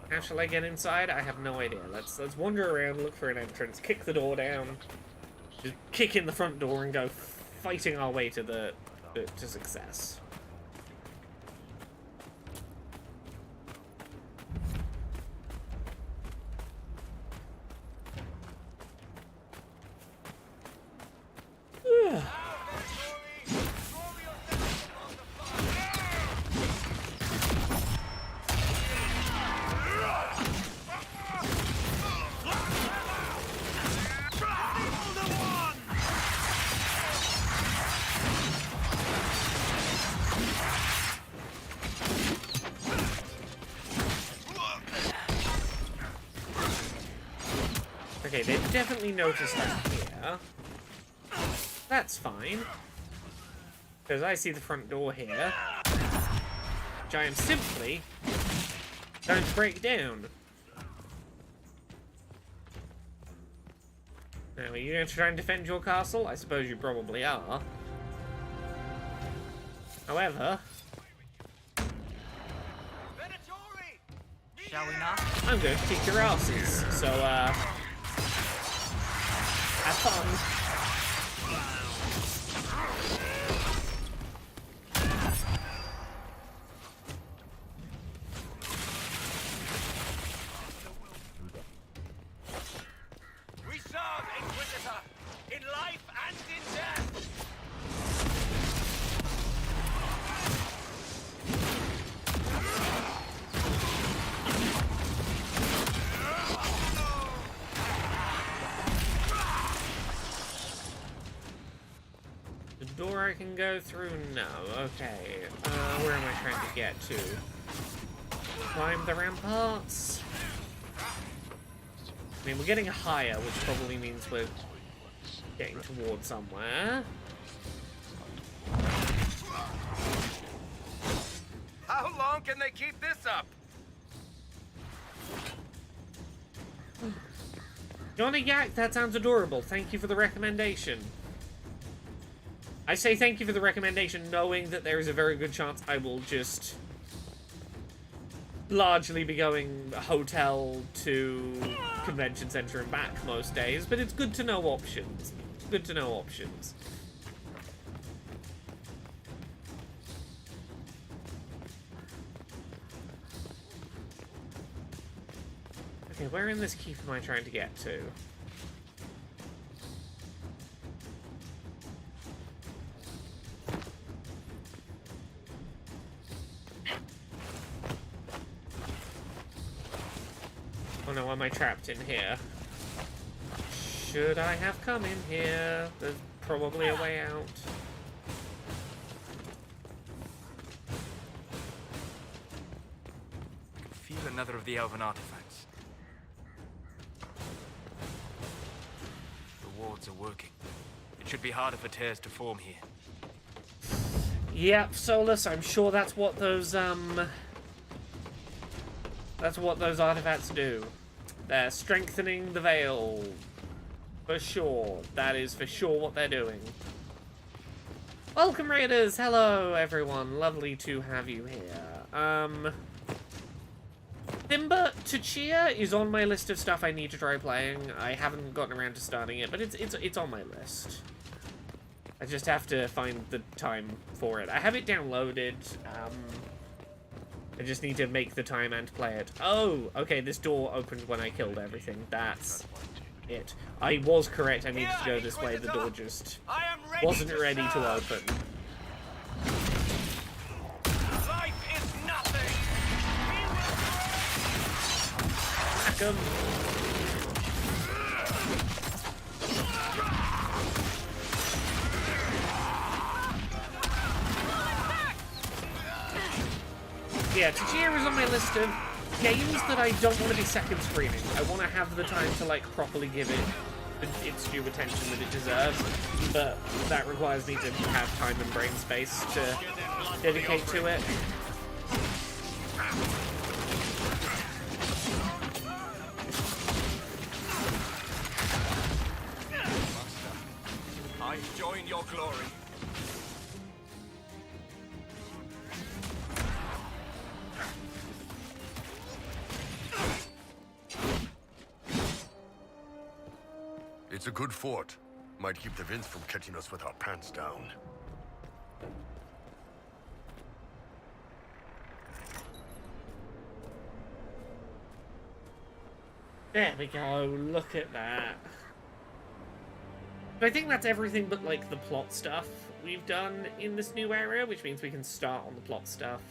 How shall I get inside? I have no idea. Let's wander around, look for an entrance, kick the door down, just kick in the front door and go fighting our way to success. Okay, they've definitely noticed that here. That's fine. Because I see the front door here. Which I am simply going to break down. Now, are you going to try and defend your castle? I suppose you probably are. However... Shall we not? I'm going to kick your asses. So, have fun. We serve, Inquisitor, in life and in death. Door I can go through? No. Okay. Where am I trying to get to? Climb the ramparts? I mean, we're getting higher, which probably means we're getting towards somewhere. How long can they keep this up? Johnny Yak, that sounds adorable. Thank you for the recommendation. I say thank you for the recommendation, knowing that there is a very good chance I will just largely be going hotel to convention center and back most days, but it's good to know options. Good to know options. Okay, where in this keep am I trying to get to? Oh no, am I trapped in here? Should I have come in here? There's probably a way out. I can feel another of the elven artifacts. The wards are working. It should be harder for tears to form here. Yep, Solus, I'm sure that's what those artifacts do. They're strengthening the veil. For sure. That is for sure what they're doing. Welcome, Raiders! Hello, everyone. Lovely to have you here. Timber Tachia is on my list of stuff I need to try playing. I haven't gotten around to starting it, but it's on my list. I just have to find the time for it. I have it downloaded. I just need to make the time and play it. Oh, okay, this door opened when I killed everything. That's it. I was correct. I needed to go this way. The door just wasn't ready to open. Life is nothing. Attack 'em. Yeah, Tachia is on my list of games that I don't want to be second screening. I want to have the time to, like, properly give it its due attention that it deserves, but that requires me to have time and brain space to dedicate to it. I join your glory. It's a good fort. Might keep the Vince from catching us with our pants down. There we go, look at that. But I think that's everything but, like, the plot stuff we've done in this new area, which means we can start on the plot stuff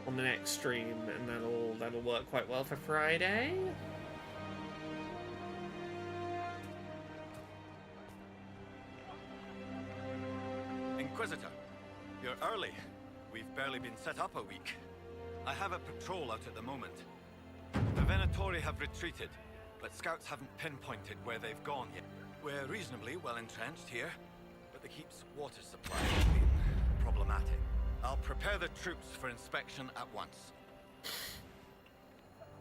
on the next stream, and that'll work quite well for Friday. Inquisitor, you're early. We've barely been set up a week. I have a patrol out at the moment. The Venatori have retreated, but scouts haven't pinpointed where they've gone yet. We're reasonably well entrenched here, but the keep's water supply has been problematic. I'll prepare the troops for inspection at once.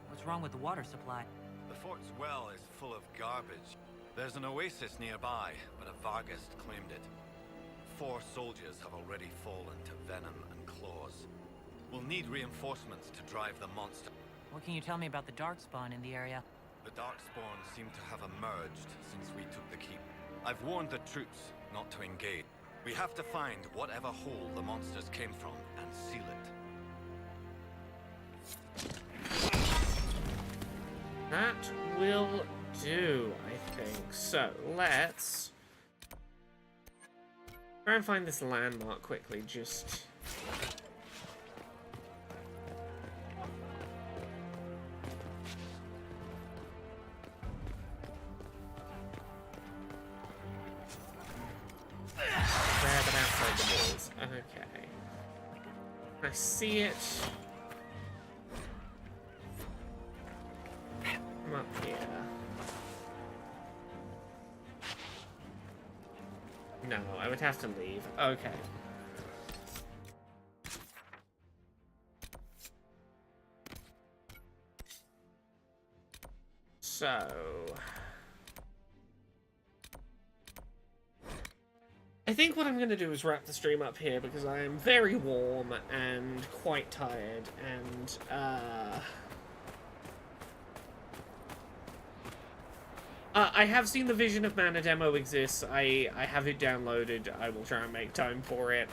What's wrong with the water supply? The fort's well is full of garbage. There's an oasis nearby, but a Vargast claimed it. 4 soldiers have already fallen to venom and claws. We'll need reinforcements to drive the monster. What can you tell me about the Darkspawn in the area? The Darkspawn seem to have emerged since we took the keep. I've warned the troops not to engage. We have to find whatever hole the monsters came from and seal it. That will do, I think. So, let's try and find this landmark quickly, just... grab it outside the walls. Okay. I see it. Come up here. No, I would have to leave. Okay. So... I think what I'm going to do is wrap the stream up here because I am very warm and quite tired and, I have seen the Vision of Mana demo exists. I have it downloaded. I will try and make time for it.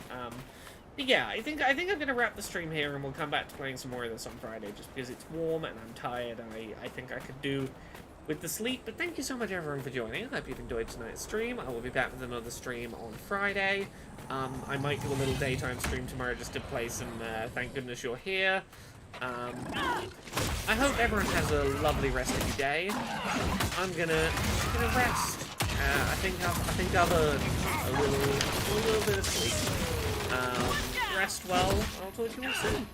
But yeah, I think I'm going to wrap the stream here and we'll come back to playing some more of this on Friday just because it's warm and I'm tired and I think I could do with the sleep. But thank you so much everyone for joining. I hope you've enjoyed tonight's stream. I will be back with another stream on Friday. I might do a little daytime stream tomorrow just to play some Thank Goodness You're Here. I hope everyone has a lovely rest of your day. I'm gonna rest. I think I've earned a little bit of sleep. Rest well. I'll talk to you all soon.